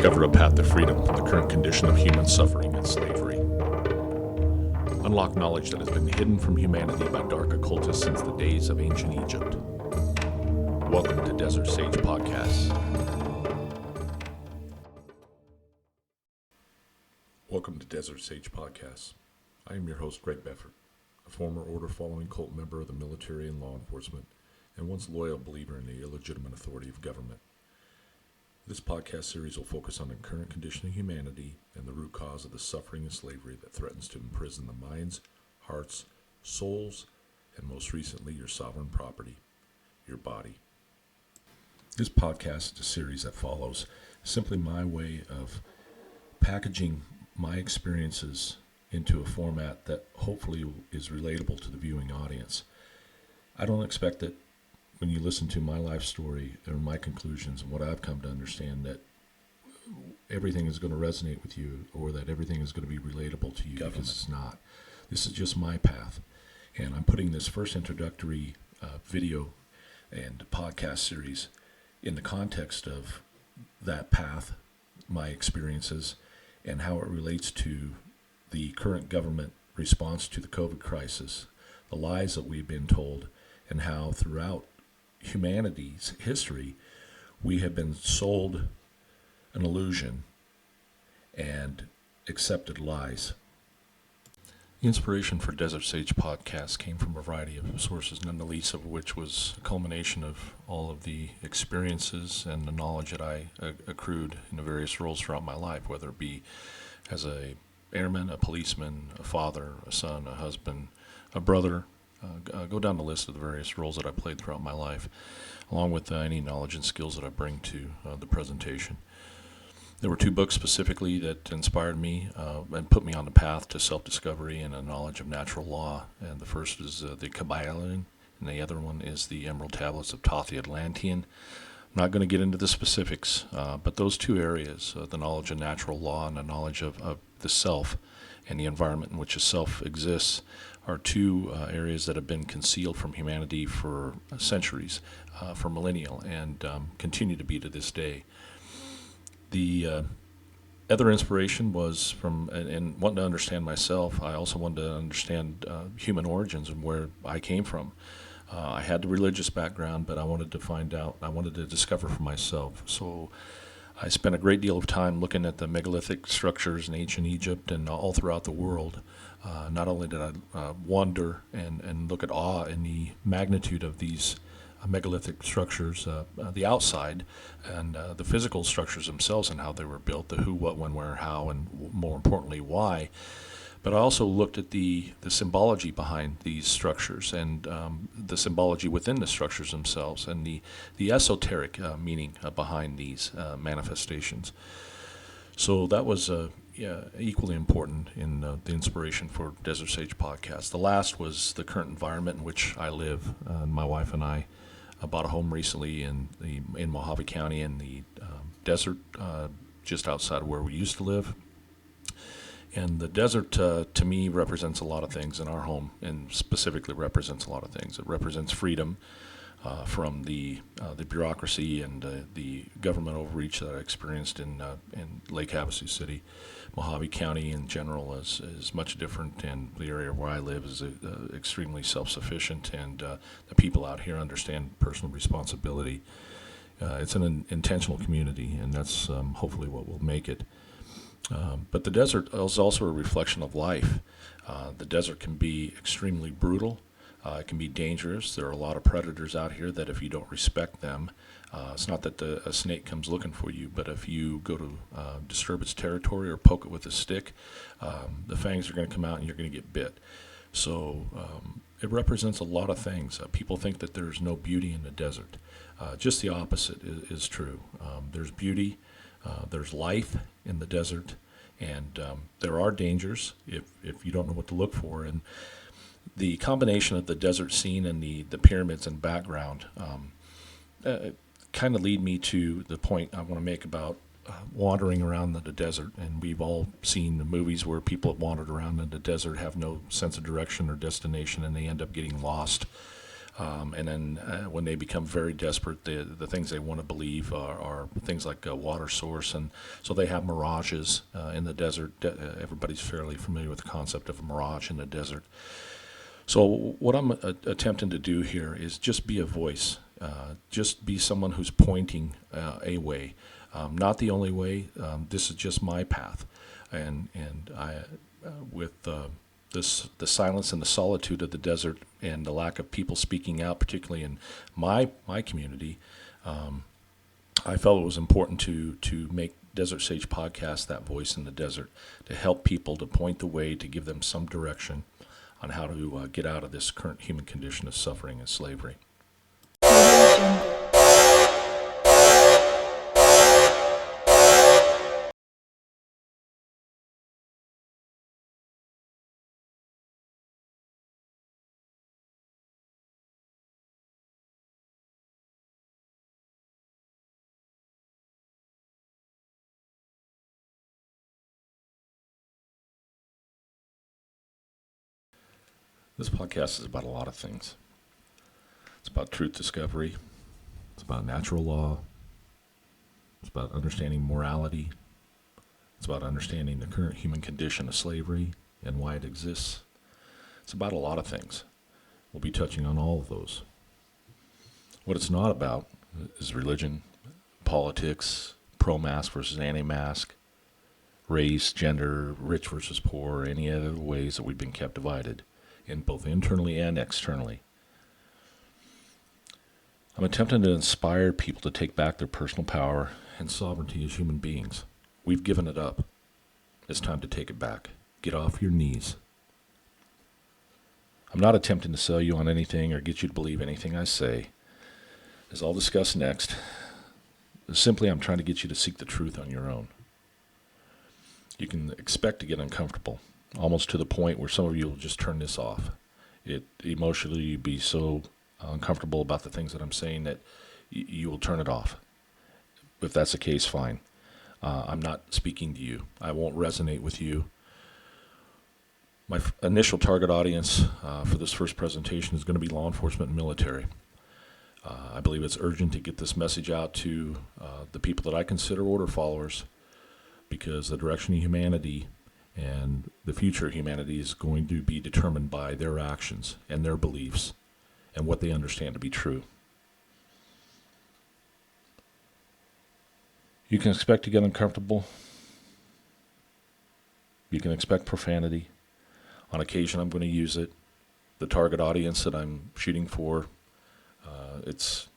Discover a path to freedom from the current condition of human suffering and slavery. Unlock knowledge that has been hidden from humanity by dark occultists since the days of ancient Egypt. Welcome to Desertsagepodcasts. Welcome to Desertsagepodcasts. I am your host, Greg Befort, a former order-following cult member of the military and law enforcement, and once loyal believer in the illegitimate authority of government. This podcast series will focus on the current condition of humanity and the root cause of the suffering and slavery that threatens to imprison the minds, hearts, souls, and most recently your sovereign property, your body. This podcast is a series that follows simply my way of packaging my experiences into a format that hopefully is relatable to the viewing audience. I don't expect that when you listen to my life story or my conclusions and what I've come to understand, that everything is going to resonate with you or that everything is going to be relatable to you, because it's not. This is just my path. And I'm putting this first introductory video and podcast series in the context of that path, my experiences, and how it relates to the current government response to the COVID crisis, the lies that we've been told, and how throughout humanity's history we have been sold an illusion and accepted lies. The inspiration for Desert Sage Podcast came from a variety of sources, none the least of which was a culmination of all of the experiences and the knowledge that I accrued in the various roles throughout my life, whether it be as a airman, a policeman, a father, a son, a husband, a brother. Go down the list of the various roles that I played throughout my life, along with any knowledge and skills that I bring to the presentation. There were two books specifically that inspired me and put me on the path to self-discovery and a knowledge of natural law. And the first is the Kabbalion, and the other one is the Emerald Tablets of Thoth the Atlantean. I'm not going to get into the specifics, but those two areas, the knowledge of natural law and the knowledge of the self and the environment in which a self exists, are two areas that have been concealed from humanity for centuries, for millennial, and continue to be to this day. The other inspiration was from, and wanting to understand myself, I also wanted to understand human origins and where I came from. I had the religious background, but I wanted to find out, I wanted to discover for myself. So I spent a great deal of time looking at the megalithic structures in ancient Egypt and all throughout the world. Not only did I wonder and look at awe in the magnitude of these megalithic structures, the outside, and the physical structures themselves and how they were built, the who, what, when, where, how, and more importantly, why. But I also looked at the symbology behind these structures and the symbology within the structures themselves and the esoteric meaning behind these manifestations. So that was equally important in the inspiration for Desert Sage Podcast. The last was the current environment in which I live. My wife and I bought a home recently in Mojave County in the desert, just outside of where we used to live. And the desert, to me, represents a lot of things in our home, and specifically represents a lot of things. It represents freedom from the bureaucracy and the government overreach that I experienced in Lake Havasu City. Mojave County in general is much different, and the area where I live is extremely self-sufficient, and the people out here understand personal responsibility. It's an intentional community, and that's hopefully what will make it. But the desert is also a reflection of life. The desert can be extremely brutal. It can be dangerous. There are a lot of predators out here that if you don't respect them, it's not that a snake comes looking for you, but if you go to disturb its territory or poke it with a stick, the fangs are going to come out and you're going to get bit. So it represents a lot of things. People think that there's no beauty in the desert. Just the opposite is true. There's beauty. There's life in the desert, and there are dangers if you don't know what to look for. And the combination of the desert scene and the pyramids in the background kind of lead me to the point I want to make about wandering around the desert. And we've all seen the movies where people have wandered around in the desert, have no sense of direction or destination, and they end up getting lost. And then when they become very desperate, the things they want to believe are things like a water source. And so they have mirages in the desert. Everybody's fairly familiar with the concept of a mirage in the desert. So what I'm attempting to do here is just be a voice. Just be someone who's pointing a way. Not the only way. This is just my path. And I, with the silence and the solitude of the desert and the lack of people speaking out, particularly in my community, I felt it was important to make Desert Sage Podcast that voice in the desert, to help people, to point the way, to give them some direction on how to get out of this current human condition of suffering and slavery. This podcast is about a lot of things. It's about truth discovery. It's about natural law. It's about understanding morality. It's about understanding the current human condition of slavery and why it exists. It's about a lot of things. We'll be touching on all of those. What it's not about is religion, politics, pro-mask versus anti-mask, race, gender, rich versus poor, or any other ways that we've been kept divided, in both internally and externally. I'm attempting to inspire people to take back their personal power and sovereignty as human beings. We've given it up. It's time to take it back. Get off your knees. I'm not attempting to sell you on anything or get you to believe anything I say. As I'll discuss next, simply I'm trying to get you to seek the truth on your own. You can expect to get uncomfortable, almost to the point where some of you will just turn this off. It emotionally you'd be so uncomfortable about the things that I'm saying that you will turn it off. If that's the case, fine. I'm not speaking to you. I won't resonate with you. My initial target audience for this first presentation is going to be law enforcement and military. I believe it's urgent to get this message out to the people that I consider order followers, because the direction of humanity and the future of humanity is going to be determined by their actions and their beliefs and what they understand to be true. You can expect to get uncomfortable. You can expect profanity. On occasion, I'm going to use it. The target audience that I'm shooting for, it's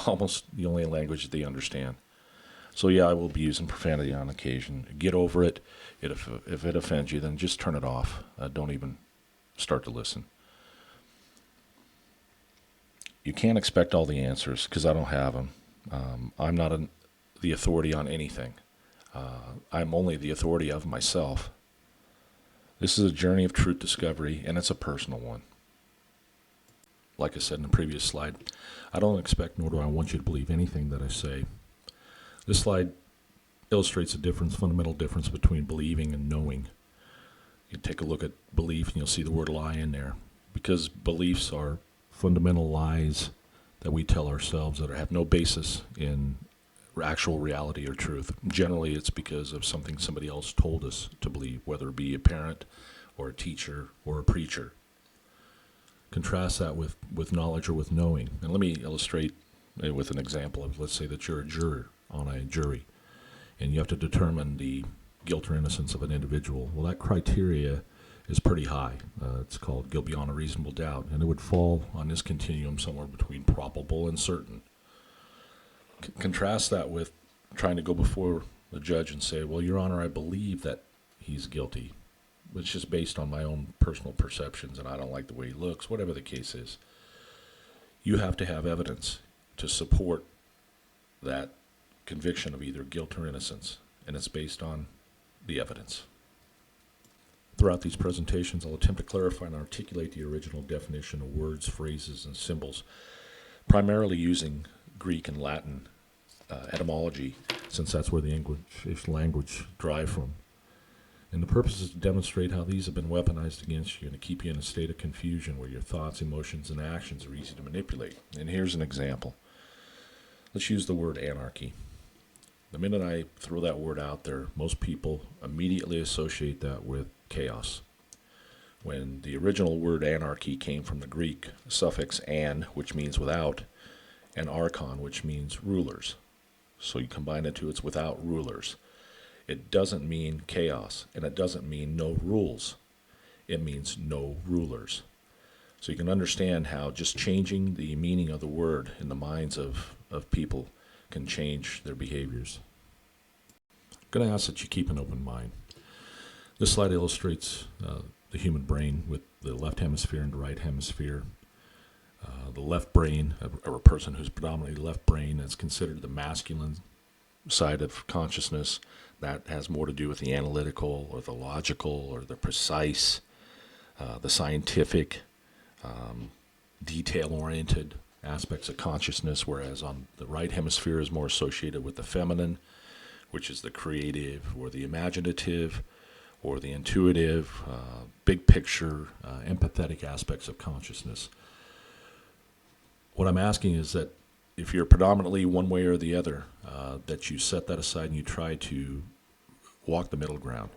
almost the only language that they understand. So yeah, I will be using profanity on occasion. Get over it. If it offends you, then just turn it off. Don't even start to listen. You can't expect all the answers, because I don't have them. I'm not the authority on anything. I'm only the authority of myself. This is a journey of truth discovery, and it's a personal one. Like I said in the previous slide, I don't expect nor do I want you to believe anything that I say. This slide illustrates a fundamental difference between believing and knowing. You take a look at belief and you'll see the word lie in there, because beliefs are fundamental lies that we tell ourselves that have no basis in actual reality or truth. Generally, it's because of something somebody else told us to believe, whether it be a parent or a teacher or a preacher. Contrast that with knowledge or with knowing. And let me illustrate with an example of, let's say that you're a juror on a jury, and you have to determine the guilt or innocence of an individual. Well, that criteria is pretty high. It's called guilt beyond a reasonable doubt, and it would fall on this continuum somewhere between probable and certain. Contrast that with trying to go before the judge and say, well, Your Honor, I believe that he's guilty. It's just based on my own personal perceptions, and I don't like the way he looks, whatever the case is. You have to have evidence to support that conviction of either guilt or innocence, and it's based on the evidence. Throughout these presentations, I'll attempt to clarify and articulate the original definition of words, phrases, and symbols, primarily using Greek and Latin etymology, since that's where the English language derived from. And the purpose is to demonstrate how these have been weaponized against you and to keep you in a state of confusion where your thoughts, emotions, and actions are easy to manipulate. And here's an example. Let's use the word anarchy. The minute I throw that word out there, most people immediately associate that with chaos. When the original word anarchy came from the Greek suffix an, which means without, and archon, which means rulers. So you combine the two, it's without rulers. It doesn't mean chaos, and it doesn't mean no rules. It means no rulers. So you can understand how just changing the meaning of the word in the minds of people can change their behaviors. I'm going to ask that you keep an open mind. This slide illustrates the human brain with the left hemisphere and the right hemisphere. The left brain, or a person who's predominantly left brain, is considered the masculine side of consciousness. That has more to do with the analytical or the logical or the precise, the scientific, detail-oriented aspects of consciousness, whereas on the right hemisphere is more associated with the feminine, which is the creative or the imaginative or the intuitive, big picture, empathetic aspects of consciousness. What I'm asking is that if you're predominantly one way or the other, that you set that aside and you try to walk the middle ground.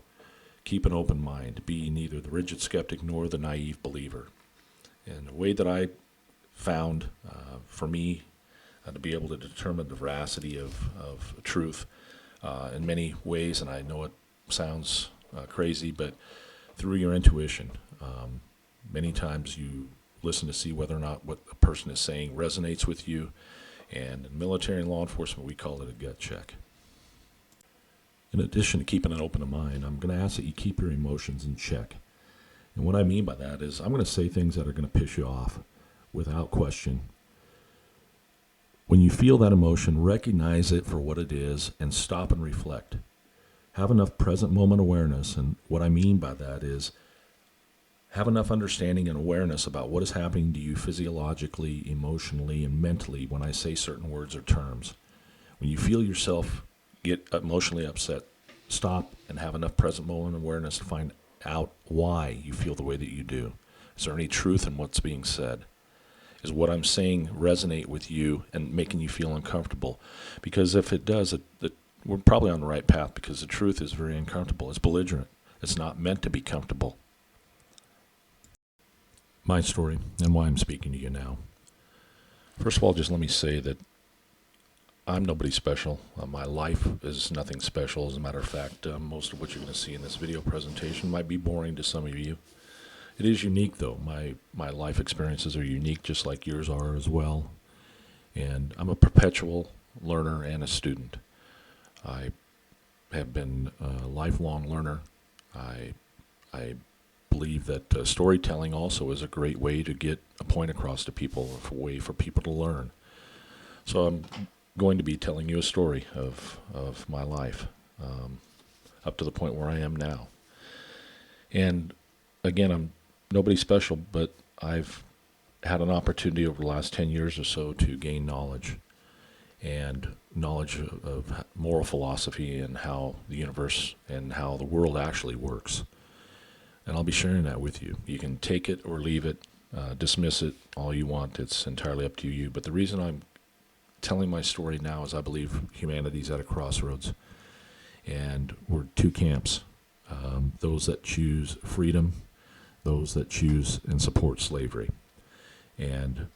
Keep an open mind. Be neither the rigid skeptic nor the naive believer. And the way that I found for me to be able to determine the veracity of truth in many ways, and I know it sounds crazy, but through your intuition. Many times you listen to see whether or not what a person is saying resonates with you, and in military and law enforcement we call it a gut check. In addition to keeping an open mind, I'm going to ask that you keep your emotions in check. And what I mean by that is I'm going to say things that are going to piss you off without question. When you feel that emotion, recognize it for what it is and stop and reflect. Have enough present moment awareness, and what I mean by that is have enough understanding and awareness about what is happening to you physiologically, emotionally, and mentally when I say certain words or terms. When you feel yourself get emotionally upset, stop and have enough present moment awareness to find out why you feel the way that you do. Is there any truth in what's being said? Is what I'm saying resonate with you and making you feel uncomfortable? Because if it does, we're probably on the right path, because the truth is very uncomfortable. It's belligerent. It's not meant to be comfortable. My story and why I'm speaking to you now. First of all, just let me say that I'm nobody special. My life is nothing special. As a matter of fact, most of what you're going to see in this video presentation might be boring to some of you. It is unique, though. My life experiences are unique, just like yours are as well. And I'm a perpetual learner and a student. I have been a lifelong learner. I believe that storytelling also is a great way to get a point across to people, a way for people to learn. So I'm going to be telling you a story of my life up to the point where I am now. And again, I'm nobody special, but I've had an opportunity over the last 10 years or so to gain knowledge, and knowledge of moral philosophy and how the universe and how the world actually works. And I'll be sharing that with you. You can take it or leave it, dismiss it all you want. It's entirely up to you. But the reason I'm telling my story now is I believe humanity's at a crossroads, and we're two camps. Those that choose freedom, those that choose and support slavery. And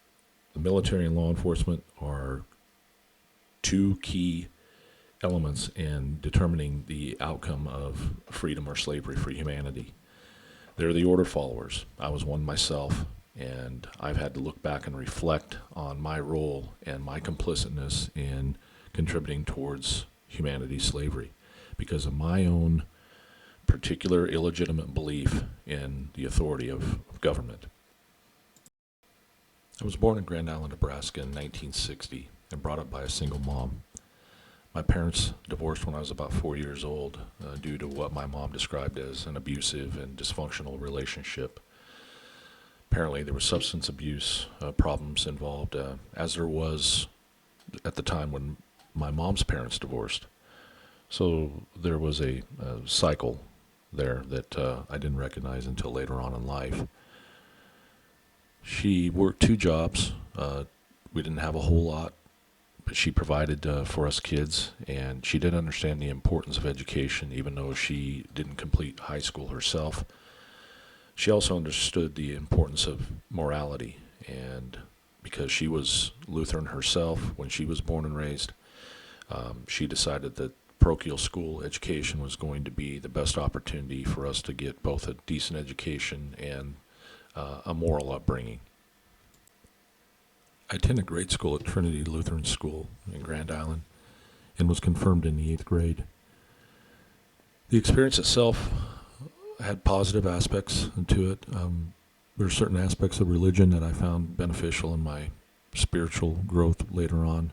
the military and law enforcement are two key elements in determining the outcome of freedom or slavery for humanity. They're the order followers. I was one myself, and I've had to look back and reflect on my role and my complicitness in contributing towards humanity's slavery because of my own particular illegitimate belief in the authority of government. I was born in Grand Island, Nebraska in 1960 and brought up by a single mom. My parents divorced when I was about 4 years old due to what my mom described as an abusive and dysfunctional relationship. Apparently there was substance abuse problems involved, as there was at the time when my mom's parents divorced. So there was a cycle there that I didn't recognize until later on in life. She worked 2 jobs. We didn't have a whole lot, but she provided for us kids, and she did understand the importance of education, even though she didn't complete high school herself. She also understood the importance of morality, and because she was Lutheran herself when she was born and raised, she decided that parochial school education was going to be the best opportunity for us to get both a decent education and a moral upbringing. I attended grade school at Trinity Lutheran School in Grand Island and was confirmed in the 8th grade. The experience itself had positive aspects to it. There are certain aspects of religion that I found beneficial in my spiritual growth later on.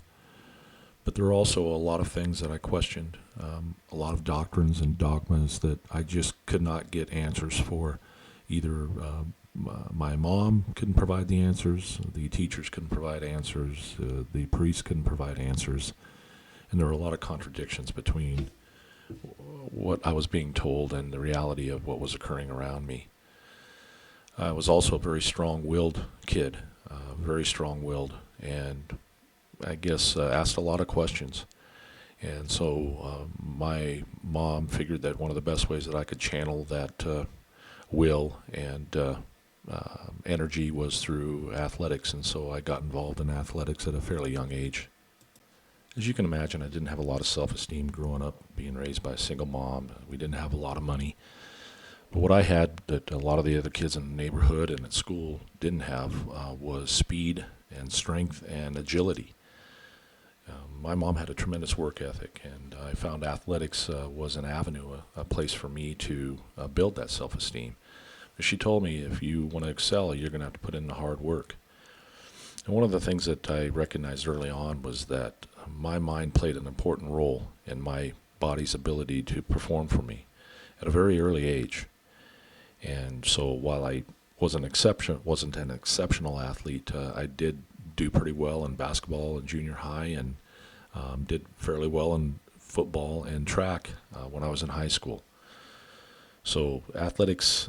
But there are also a lot of things that I questioned, a lot of doctrines and dogmas that I just could not get answers for. Either my mom couldn't provide the answers, the teachers couldn't provide answers, the priests couldn't provide answers, and there were a lot of contradictions between what I was being told and the reality of what was occurring around me. I was also a very strong-willed kid, very strong-willed, and I guess asked a lot of questions. And so my mom figured that one of the best ways that I could channel that will and energy was through athletics, and so I got involved in athletics at a fairly young age. As you can imagine, I didn't have a lot of self-esteem growing up, being raised by a single mom. We didn't have a lot of money. But what I had that a lot of the other kids in the neighborhood and at school didn't have was speed and strength and agility. My mom had a tremendous work ethic, and I found athletics was an avenue, a place for me to build that self-esteem. She told me, if you want to excel, you're going to have to put in the hard work. And one of the things that I recognized early on was that my mind played an important role in my body's ability to perform for me at a very early age. And so while I wasn't an exceptional athlete, I did do pretty well in basketball in junior high, and did fairly well in football and track when I was in high school. So athletics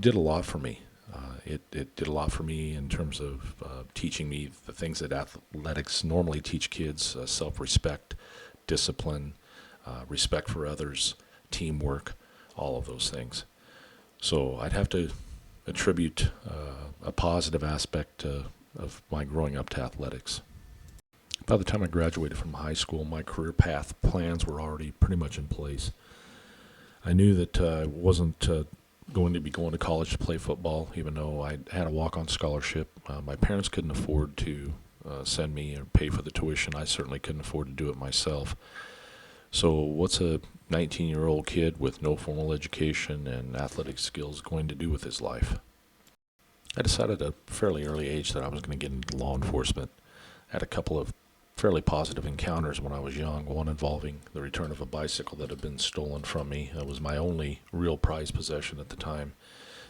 did a lot for me. It did a lot for me in terms of teaching me the things that athletics normally teach kids: self-respect, discipline, respect for others, teamwork, all of those things. So I'd have to attribute a positive aspect of my growing up to athletics. By the time I graduated from high school, my career path plans were already pretty much in place. I knew that I wasn't going to be going to college to play football, even though I had a walk-on scholarship. My parents couldn't afford to send me or pay for the tuition. I certainly couldn't afford to do it myself. So what's a 19-year-old kid with no formal education and athletic skills going to do with his life? I decided at a fairly early age that I was going to get into law enforcement. I had a couple of fairly positive encounters when I was young, one involving the return of a bicycle that had been stolen from me. It was my only real prized possession at the time.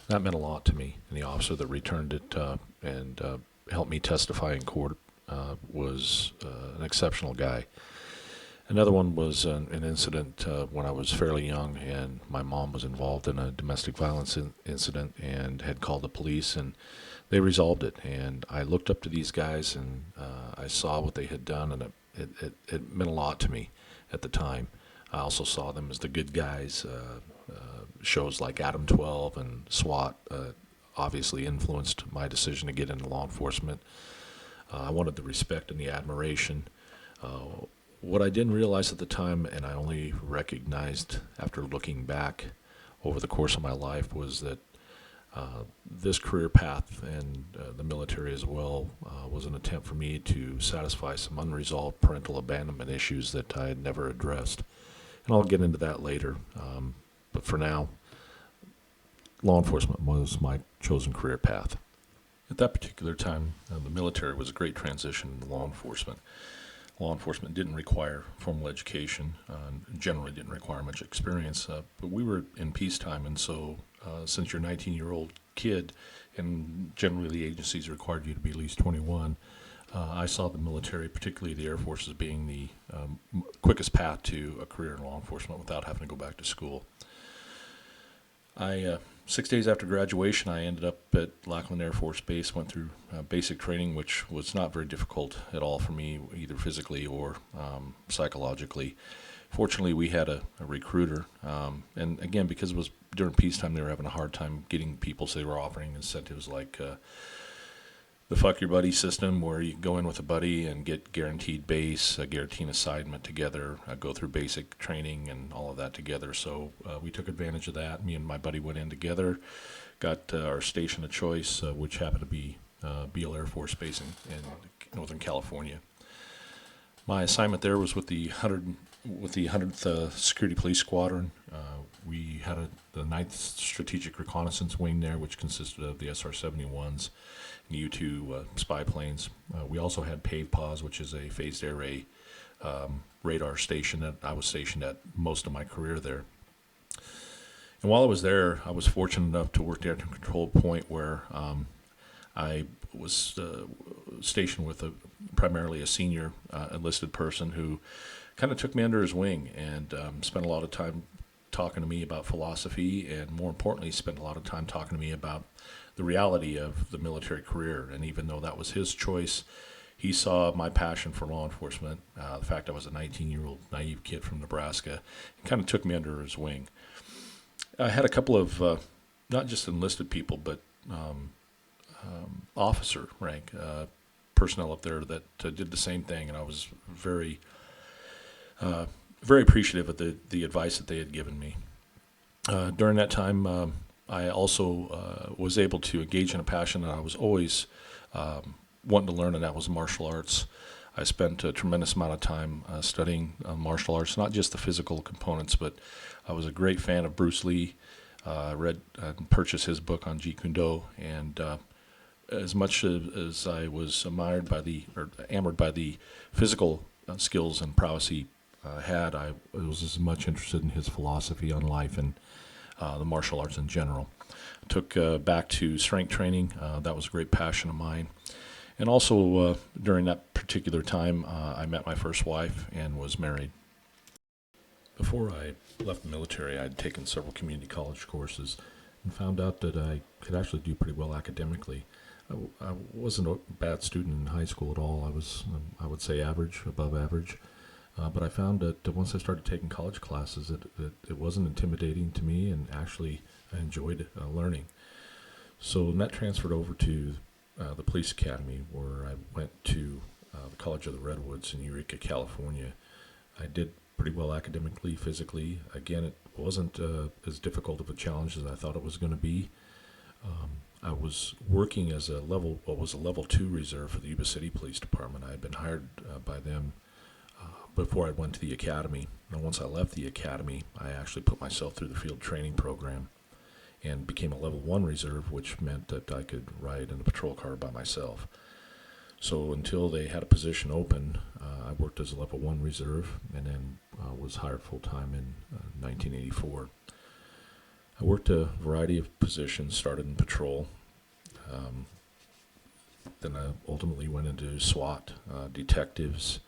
That meant a lot to me, and the officer that returned it and helped me testify in court was an exceptional guy. Another one was an incident when I was fairly young, and my mom was involved in a domestic violence incident and had called the police, and they resolved it. And I looked up to these guys, and I saw what they had done, and it meant a lot to me at the time. I also saw them as the good guys. Shows like Adam 12 and SWAT obviously influenced my decision to get into law enforcement. I wanted the respect and the admiration. What I didn't realize at the time, and I only recognized after looking back over the course of my life, was that this career path and the military as well was an attempt for me to satisfy some unresolved parental abandonment issues that I had never addressed. And I'll get into that later. But for now, law enforcement was my chosen career path. At that particular time, the military was a great transition into law enforcement. Law enforcement didn't require formal education, generally didn't require much experience, but we were in peacetime, and so since you're a 19-year-old kid, and generally the agencies required you to be at least 21, I saw the military, particularly the Air Force, as being the quickest path to a career in law enforcement without having to go back to school. I 6 days after graduation, I ended up at Lackland Air Force Base, went through basic training, which was not very difficult at all for me, either physically or psychologically. Fortunately, we had a recruiter, and again, because it was during peacetime, they were having a hard time getting people, so they were offering incentives like the fuck your buddy system, where you go in with a buddy and get guaranteed base, a guaranteed assignment together, go through basic training and all of that together. So we took advantage of that. Me and my buddy went in together, got our station of choice, which happened to be Beale Air Force Base in Northern California. My assignment there was with the 100th Security Police Squadron. We had the 9th Strategic Reconnaissance Wing there, which consisted of the SR-71s and U-2 spy planes. We also had PAVPAWs, which is a phased array radar station that I was stationed at most of my career there. And while I was there, I was fortunate enough to work there at a control point where I was stationed with primarily a senior enlisted person who kind of took me under his wing and spent a lot of time talking to me about philosophy, and more importantly, spent a lot of time talking to me about the reality of the military career. And even though that was his choice, he saw my passion for law enforcement, the fact I was a 19-year-old naive kid from Nebraska, and kind of took me under his wing. I had a couple of not just enlisted people, but officer rank personnel up there that did the same thing, and I was very appreciative of the advice that they had given me. During that time, I also was able to engage in a passion that I was always wanting to learn, and that was martial arts. I spent a tremendous amount of time studying martial arts, not just the physical components, but I was a great fan of Bruce Lee. I read and purchased his book on Jeet Kune Do, and as much as I was enamored by the physical skills and prowess he had, I was as much interested in his philosophy on life and the martial arts in general. I took back to strength training. That was a great passion of mine. And also during that particular time, I met my first wife and was married. Before I left the military, I had taken several community college courses and found out that I could actually do pretty well academically. I wasn't a bad student in high school at all. I was, I would say, average, above average. But I found that once I started taking college classes, it wasn't intimidating to me, and actually I enjoyed learning. So that transferred over to the police academy, where I went to the College of the Redwoods in Eureka, California. I did pretty well academically, physically. Again, it wasn't as difficult of a challenge as I thought it was going to be. I was working as what was a level 2 reserve for the Yuba City Police Department. I had been hired by them before I went to the academy. And once I left the academy, I actually put myself through the field training program and became a level 1 reserve, which meant that I could ride in a patrol car by myself. So until they had a position open, I worked as a level 1 reserve, and then was hired full-time in 1984. I worked a variety of positions, started in patrol, then I ultimately went into SWAT, detectives,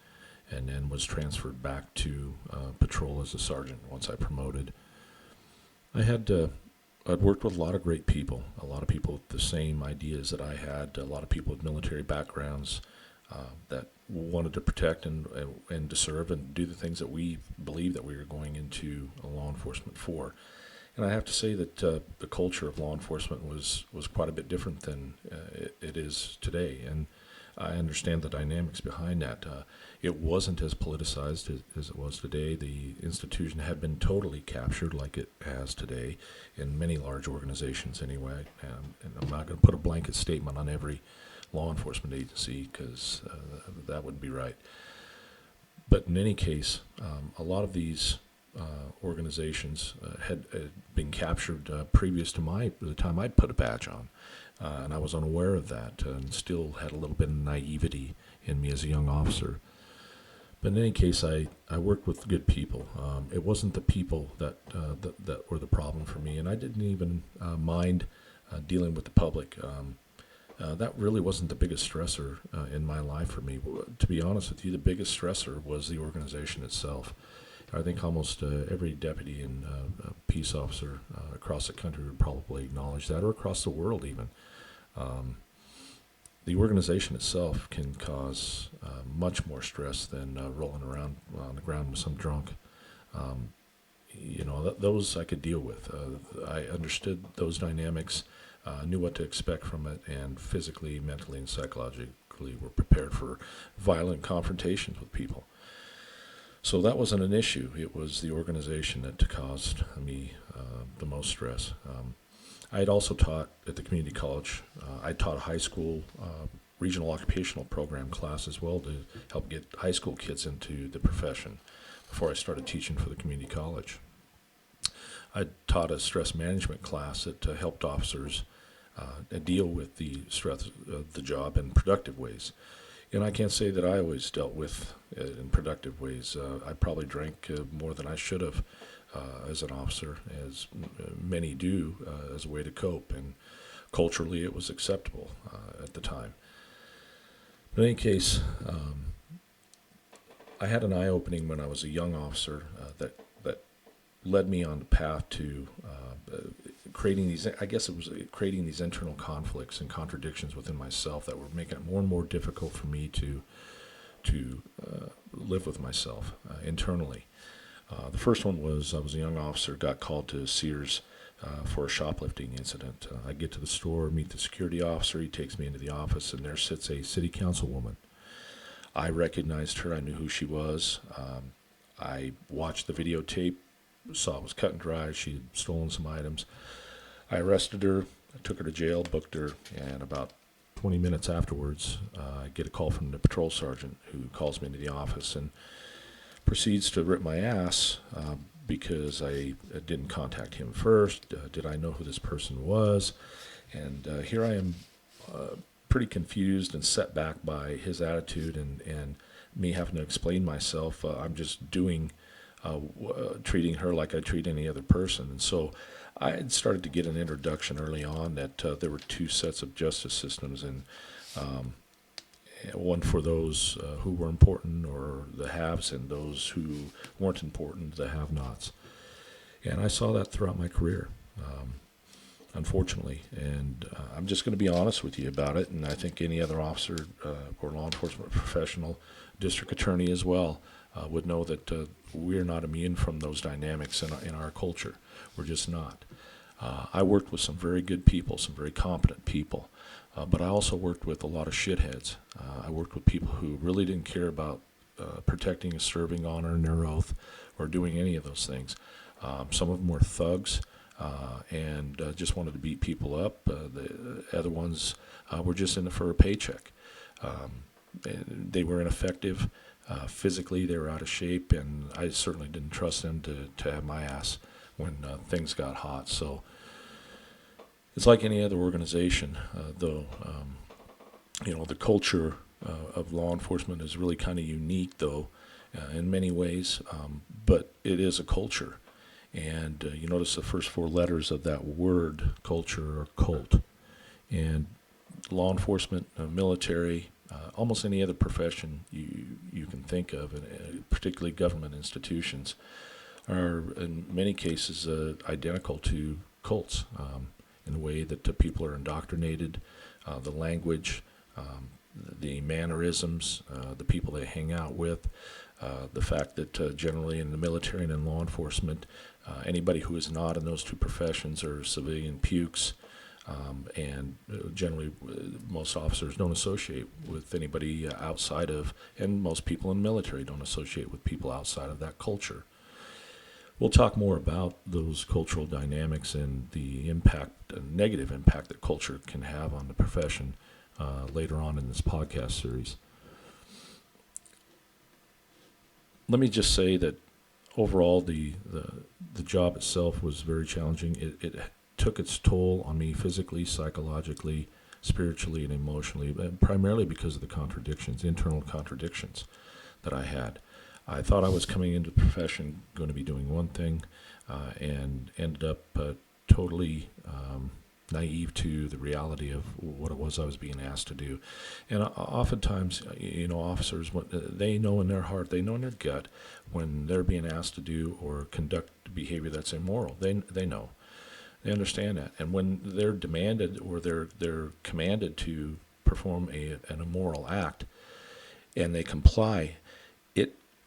and then was transferred back to patrol as a sergeant once I promoted. I'd worked with a lot of great people, a lot of people with the same ideas that I had, a lot of people with military backgrounds that wanted to protect and to serve and do the things that we believed that we were going into law enforcement for. And I have to say that the culture of law enforcement was quite a bit different than it is today. And I understand the dynamics behind that. It wasn't as politicized as it was today. The institution had been totally captured like it has today in many large organizations anyway. And I'm not going to put a blanket statement on every law enforcement agency, because that wouldn't be right. But in any case, a lot of these organizations had been captured previous to the time I'd put a badge on. And I was unaware of that, and still had a little bit of naivety in me as a young officer. But in any case, I worked with good people. It wasn't the people that were the problem for me, and I didn't even mind dealing with the public. That really wasn't the biggest stressor in my life for me. To be honest with you, the biggest stressor was the organization itself. I think almost every deputy and peace officer across the country would probably acknowledge that, or across the world even. The organization itself can cause much more stress than rolling around on the ground with some drunk. Those I could deal with. I understood those dynamics, knew what to expect from it, and physically, mentally, and psychologically were prepared for violent confrontations with people. So that wasn't an issue. It was the organization that caused me the most stress. I had also taught at the community college. I taught a high school regional occupational program class as well to help get high school kids into the profession before I started teaching for the community college. I taught a stress management class that helped officers deal with the stress of the job in productive ways. And I can't say that I always dealt with it in productive ways. I probably drank more than I should have as an officer, as many do, as a way to cope. And culturally, it was acceptable at the time. But in any case, I had an eye-opening when I was a young officer that led me on the path to creating these, I guess it was creating these internal conflicts and contradictions within myself that were making it more and more difficult for me to live with myself internally. The first one was I was a young officer, got called to Sears for a shoplifting incident. I get to the store, meet the security officer, he takes me into the office, and there sits a city councilwoman. I recognized her, I knew who she was. I watched the videotape, saw it was cut and dry, she had stolen some items. I arrested her, I took her to jail, booked her, and about 20 minutes afterwards, I get a call from the patrol sergeant who calls me into the office and proceeds to rip my ass because I didn't contact him first. Did I know who this person was? And here I am pretty confused and set back by his attitude and me having to explain myself. I'm just treating her like I treat any other person. And so I had started to get an introduction early on that there were two sets of justice systems, and one for those who were important, or the haves, and those who weren't important, the have-nots. And I saw that throughout my career, unfortunately. And I'm just going to be honest with you about it, and I think any other officer or law enforcement professional, district attorney as well, would know that we're not immune from those dynamics in our culture. We're just not. I worked with some very good people, some very competent people, but I also worked with a lot of shitheads. I worked with people who really didn't care about protecting and serving honor and their oath or doing any of those things. Some of them were thugs and just wanted to beat people up. The other ones were just in it for a paycheck. They were ineffective. Physically, they were out of shape, and I certainly didn't trust them to have my ass when things got hot. So it's like any other organization, though. The culture of law enforcement is really kind of unique, though, in many ways. But it is a culture, and you notice the first four letters of that word, culture, are cult. And law enforcement, military, almost any other profession you can think of, and particularly government institutions, are in many cases identical to cults in the way that people are indoctrinated, the language, the mannerisms, the people they hang out with, the fact that generally in the military and in law enforcement, anybody who is not in those two professions are civilian pukes. And generally, most officers don't associate with anybody outside of, and most people in the military don't associate with people outside of that culture. We'll talk more about those cultural dynamics and the impact, negative impact that culture can have on the profession later on in this podcast series. Let me just say that overall, the job itself was very challenging. It took its toll on me physically, psychologically, spiritually, and emotionally, but primarily because of the contradictions, internal contradictions that I had. I thought I was coming into the profession going to be doing one thing and ended up totally naive to the reality of what it was I was being asked to do. And oftentimes, officers, they know in their heart, they know in their gut when they're being asked to do or conduct behavior that's immoral. They know. They understand that. And when they're demanded or they're commanded to perform an immoral act and they comply,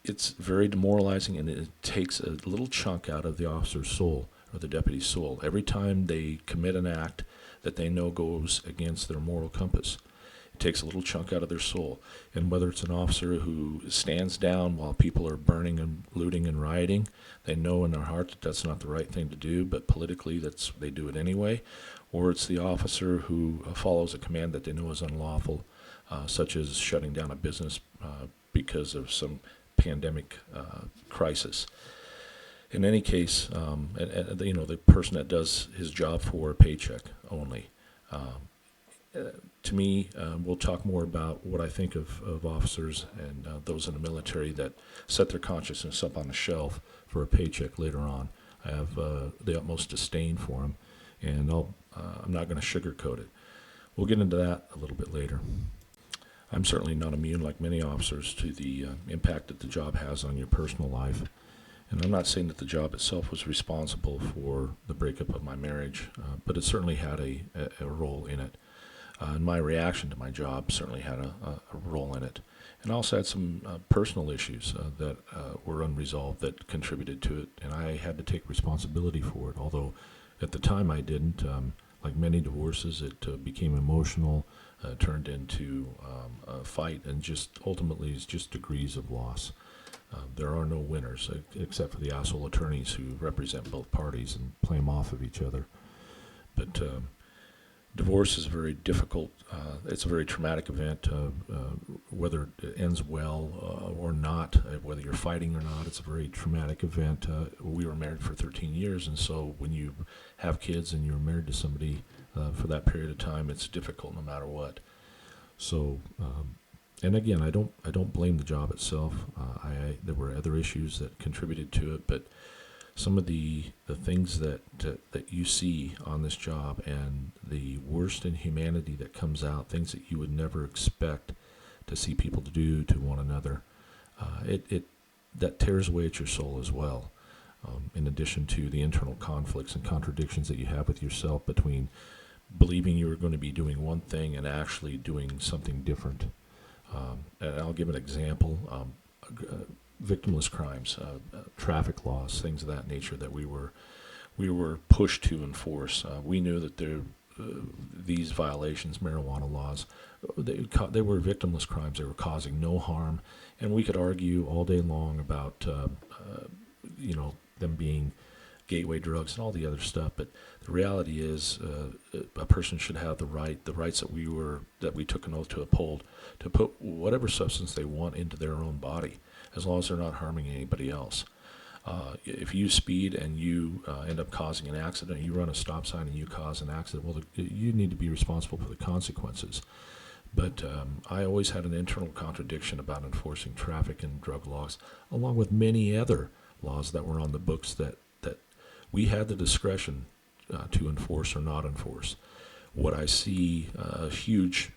it's very demoralizing, and it takes a little chunk out of the officer's soul or the deputy's soul every time they commit an act that they know goes against their moral compass. It takes a little chunk out of their soul. And whether it's an officer who stands down while people are burning and looting and rioting, they know in their heart that that's not the right thing to do, but politically they do it anyway. Or it's the officer who follows a command that they know is unlawful, such as shutting down a business because of some pandemic crisis. In any case, the person that does his job for a paycheck only. To me, we'll talk more about what I think of officers and those in the military that set their consciousness up on the shelf for a paycheck later on. I have the utmost disdain for them, and I'm not going to sugarcoat it. We'll get into that a little bit later. I'm certainly not immune, like many officers, to the impact that the job has on your personal life. And I'm not saying that the job itself was responsible for the breakup of my marriage, but it certainly had a role in it. And my reaction to my job certainly had a role in it. And I also had some personal issues that were unresolved that contributed to it, and I had to take responsibility for it, although at the time I didn't. Like many divorces, it became emotional, turned into a fight, and just ultimately is just degrees of loss. There are no winners except for the asshole attorneys who represent both parties and play them off of each other. But divorce is very difficult. It's a very traumatic event, whether it ends well or not, whether you're fighting or not. It's a very traumatic event. We were married for 13 years, and so when you have kids and you're married to somebody for that period of time, it's difficult no matter what. So, and again, I don't blame the job itself. There were other issues that contributed to it, but some of the things that you see on this job and the worst inhumanity that comes out, things that you would never expect to see people do to one another, that tears away at your soul as well. In addition to the internal conflicts and contradictions that you have with yourself between believing you were going to be doing one thing and actually doing something different. And I'll give an example. Victimless crimes, traffic laws, things of that nature that we were pushed to enforce. We knew that these violations, marijuana laws, they were victimless crimes. They were causing no harm, and we could argue all day long about them being gateway drugs and all the other stuff. But the reality is, a person should have the rights that we took an oath to uphold, to put whatever substance they want into their own body, as long as they're not harming anybody else. If you speed and you end up causing an accident, you run a stop sign and you cause an accident, well, you need to be responsible for the consequences. But I always had an internal contradiction about enforcing traffic and drug laws, along with many other laws that were on the books that we had the discretion to enforce or not enforce. What I see a huge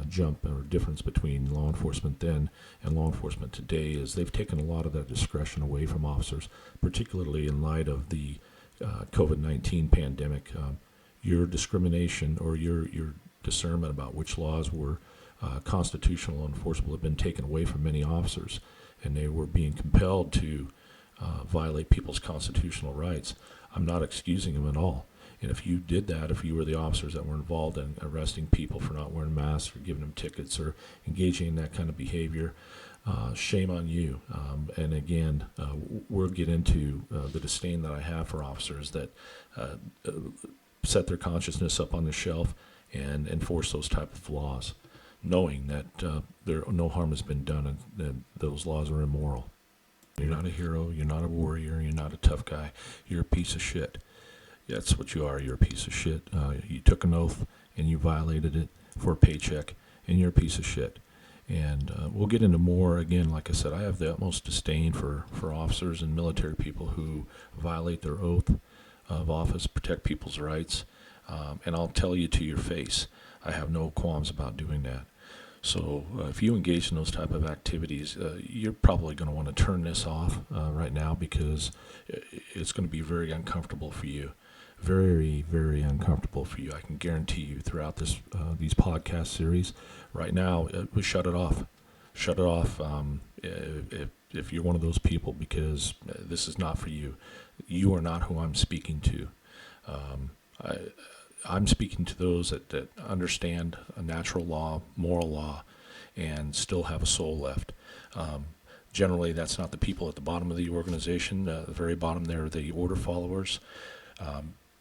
jump or difference between law enforcement then and law enforcement today is they've taken a lot of that discretion away from officers, particularly in light of the COVID-19 pandemic. Your discrimination or your discernment about which laws were constitutional and enforceable have been taken away from many officers, and they were being compelled to violate people's constitutional rights. I'm not excusing them at all. And if you did that, if you were the officers that were involved in arresting people for not wearing masks or giving them tickets or engaging in that kind of behavior, shame on you. And again, we'll get into the disdain that I have for officers that set their consciousness up on the shelf and enforce those type of laws, knowing that no harm has been done and those laws are immoral. You're not a hero, you're not a warrior, you're not a tough guy, you're a piece of shit. That's what you are. You're a piece of shit. You took an oath and you violated it for a paycheck, and you're a piece of shit. And we'll get into more. Again, like I said, I have the utmost disdain for officers and military people who violate their oath of office, protect people's rights. And I'll tell you to your face, I have no qualms about doing that. So if you engage in those type of activities, you're probably going to want to turn this off right now, because it's going to be very uncomfortable for you. very, very uncomfortable for you. I can guarantee you throughout these podcast series. Right now, shut it off. Shut it off if you're one of those people, because this is not for you. You are not who I'm speaking to. I'm speaking to those that understand a natural law, moral law, and still have a soul left. Generally, that's not the people at the bottom of the organization. The very bottom, they're the order followers.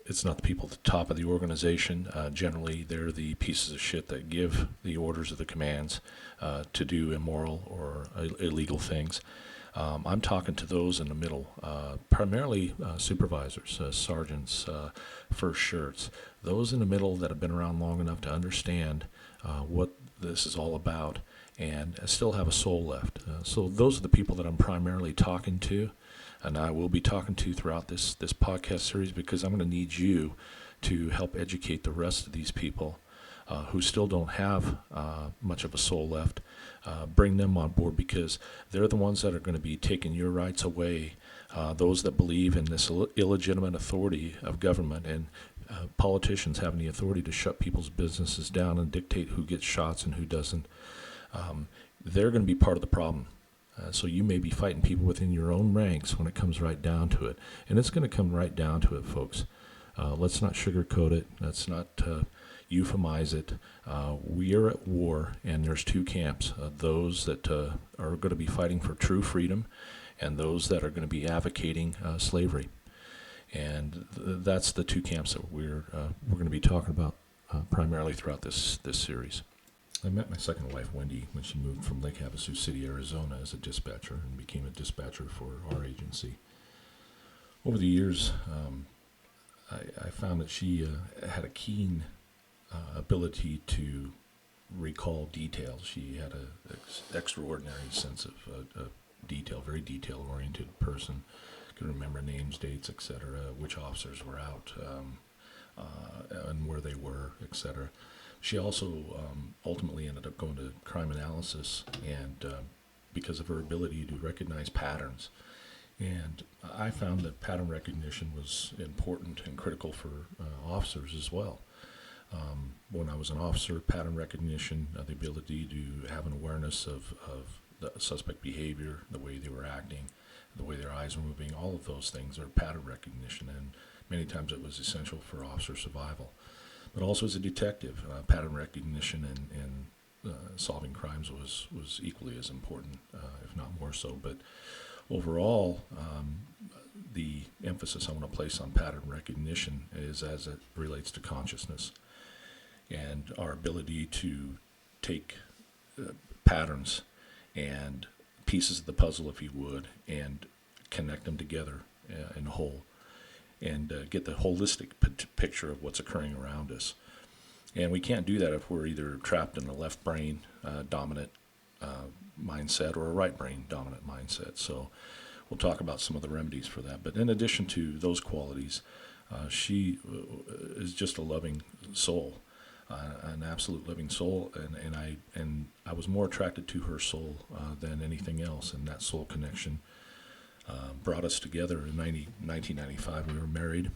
It's not the people at the top of the organization. Generally, they're the pieces of shit that give the orders or the commands to do immoral or illegal things. I'm talking to those in the middle, primarily supervisors, sergeants, first shirts, those in the middle that have been around long enough to understand what this is all about and still have a soul left. So those are the people that I'm primarily talking to, and I will be talking to throughout this podcast series, because I'm going to need you to help educate the rest of these people who still don't have much of a soul left. Bring them on board, because they're the ones that are going to be taking your rights away, those that believe in this illegitimate authority of government and politicians having the authority to shut people's businesses down and dictate who gets shots and who doesn't. They're going to be part of the problem. So you may be fighting people within your own ranks when it comes right down to it. And it's going to come right down to it, folks. Let's not sugarcoat it. Let's not euphemize it. We are at war, and there's two camps. Those that are going to be fighting for true freedom, and those that are going to be advocating slavery. And that's the two camps that we're going to be talking about primarily throughout this series. I met my second wife, Wendy, when she moved from Lake Havasu City, Arizona, as a dispatcher and became a dispatcher for our agency. Over the years, I found that she had a keen ability to recall details. She had an extraordinary sense of detail, very detail-oriented person. Could remember names, dates, etc., which officers were out, and where they were, etc. She also ultimately ended up going to crime analysis, and because of her ability to recognize patterns. And I found that pattern recognition was important and critical for officers as well. When I was an officer, pattern recognition, the ability to have an awareness of the suspect behavior, the way they were acting, the way their eyes were moving, all of those things are pattern recognition, and many times it was essential for officer survival. But also as a detective, pattern recognition and solving crimes was equally as important, if not more so. But overall, the emphasis I want to place on pattern recognition is as it relates to consciousness and our ability to take patterns and pieces of the puzzle, if you would, and connect them together in a whole, and get the holistic picture of what's occurring around us. And we can't do that if we're either trapped in a left brain dominant mindset or a right brain dominant mindset. So we'll talk about some of the remedies for that. But in addition to those qualities, she is just a loving soul, an absolute living soul, and I was more attracted to her soul than anything else, and that soul connection brought us together in 1995. We were married,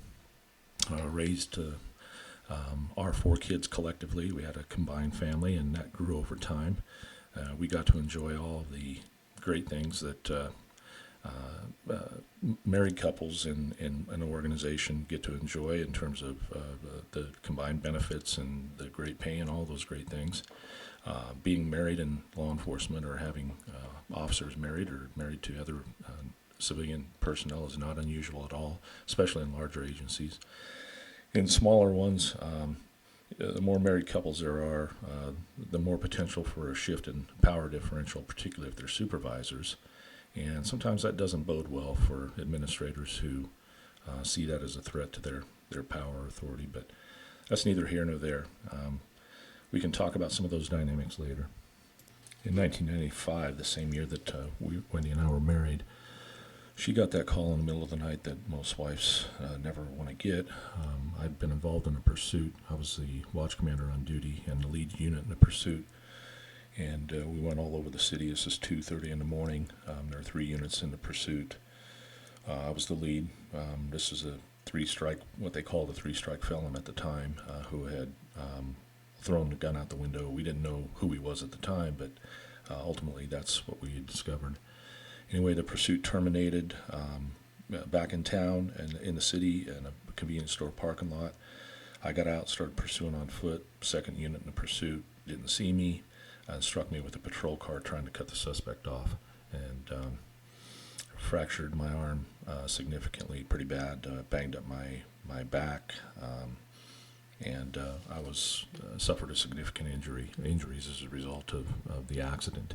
raised our 4 kids collectively. We had a combined family, and that grew over time. We got to enjoy all of the great things that married couples in an organization get to enjoy in terms of the combined benefits and the great pay and all those great things. Being married in law enforcement, or having officers married or married to other civilian personnel, is not unusual at all, especially in larger agencies. In smaller ones, the more married couples there are, the more potential for a shift in power differential, particularly if they're supervisors. And sometimes that doesn't bode well for administrators who see that as a threat to their power or authority, but that's neither here nor there. We can talk about some of those dynamics later. In 1995, the same year that Wendy and I were married, she got that call in the middle of the night that most wives never want to get. I'd been involved in a pursuit. I was the watch commander on duty and the lead unit in the pursuit. And we went all over the city. This is 2:30 in the morning. There are 3 units in the pursuit. I was the lead. This is what they called a three-strike felon at the time, who had thrown the gun out the window. We didn't know who he was at the time, but ultimately that's what we had discovered. Anyway, the pursuit terminated back in town and in the city in a convenience store parking lot. I got out, started pursuing on foot. Second unit in the pursuit didn't see me and struck me with a patrol car trying to cut the suspect off, and fractured my arm significantly, pretty bad, banged up my back, and I suffered a significant injuries as a result of the accident.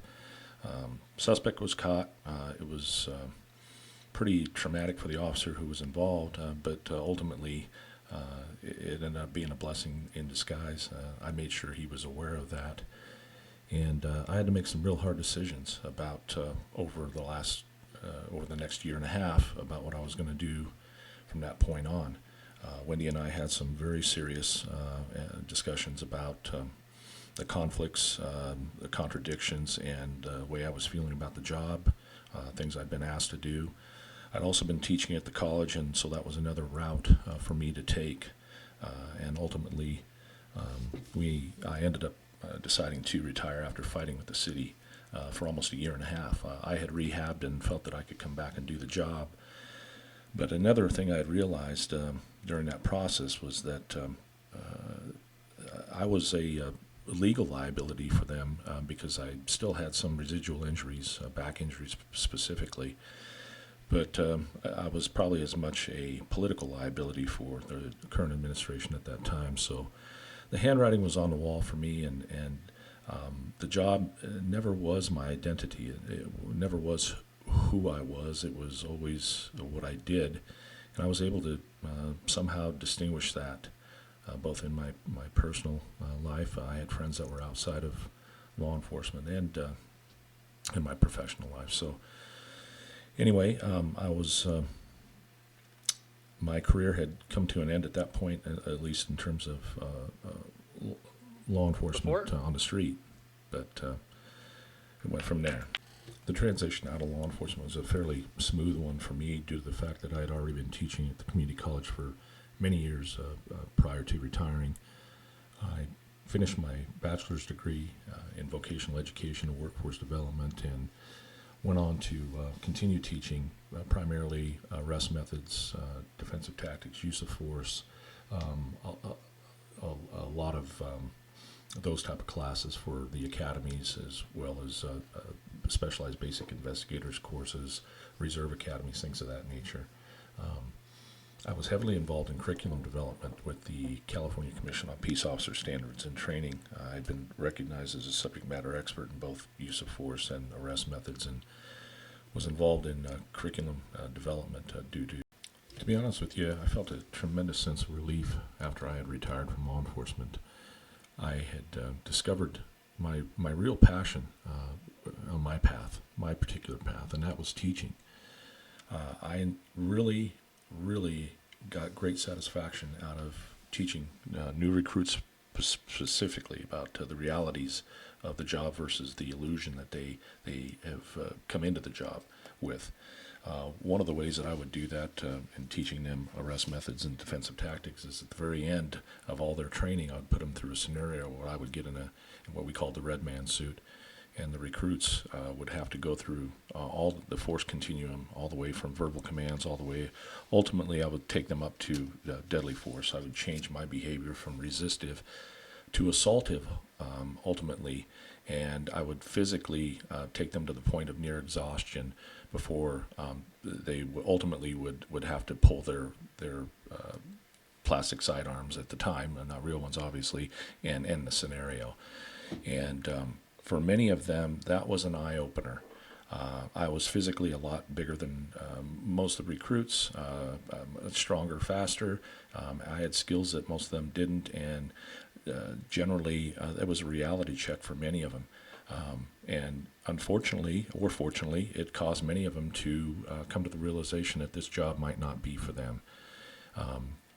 Suspect was caught. It was pretty traumatic for the officer who was involved, but ultimately it ended up being a blessing in disguise. I made sure he was aware of that, and I had to make some real hard decisions about over the next year and a half about what I was going to do from that point on. Wendy and I had some very serious discussions about the conflicts, the contradictions, and the way I was feeling about the job, things I'd been asked to do. I'd also been teaching at the college, and so that was another route for me to take. And ultimately, I ended up deciding to retire after fighting with the city for almost a year and a half. I had rehabbed and felt that I could come back and do the job. But another thing I had realized during that process was that I was a legal liability for them because I still had some residual injuries, back injuries specifically. But I was probably as much a political liability for the current administration at that time. So the handwriting was on the wall for me, and the job never was my identity. It never was who I was. It was always what I did. And I was able to somehow distinguish that both in my personal life. I had friends that were outside of law enforcement and in my professional life. So anyway, my career had come to an end at that point, at least in terms of law enforcement on the street. But it went from there. The transition out of law enforcement was a fairly smooth one for me due to the fact that I had already been teaching at the community college for many years prior to retiring. I finished my bachelor's degree in vocational education and workforce development, and went on to continue teaching primarily arrest methods, defensive tactics, use of force, a lot of those type of classes for the academies, as well as specialized basic investigators courses, reserve academies, things of that nature. I was heavily involved in curriculum development with the California Commission on Peace Officer Standards and Training. I'd been recognized as a subject matter expert in both use of force and arrest methods, and was involved in curriculum development due to be honest with you, I felt a tremendous sense of relief after I had retired from law enforcement. I had discovered my real passion on my path, my particular path, and that was teaching. I really got great satisfaction out of teaching new recruits specifically about the realities of the job versus the illusion that they have come into the job with. One of the ways that I would do that in teaching them arrest methods and defensive tactics is at the very end of all their training, I would put them through a scenario where I would get in what we called the red man suit, and the recruits would have to go through all the force continuum, all the way from verbal commands, all the way. Ultimately, I would take them up to deadly force. I would change my behavior from resistive to assaultive, ultimately, and I would physically take them to the point of near exhaustion before they ultimately would have to pull their plastic sidearms at the time, and not real ones obviously, and end the scenario. And for many of them, that was an eye-opener. I was physically a lot bigger than most of the recruits, stronger, faster. I had skills that most of them didn't, and generally, it was a reality check for many of them. And unfortunately, or fortunately, it caused many of them to come to the realization that this job might not be for them.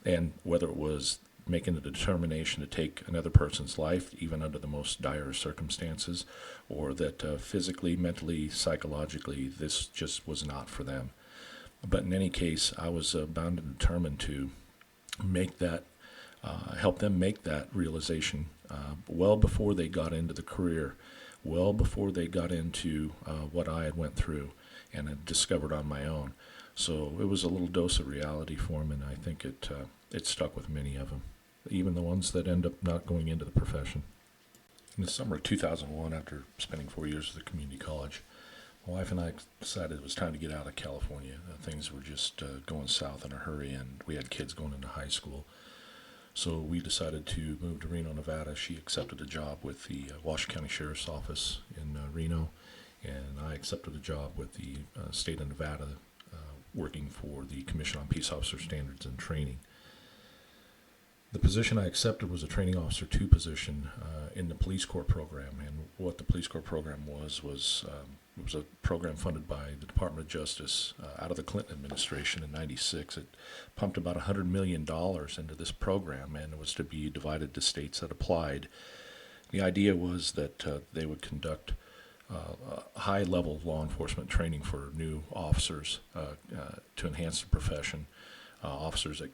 And whether it was making the determination to take another person's life, even under the most dire circumstances, or that physically, mentally, psychologically, this just was not for them. But in any case, I was bound and determined to make that, help them make that realization well before they got into the career, well before they got into what I had went through and had discovered on my own. So it was a little dose of reality for them, and I think it stuck with many of them, even the ones that end up not going into the profession. In the summer of 2001, after spending 4 years at the community college, my wife and I decided it was time to get out of California. Things were just going south in a hurry, and we had kids going into high school. So we decided to move to Reno, Nevada. She accepted a job with the Washington County Sheriff's Office in Reno, and I accepted a job with the state of Nevada, working for the Commission on Peace Officer Standards and Training. The position I accepted was a Training Officer 2 position in the Police Corps program, and what the Police Corps program was it was a program funded by the Department of Justice out of the Clinton administration in '96. It pumped about $100 million into this program, and it was to be divided to states that applied. The idea was that they would conduct high-level law enforcement training for new officers to enhance the profession. Officers that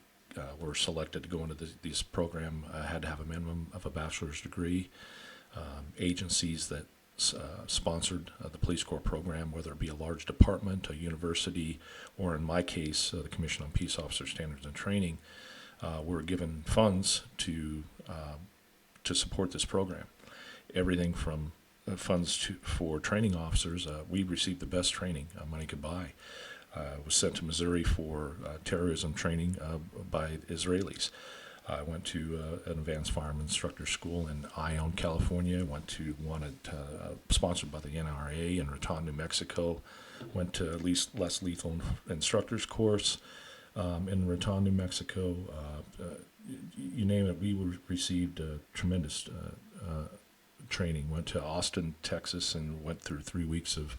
were selected to go into this program had to have a minimum of a bachelor's degree. Agencies that sponsored the Police Corps program, whether it be a large department, a university, or in my case, the Commission on Peace Officer Standards and Training, were given funds to support this program. Everything from funds for training officers. We received the best training money could buy. Was sent to Missouri for terrorism training by Israelis. I went to an advanced firearm instructor school in Ione, California. Went to one sponsored by the NRA in Raton, New Mexico. Went to at least less lethal instructors course in Raton, New Mexico. You name it, we received tremendous training. Went to Austin, Texas, and went through 3 weeks of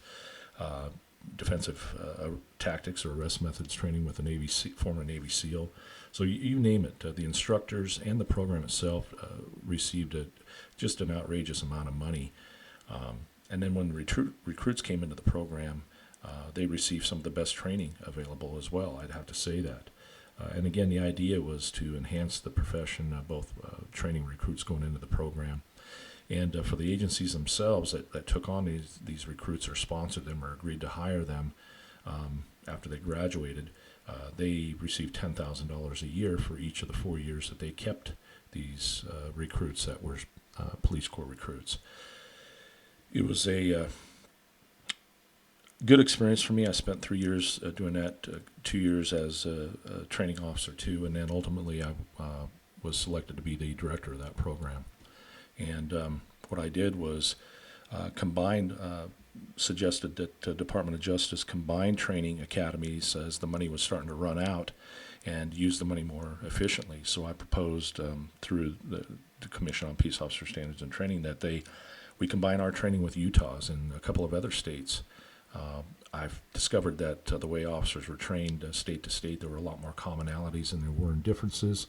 defensive tactics or arrest methods training with a former Navy SEAL. So you name it. The instructors and the program itself received just an outrageous amount of money. And then when recruits came into the program, they received some of the best training available as well. I'd have to say that. And again, the idea was to enhance the profession, both training recruits going into the program, and for the agencies themselves that took on these recruits or sponsored them or agreed to hire them after they graduated, they received $10,000 a year for each of the 4 years that they kept these recruits that were Police Corps recruits. It was a good experience for me. I spent 3 years doing that, 2 years as a training officer too, and then ultimately I was selected to be the director of that program. And what I did was suggested that the Department of Justice combine training academies as the money was starting to run out and use the money more efficiently. So I proposed through the Commission on Peace Officer Standards and Training that we combine our training with Utah's and a couple of other states. I've discovered that the way officers were trained state to state, there were a lot more commonalities than there were differences.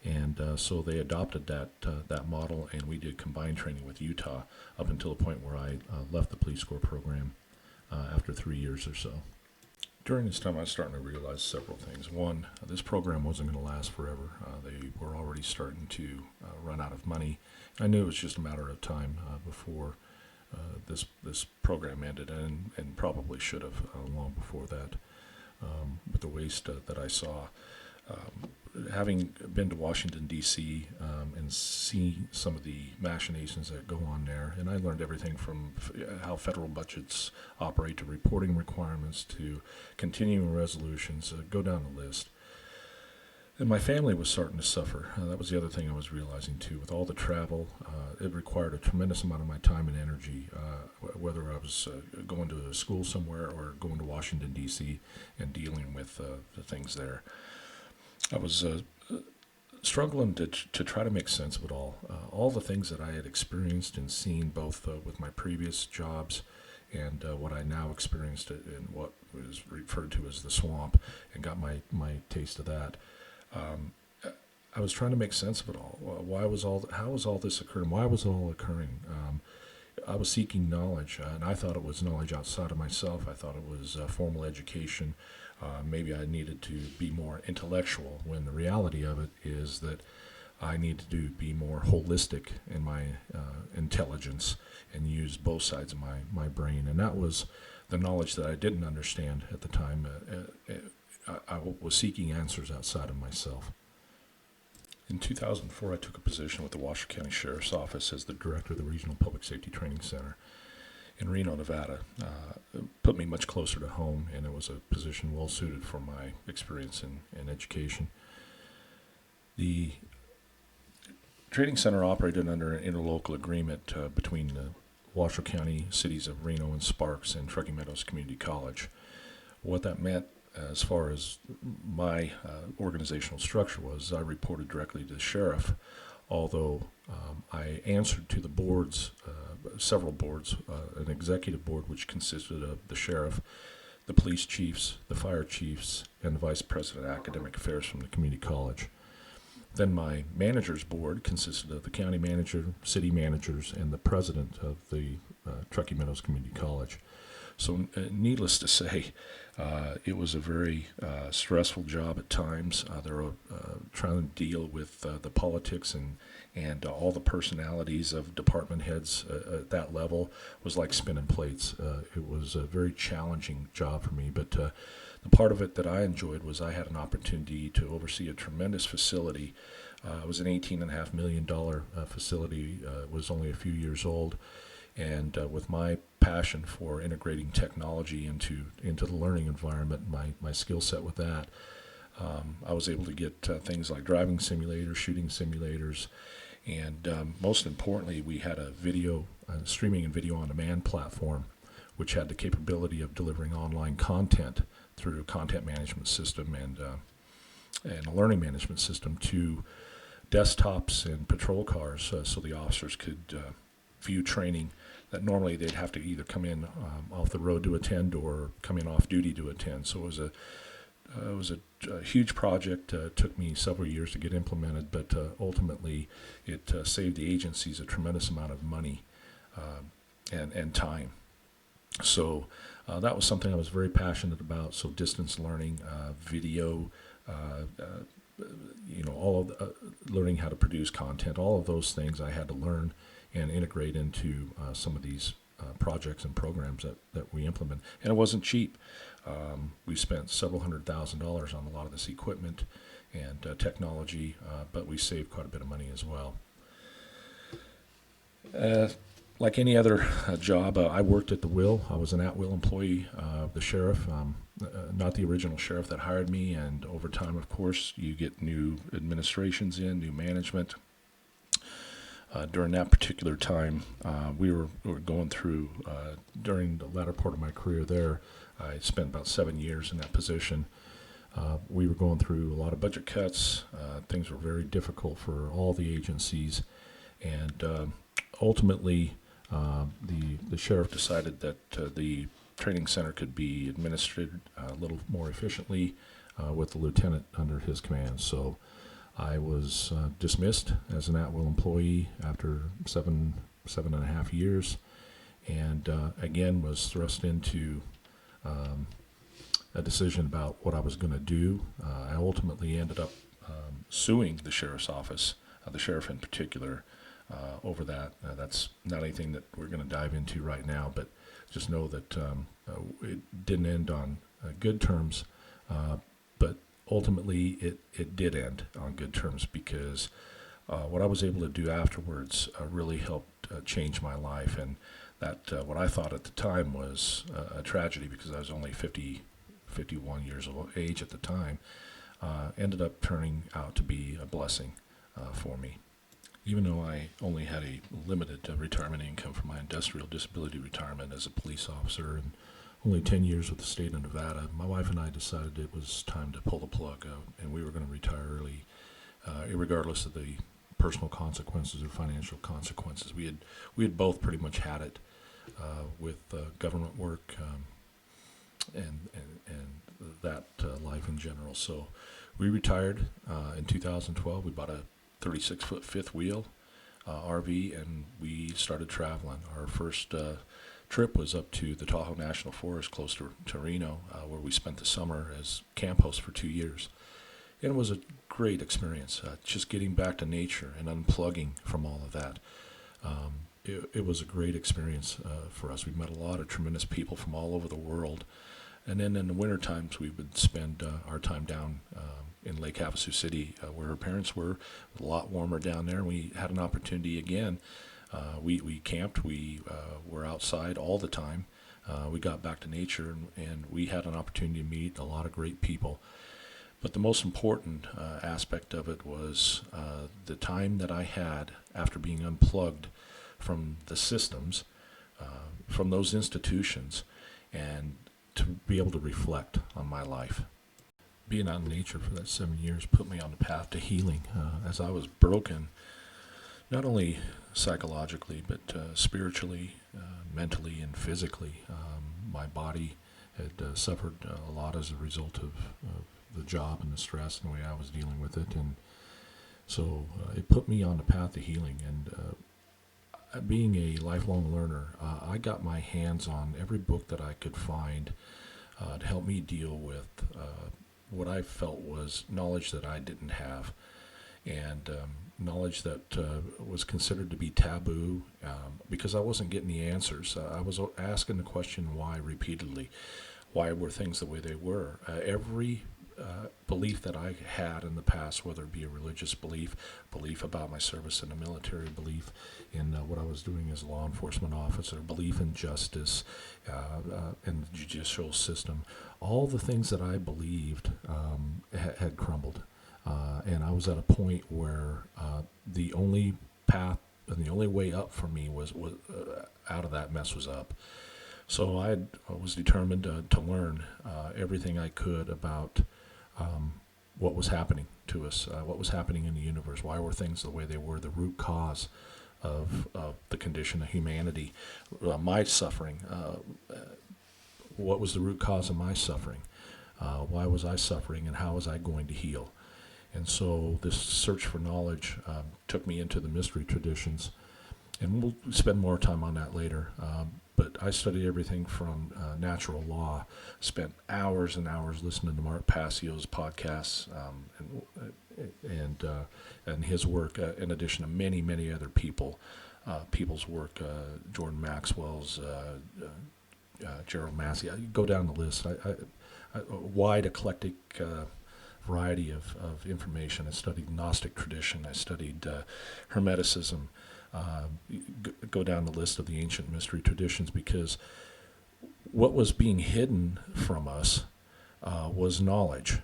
And so they adopted that model, and we did combined training with Utah up until the point where I left the Police Corps program after 3 years or so. During this time, I was starting to realize several things. One, this program wasn't going to last forever. They were already starting to run out of money. I knew it was just a matter of time before this program ended, and probably should have long before that. With the waste that I saw. Having been to Washington, D.C., and seen some of the machinations that go on there, and I learned everything from how federal budgets operate to reporting requirements to continuing resolutions, go down the list. And my family was starting to suffer. That was the other thing I was realizing, too. With all the travel, it required a tremendous amount of my time and energy, whether I was going to school somewhere or going to Washington, D.C., and dealing with the things there. I was struggling to try to make sense of it all. All the things that I had experienced and seen, both with my previous jobs and what I now experienced in what was referred to as the swamp, and got my taste of that. I was trying to make sense of it all. How was all this occurring? Why was it all occurring? I was seeking knowledge, and I thought it was knowledge outside of myself. I thought it was formal education. Maybe I needed to be more intellectual, when the reality of it is that I needed to be more holistic in my intelligence and use both sides of my brain. And that was the knowledge that I didn't understand at the time. I was seeking answers outside of myself. In 2004, I took a position with the Washoe County Sheriff's Office as the director of the Regional Public Safety Training Center in Reno, Nevada. It put me much closer to home, and it was a position well suited for my experience in education. The training center operated under an interlocal agreement between the Washoe County cities of Reno and Sparks and Truckee Meadows Community College. What that meant as far as my organizational structure was, I reported directly to the sheriff, although I answered to the boards, several boards, an executive board which consisted of the sheriff, the police chiefs, the fire chiefs, and the vice president of academic affairs from the community college. Then my managers board consisted of the county manager, city managers, and the president of the Truckee Meadows Community College. So needless to say, it was a very stressful job at times. They were trying to deal with the politics and all the personalities of department heads at that level was like spinning plates. It was a very challenging job for me, but the part of it that I enjoyed was I had an opportunity to oversee a tremendous facility. It was an $18.5 million facility. It was only a few years old. And with my passion for integrating technology into the learning environment, my skill set with that, I was able to get things like driving simulators, shooting simulators, and most importantly, we had a streaming and video on demand platform, which had the capability of delivering online content through a content management system and a learning management system to desktops and patrol cars, so the officers could view training that normally they'd have to either come in off the road to attend or come in off duty to attend. So it was a huge project. It took me several years to get implemented, but ultimately it saved the agencies a tremendous amount of money and time. So that was something I was very passionate about. So distance learning, video, all of learning how to produce content, all of those things I had to learn and integrate into some of these projects and programs that we implement. And it wasn't cheap. We spent several $100,000 on a lot of this equipment and technology, but we saved quite a bit of money as well. Like any other job, I worked at the will. I was an at-will employee of the sheriff, not the original sheriff that hired me. And over time, of course, you get new administrations in, new management. During that particular time, we were going through, during the latter part of my career there, I spent about 7 years in that position. We were going through a lot of budget cuts. Things were very difficult for all the agencies. And ultimately, the sheriff decided that the training center could be administered a little more efficiently with the lieutenant under his command. So I was dismissed as an at-will employee after seven and a half years, and again was thrust into a decision about what I was going to do. I ultimately ended up suing the sheriff's office, the sheriff in particular, over that. That's not anything that we're going to dive into right now, but just know that it didn't end on good terms, but ultimately it did end on good terms because what I was able to do afterwards really helped change my life, and that what I thought at the time was a tragedy because I was only 51 years of age at the time, ended up turning out to be a blessing for me. Even though I only had a limited retirement income from my industrial disability retirement as a police officer and only 10 years with the state of Nevada, my wife and I decided it was time to pull the plug out, and we were going to retire early, regardless of the personal consequences or financial consequences. We had both pretty much had it with government work and that life in general. So we retired in 2012. We bought a 36-foot fifth wheel RV, and we started traveling. Our first trip was up to the Tahoe National Forest close to Reno, where we spent the summer as camp hosts for 2 years. And it was a great experience, just getting back to nature and unplugging from all of that. It was a great experience for us. We met a lot of tremendous people from all over the world. And then in the winter times, we would spend our time down in Lake Havasu City, where her parents were, a lot warmer down there. And we had an opportunity again. We camped. We were outside all the time. We got back to nature, and we had an opportunity to meet a lot of great people. But the most important aspect of it was the time that I had after being unplugged from the systems, from those institutions, and to be able to reflect on my life. Being out in nature for that 7 years put me on the path to healing, as I was broken, not only psychologically, but spiritually, mentally, and physically. My body had suffered a lot as a result of the job and the stress and the way I was dealing with it. And so it put me on the path to healing. And being a lifelong learner, I got my hands on every book that I could find to help me deal with what I felt was knowledge that I didn't have, and knowledge that was considered to be taboo because I wasn't getting the answers. I was asking the question why repeatedly. Why were things the way they were? Every belief that I had in the past, whether it be a religious belief about my service in the military, belief in what I was doing as a law enforcement officer, belief in justice and the judicial system, all the things that I believed had crumbled. And I was at a point where the only path and the only way up for me was out of that mess was up. So I was determined to learn everything I could about what was happening to us, what was happening in the universe, why were things the way they were, the root cause of the condition of humanity, my suffering, what was the root cause of my suffering, why was I suffering, and how was I going to heal. And so this search for knowledge took me into the mystery traditions, and we'll spend more time on that later. But I studied everything from natural law, spent hours and hours listening to Mark Passio's podcasts and his work, in addition to many, many other people's work, Jordan Maxwell's, Gerald Massey. I go down the list. A wide, eclectic variety of information. I studied Gnostic tradition. I studied Hermeticism. Go down the list of the ancient mystery traditions, because what was being hidden from us was knowledge.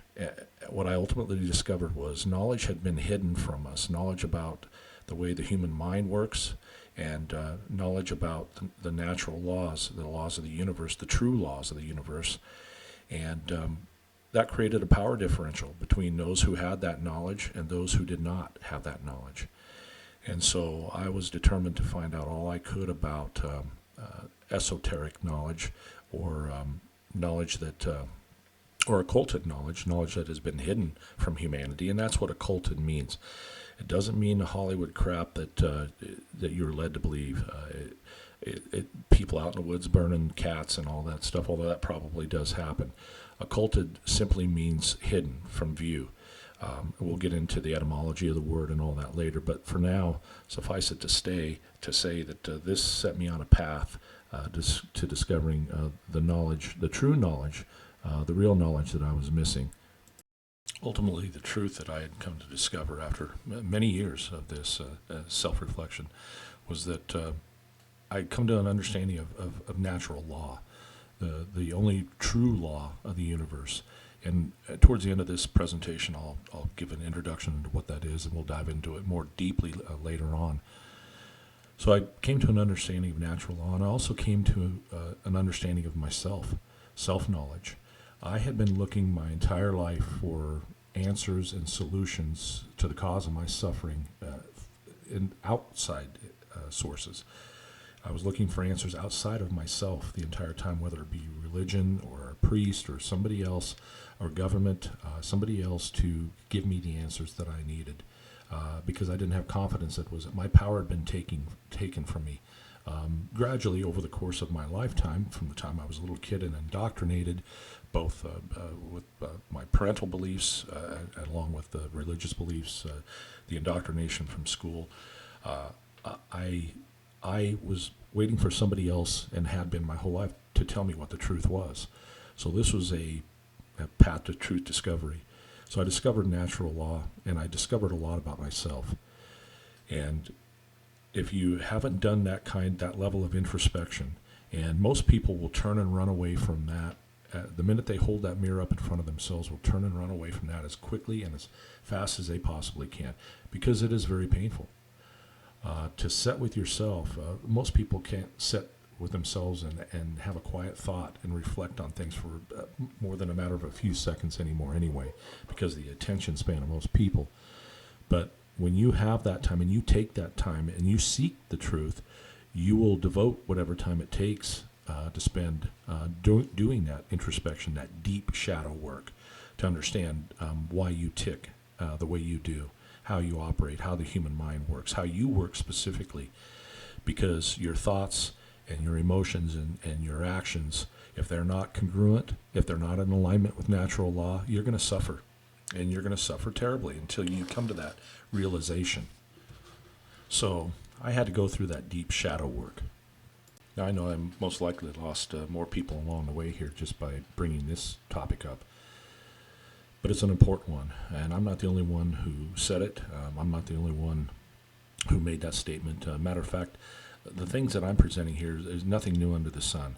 What I ultimately discovered was knowledge had been hidden from us, knowledge about the way the human mind works, and knowledge about the natural laws, the laws of the universe, the true laws of the universe. And that created a power differential between those who had that knowledge and those who did not have that knowledge. And so I was determined to find out all I could about esoteric knowledge, or knowledge that, or occulted knowledge that has been hidden from humanity, and that's what occulted means. It doesn't mean the Hollywood crap that you're led to believe. People out in the woods burning cats and all that stuff, although that probably does happen. Occulted simply means hidden from view. We'll get into the etymology of the word and all that later, but for now, suffice it to say that this set me on a path to discovering the knowledge, the true knowledge, the real knowledge that I was missing. Ultimately, the truth that I had come to discover after many years of this self-reflection was that I'd come to an understanding of natural law, the only true law of the universe. And towards the end of this presentation, I'll give an introduction to what that is, and we'll dive into it more deeply later on. So I came to an understanding of natural law, and I also came to an understanding of myself, self-knowledge. I had been looking my entire life for answers and solutions to the cause of my suffering in outside sources. I was looking for answers outside of myself the entire time, whether it be religion or a priest or somebody else or government, somebody else to give me the answers that I needed, because I didn't have confidence that my power had been taken from me. Gradually, over the course of my lifetime, from the time I was a little kid and indoctrinated, both with my parental beliefs, along with the religious beliefs, the indoctrination from school, I was waiting for somebody else, and had been my whole life, to tell me what the truth was. So this was a path to truth discovery. So I discovered natural law, and I discovered a lot about myself. And if you haven't done that level of introspection, and most people will turn and run away from that, the minute they hold that mirror up in front of themselves, will turn and run away from that as quickly and as fast as they possibly can, because it is very painful. To sit with yourself, most people can't sit with themselves and have a quiet thought and reflect on things for more than a matter of a few seconds anymore anyway, because of the attention span of most people. But when you have that time, and you take that time and you seek the truth, you will devote whatever time it takes to spend doing that introspection, that deep shadow work, to understand why you tick the way you do, how you operate, how the human mind works, how you work specifically. Because your thoughts and your emotions and your actions, if they're not congruent, if they're not in alignment with natural law, you're going to suffer. And you're going to suffer terribly until you come to that realization. So I had to go through that deep shadow work. Now, I know I most likely lost more people along the way here just by bringing this topic up. But it's an important one, and I'm not the only one who said it. I'm not the only one who made that statement. Matter of fact, the things that I'm presenting here is nothing new under the sun.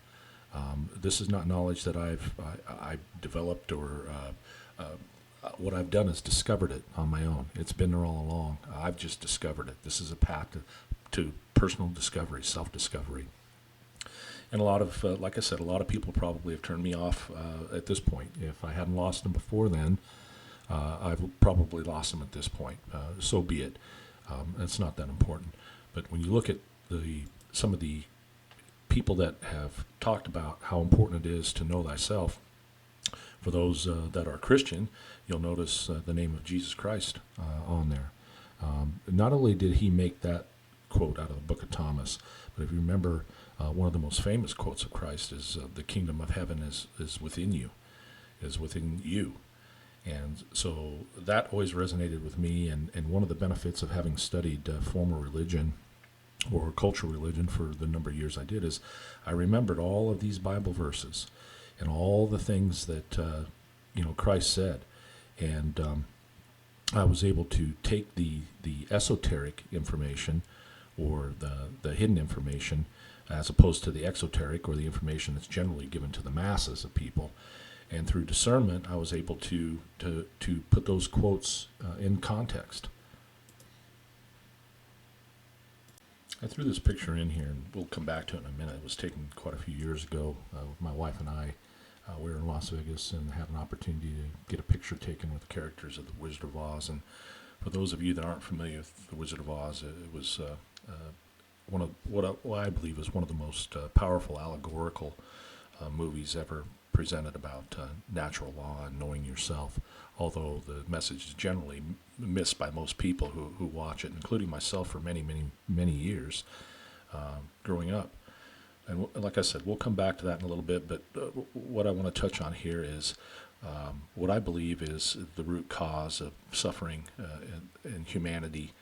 This is not knowledge that I've developed, or what I've done is discovered it on my own. It's been there all along. I've just discovered it. This is a path to personal discovery, self-discovery. And a lot of, like I said, a lot of people probably have turned me off at this point. If I hadn't lost them before then, I've probably lost them at this point. So be it. It's not that important. But when you look at some of the people that have talked about how important it is to know thyself, for those that are Christian, you'll notice the name of Jesus Christ on there. Not only did he make that quote out of the book of Thomas, but if you remember, one of the most famous quotes of Christ is, the kingdom of heaven is within you, And so that always resonated with me, and one of the benefits of having studied former religion or cultural religion for the number of years I did is I remembered all of these Bible verses and all the things that Christ said, and I was able to take the esoteric information, or the hidden information, as opposed to the exoteric, or the information that's generally given to the masses of people. And through discernment, I was able to put those quotes in context. I threw this picture in here, and we'll come back to it in a minute. It was taken quite a few years ago with my wife and I. We were in Las Vegas and had an opportunity to get a picture taken with the characters of the Wizard of Oz. And for those of you that aren't familiar with the Wizard of Oz, it was one of what I believe is one of the most powerful allegorical movies ever presented about natural law and knowing yourself, although the message is generally missed by most people who watch it, including myself for many, many, many years growing up. And like I said, we'll come back to that in a little bit, but what I want to touch on here is what I believe is the root cause of suffering in humanity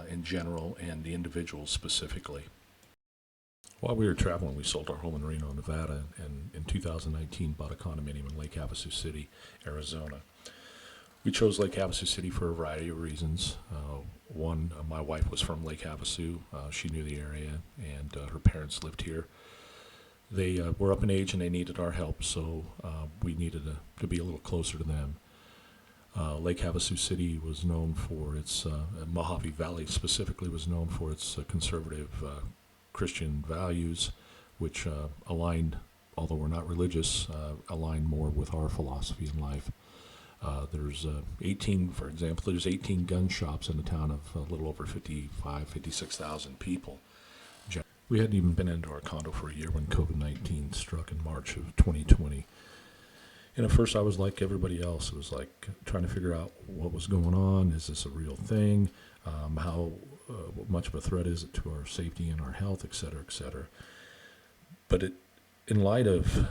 in general, and the individuals specifically. While we were traveling, we sold our home in Reno, Nevada, and in 2019 bought a condominium in Lake Havasu City, Arizona. We chose Lake Havasu City for a variety of reasons. One, my wife was from Lake Havasu. She knew the area, and her parents lived here. They were up in age and they needed our help, so we needed to be a little closer to them. Lake Havasu City was known for its, Mojave Valley specifically was known for its conservative Christian values, which aligned, although we're not religious, aligned more with our philosophy in life. There's 18 gun shops in a town of a little over 56,000 people. We hadn't even been into our condo for a year when COVID-19 struck in March of 2020. And at first I was like everybody else. It was like trying to figure out what was going on. Is this a real thing? How much of a threat is it to our safety and our health, et cetera, et cetera. But in light of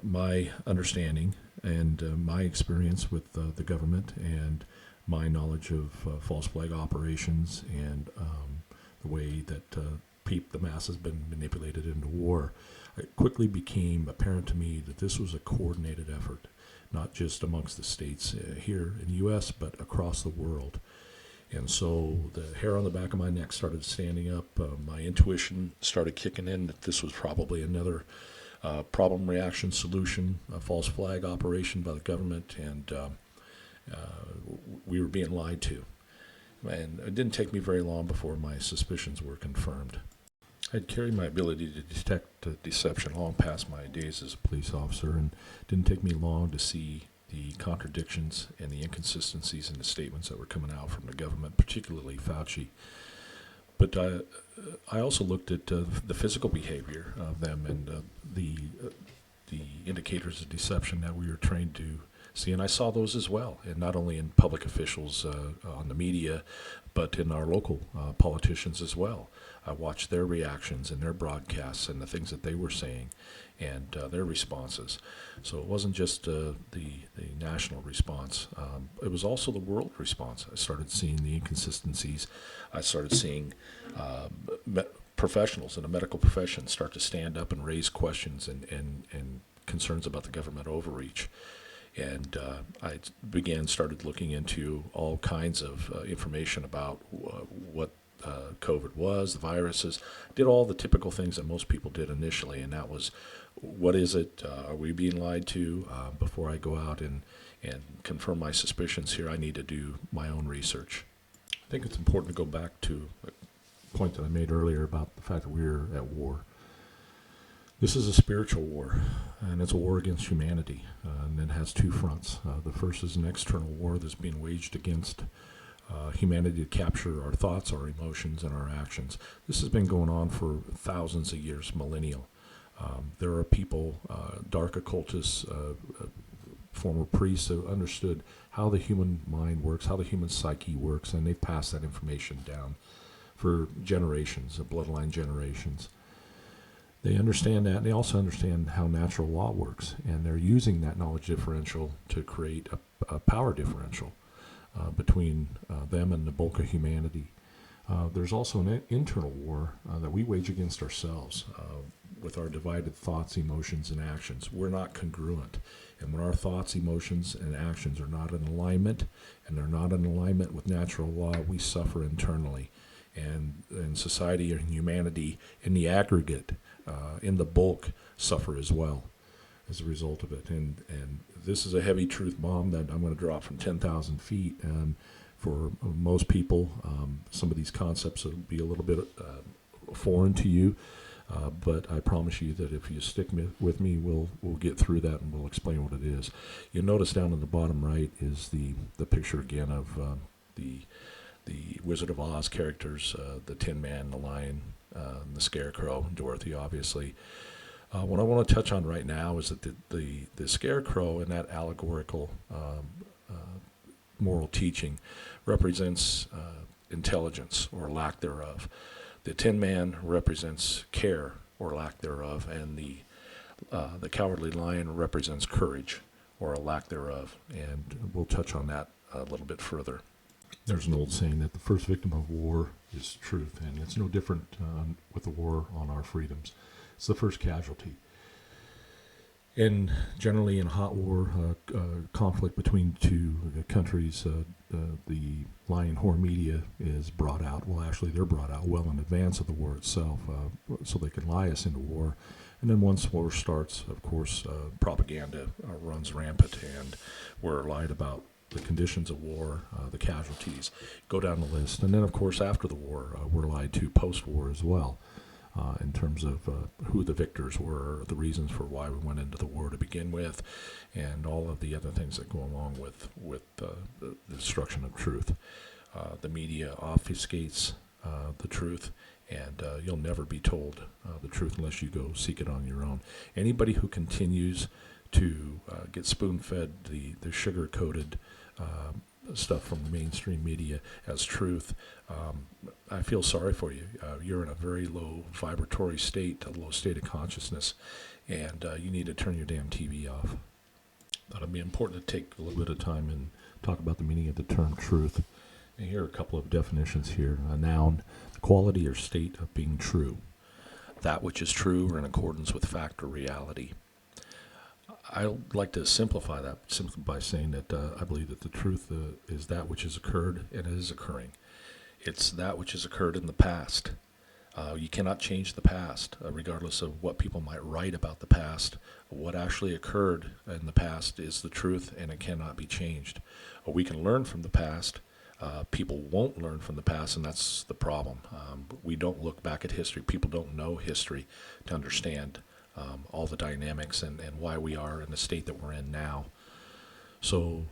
my understanding and my experience with the government and my knowledge of false flag operations and the way that the mass has been manipulated into war, it quickly became apparent to me that this was a coordinated effort, not just amongst the states here in the U.S., but across the world. And so the hair on the back of my neck started standing up. My intuition started kicking in that this was probably another problem reaction solution, a false flag operation by the government, and we were being lied to. And it didn't take me very long before my suspicions were confirmed. I'd carried my ability to detect deception long past my days as a police officer, and it didn't take me long to see the contradictions and the inconsistencies in the statements that were coming out from the government, particularly Fauci. But I also looked at the physical behavior of them and the indicators of deception that we were trained to see, and I saw those as well, and not only in public officials on the media, but in our local politicians as well. I watched their reactions and their broadcasts and the things that they were saying and their responses. So it wasn't just the national response. It was also the world response. I started seeing the inconsistencies. I started seeing professionals in the medical profession start to stand up and raise questions and concerns about the government overreach. And I started looking into all kinds of information about what COVID was, the viruses, did all the typical things that most people did initially, and that was, what is it? Are we being lied to? Before I go out and confirm my suspicions here, I need to do my own research. I think it's important to go back to a point that I made earlier about the fact that we're at war. This is a spiritual war, and it's a war against humanity, and it has two fronts. The first is an external war that's being waged against humanity to capture our thoughts, our emotions, and our actions. This has been going on for thousands of years, millennial. There are people, dark occultists, former priests who understood how the human mind works, how the human psyche works, and they've passed that information down for generations, bloodline generations. They understand that, and they also understand how natural law works, and they're using that knowledge differential to create a power differential between them and the bulk of humanity. There's also an internal war that we wage against ourselves with our divided thoughts, emotions, and actions. We're not congruent, and when our thoughts, emotions, and actions are not in alignment, and they're not in alignment with natural law, we suffer internally. And society and humanity in the aggregate, in the bulk, suffer as well as a result of it. And this is a heavy truth bomb that I'm going to drop from 10,000 feet. For most people, some of these concepts will be a little bit foreign to you, but I promise you that if you stick with me, we'll get through that and we'll explain what it is. You'll notice down in the bottom right is the picture again of the Wizard of Oz characters, the Tin Man, the Lion, the Scarecrow, Dorothy, obviously. What I want to touch on right now is that the Scarecrow in that allegorical moral teaching represents intelligence or lack thereof. The Tin Man represents care or lack thereof, and the Cowardly Lion represents courage or a lack thereof. And we'll touch on that a little bit further. There's an old saying that the first victim of war is truth, and it's no different with the war on our freedoms. It's the first casualty. And generally in a hot war, conflict between two countries, the lying whore media is brought out. Well, actually, they're brought out well in advance of the war itself, so they can lie us into war. And then once war starts, of course, propaganda runs rampant, and we're lied about the conditions of war, the casualties, go down the list. And then, of course, after the war, we're lied to post-war as well, in terms of who the victors were, the reasons for why we went into the war to begin with, and all of the other things that go along with the destruction of truth. The media obfuscates the truth, and you'll never be told the truth unless you go seek it on your own. Anybody who continues to get spoon-fed the sugar-coated stuff from the mainstream media as truth, I feel sorry for you. You're in a very low vibratory state, a low state of consciousness, and you need to turn your damn TV off. Thought it'd be important to take a little bit of time and talk about the meaning of the term truth. And here are a couple of definitions here. A noun, the quality or state of being true. That which is true or in accordance with fact or reality. I'd like to simplify that simply by saying that I believe that the truth is that which has occurred and it is occurring. It's that which has occurred in the past. You cannot change the past, regardless of what people might write about the past. What actually occurred in the past is the truth, and it cannot be changed. We can learn from the past. People won't learn from the past, and that's the problem. We don't look back at history. People don't know history to understand all the dynamics and why we are in the state that we're in now. So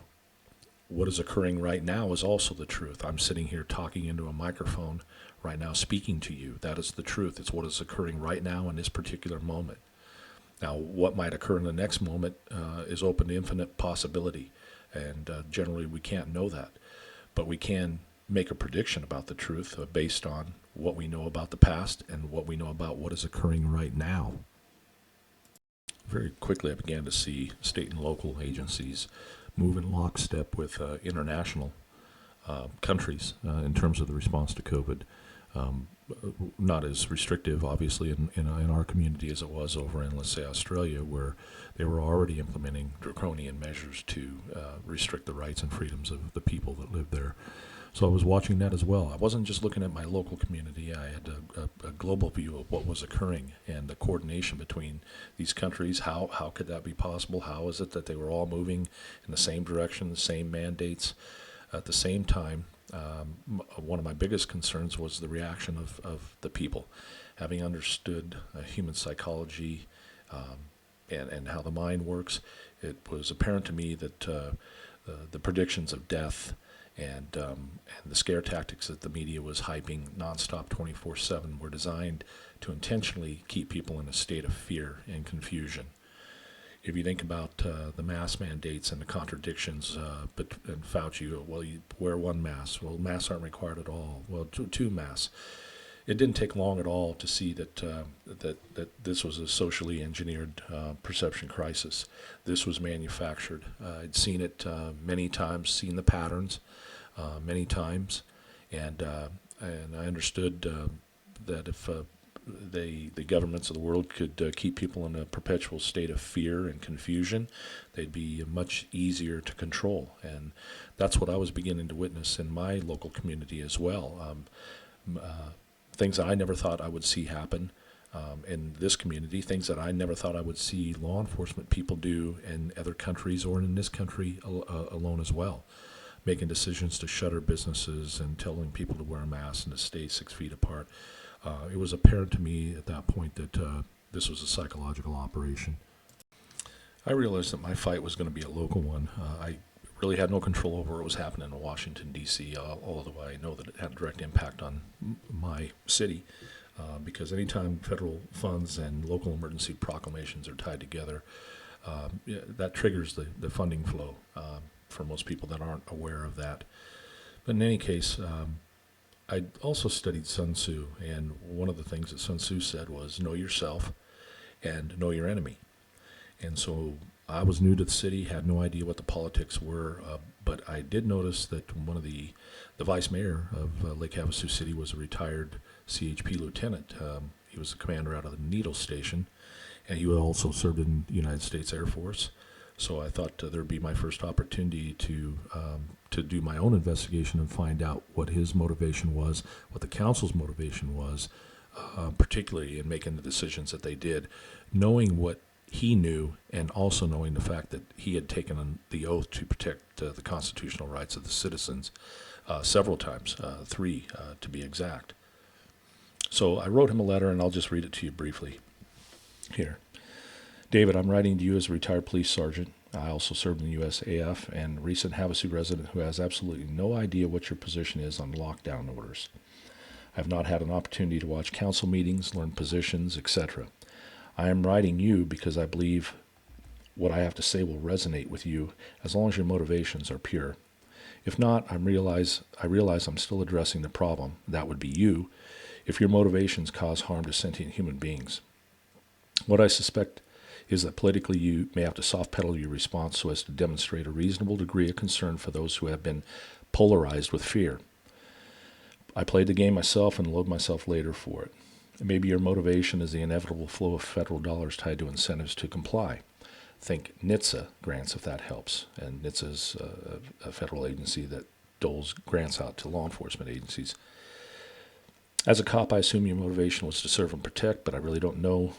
what is occurring right now is also the truth. I'm sitting here talking into a microphone right now, speaking to you. That is the truth. It's what is occurring right now in this particular moment. Now, what might occur in the next moment is open to infinite possibility, and generally we can't know that. But we can make a prediction about the truth based on what we know about the past and what we know about what is occurring right now. Very quickly, I began to see state and local agencies move in lockstep with international countries in terms of the response to COVID. Not as restrictive, obviously, in our community as it was over in, let's say, Australia, where they were already implementing draconian measures to restrict the rights and freedoms of the people that lived there. So I was watching that as well. I wasn't just looking at my local community. I had a global view of what was occurring and the coordination between these countries. How could that be possible? How is it that they were all moving in the same direction, the same mandates at the same time? One of my biggest concerns was the reaction of the people. Having understood human psychology and how the mind works, it was apparent to me that the predictions of death and the scare tactics that the media was hyping nonstop 24/7 were designed to intentionally keep people in a state of fear and confusion. If you think about the mask mandates and the contradictions, and Fauci, well, you wear one mask. Well, masks aren't required at all. Well, two masks. It didn't take long at all to see that this was a socially engineered perception crisis. This was manufactured. I'd seen it many times, seen the patterns many times, and I understood that if the governments of the world could keep people in a perpetual state of fear and confusion, they'd be much easier to control. And that's what I was beginning to witness in my local community as well. Things that I never thought I would see happen in this community, things that I never thought I would see law enforcement people do in other countries or in this country alone as well, making decisions to shutter businesses and telling people to wear a mask and to stay 6 feet apart. It was apparent to me at that point that this was a psychological operation. I realized that my fight was going to be a local one. I really had no control over what was happening in Washington, D.C., although I know that it had a direct impact on my city, because anytime federal funds and local emergency proclamations are tied together, that triggers the funding flow for most people that aren't aware of that. But in any case, I also studied Sun Tzu, and one of the things that Sun Tzu said was, know yourself and know your enemy. And so I was new to the city, had no idea what the politics were, but I did notice that one of the vice mayor of Lake Havasu City was a retired CHP lieutenant. He was the commander out of the Needle Station, and he also served in the United States Air Force. So I thought there'd be my first opportunity to do my own investigation and find out what his motivation was, what the council's motivation was, particularly in making the decisions that they did, knowing what he knew and also knowing the fact that he had taken on the oath to protect the constitutional rights of the citizens several times, 3 to be exact. So I wrote him a letter, and I'll just read it to you briefly here. David, I'm writing to you as a retired police sergeant. I also served in the USAF and recent Havasu resident who has absolutely no idea what your position is on lockdown orders. I have not had an opportunity to watch council meetings, learn positions, etc. I am writing you because I believe what I have to say will resonate with you as long as your motivations are pure. If not, I realize I'm still addressing the problem. That would be you, if your motivations cause harm to sentient human beings. What I suspect is that politically you may have to soft pedal your response so as to demonstrate a reasonable degree of concern for those who have been polarized with fear. I played the game myself and loathe myself later for it. Maybe your motivation is the inevitable flow of federal dollars tied to incentives to comply. Think NHTSA grants if that helps. And NHTSA is a federal agency that doles grants out to law enforcement agencies. As a cop, I assume your motivation was to serve and protect, but I really don't know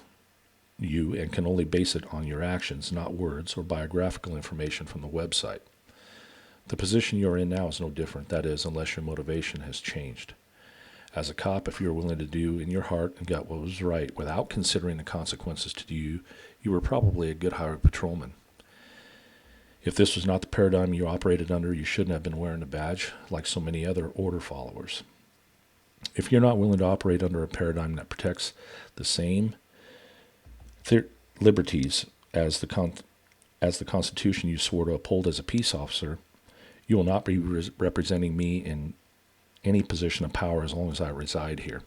you and can only base it on your actions, not words or biographical information from the website. The position you're in now is no different, that is, unless your motivation has changed. As a cop, if you were willing to do in your heart and gut what was right without considering the consequences to you, you were probably a good highway patrolman. If this was not the paradigm you operated under, you shouldn't have been wearing a badge like so many other order followers. If you're not willing to operate under a paradigm that protects the same liberties as the Constitution you swore to uphold as a peace officer, you will not be representing me in any position of power as long as I reside here.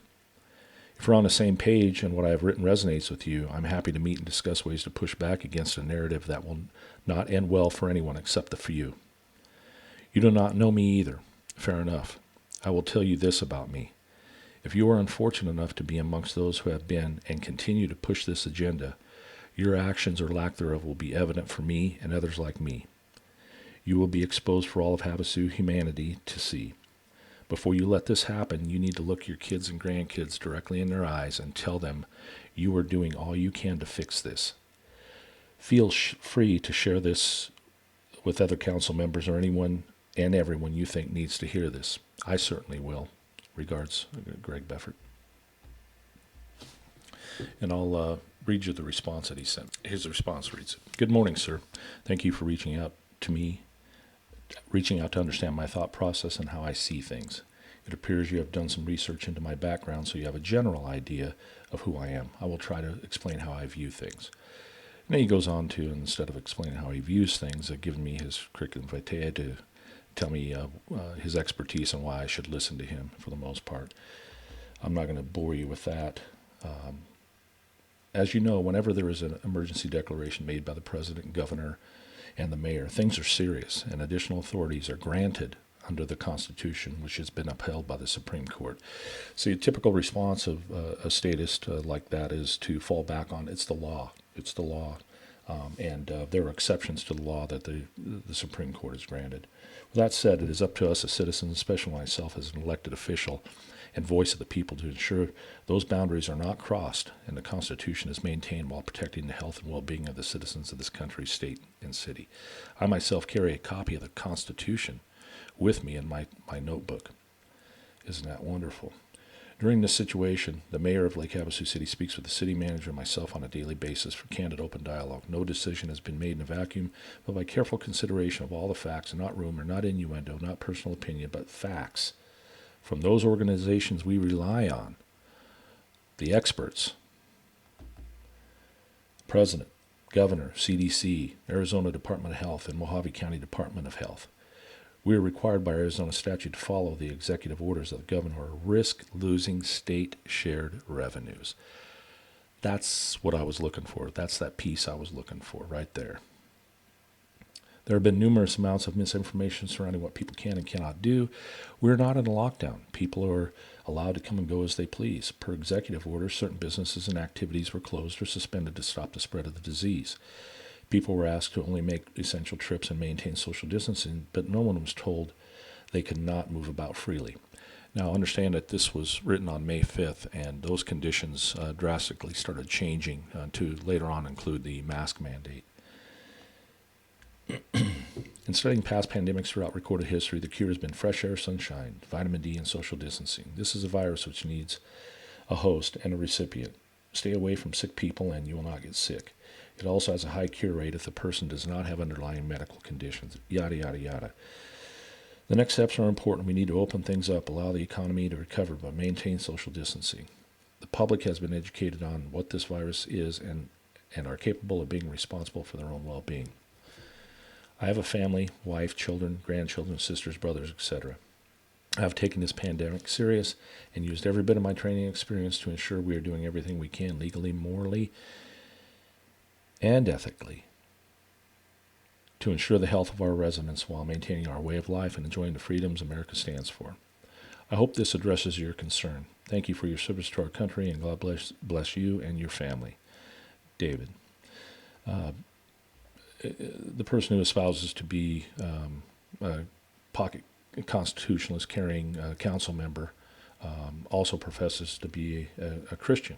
If we're on the same page and what I have written resonates with you, I'm happy to meet and discuss ways to push back against a narrative that will not end well for anyone except the few. You do not know me either. Fair enough. I will tell you this about me. If you are unfortunate enough to be amongst those who have been and continue to push this agenda, your actions or lack thereof will be evident for me and others like me. You will be exposed for all of Havasu humanity to see. Before you let this happen, you need to look your kids and grandkids directly in their eyes and tell them you are doing all you can to fix this. Feel free to share this with other council members or anyone and everyone you think needs to hear this. I certainly will. Regards, Greg Befort. And I'll read you the response that he sent. His response reads, "Good morning, sir. Thank you for reaching out to understand my thought process and how I see things. It appears you have done some research into my background, so you have a general idea of who I am. I will try to explain how I view things." And then he goes on to, instead of explaining how he views things, given me his curriculum vitae to tell me his expertise and why I should listen to him for the most part. I'm not going to bore you with that. As you know, whenever there is an emergency declaration made by the president, governor, and the mayor, things are serious, and additional authorities are granted under the Constitution, which has been upheld by the Supreme Court. So a typical response of a statist like that is to fall back on, it's the law. It's the law. And there are exceptions to the law that the Supreme Court has granted. With that said, it is up to us as citizens, especially myself as an elected official and voice of the people, to ensure those boundaries are not crossed and the Constitution is maintained while protecting the health and well-being of the citizens of this country, state, and city. I myself carry a copy of the Constitution with me in my notebook. Isn't that wonderful? During this situation, the mayor of Lake Havasu City speaks with the city manager and myself on a daily basis for candid, open dialogue. No decision has been made in a vacuum, but by careful consideration of all the facts, not rumor, not innuendo, not personal opinion, but facts from those organizations we rely on, the experts, President, Governor, CDC, Arizona Department of Health, and Mojave County Department of Health. We are required by Arizona statute to follow the executive orders of the governor or risk losing state shared revenues. That's what I was looking for. That's that piece I was looking for right there. There have been numerous amounts of misinformation surrounding what people can and cannot do. We're not in a lockdown. People are allowed to come and go as they please. Per executive order, certain businesses and activities were closed or suspended to stop the spread of the disease. People were asked to only make essential trips and maintain social distancing, but no one was told they could not move about freely. Now, understand that this was written on May 5th, and those conditions drastically started changing to later on include the mask mandate. In studying past pandemics throughout recorded history, the cure has been fresh air, sunshine, vitamin D, and social distancing. This is a virus which needs a host and a recipient. Stay away from sick people and you will not get sick. It also has a high cure rate if the person does not have underlying medical conditions, yada, yada, yada. The next steps are important. We need to open things up, allow the economy to recover, but maintain social distancing. The public has been educated on what this virus is and are capable of being responsible for their own well-being. I have a family, wife, children, grandchildren, sisters, brothers, etc. I have taken this pandemic serious and used every bit of my training experience to ensure we are doing everything we can legally, morally, and ethically to ensure the health of our residents while maintaining our way of life and enjoying the freedoms America stands for. I hope this addresses your concern. Thank you for your service to our country, and God bless you and your family. David. The person who espouses to be a pocket constitutionalist carrying council member also professes to be a Christian.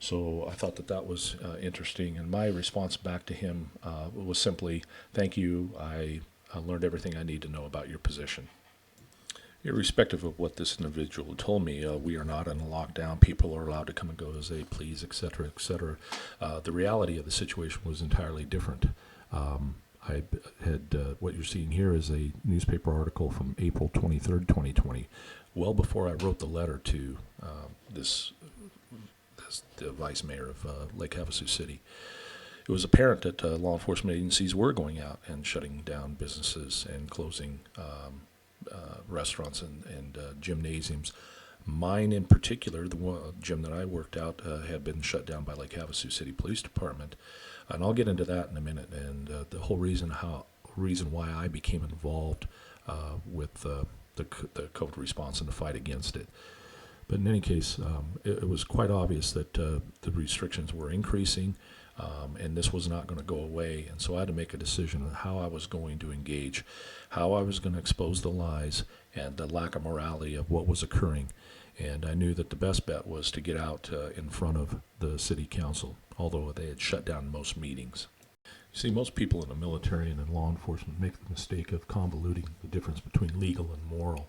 So I thought that was interesting, and my response back to him was simply, thank you, I learned everything I need to know about your position. Irrespective of what this individual told me, we are not in a lockdown. People are allowed to come and go as they please, et cetera, et cetera. The reality of the situation was entirely different. I had what you're seeing here is a newspaper article from April 23rd, 2020, well before I wrote the letter to the vice mayor of Lake Havasu City. It was apparent that law enforcement agencies were going out and shutting down businesses and closing restaurants and gymnasiums. Mine in particular, the gym that I worked out, had been shut down by Lake Havasu City Police Department. And I'll get into that in a minute, and the whole reason why I became involved with the COVID response and the fight against it. But in any case, it was quite obvious that the restrictions were increasing, and this was not going to go away. And so I had to make a decision on how I was going to engage, how I was going to expose the lies and the lack of morality of what was occurring. And I knew that the best bet was to get out in front of the city council, although they had shut down most meetings. You see, most people in the military and in law enforcement make the mistake of convoluting the difference between legal and moral.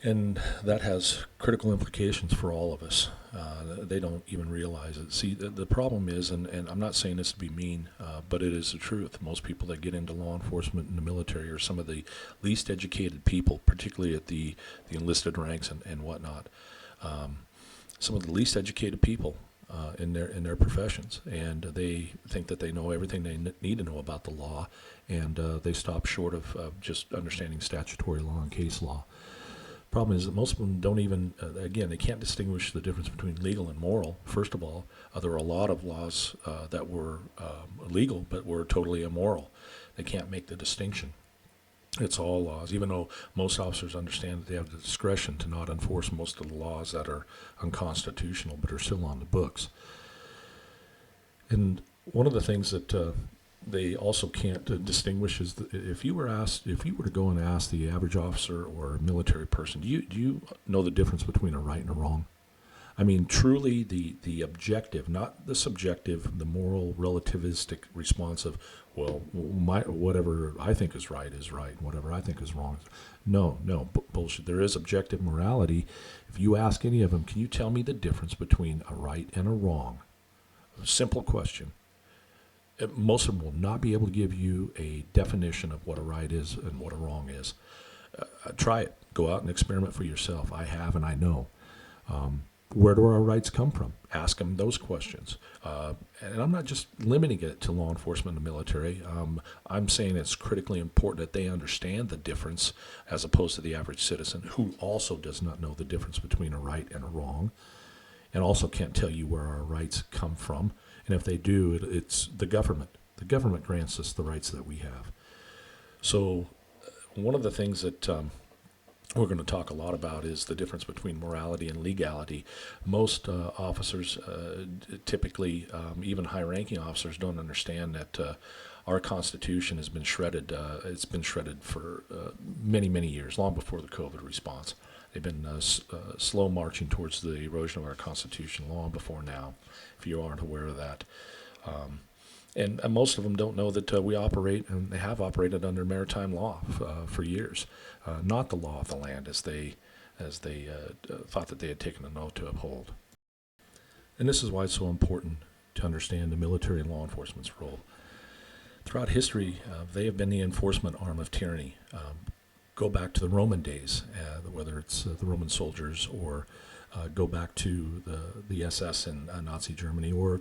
And that has critical implications for all of us. They don't even realize it. See, the problem is, and I'm not saying this to be mean, but it is the truth. Most people that get into law enforcement and the military are some of the least educated people, particularly at the enlisted ranks and whatnot. Some of the least educated people in their professions, and they think that they know everything they need to know about the law, and they stop short of just understanding statutory law and case law. Problem is that most of them don't even, again, they can't distinguish the difference between legal and moral. First of all, there are a lot of laws that were legal but were totally immoral. They can't make the distinction. It's all laws, even though most officers understand that they have the discretion to not enforce most of the laws that are unconstitutional but are still on the books. And one of the things that they also can't distinguish is that if you were to go and ask the average officer or military person, do you know the difference between a right and a wrong? I mean, truly the objective, not the subjective, the moral, relativistic response of, well, whatever I think is right, whatever I think is wrong. No, bullshit. There is objective morality. If you ask any of them, can you tell me the difference between a right and a wrong? A simple question. Most of them will not be able to give you a definition of what a right is and what a wrong is. Try it. Go out and experiment for yourself. I have, and I know. Where do our rights come from? Ask them those questions. And I'm not just limiting it to law enforcement and the military. I'm saying it's critically important that they understand the difference as opposed to the average citizen who also does not know the difference between a right and a wrong and also can't tell you where our rights come from. And if they do, it's the government. The government grants us the rights that we have. So one of the things that we're going to talk a lot about is the difference between morality and legality. Most officers, typically even high-ranking officers, don't understand that our Constitution has been shredded. It's been shredded for many, many years, long before the COVID response. They've been slow marching towards the erosion of our Constitution long before now, if you aren't aware of that. And most of them don't know that we operate, and they have operated under maritime law for years, not the law of the land as they thought that they had taken an oath to uphold. And this is why it's so important to understand the military and law enforcement's role. Throughout history, they have been the enforcement arm of tyranny. Go back to the Roman days, whether it's the Roman soldiers or go back to the SS in Nazi Germany or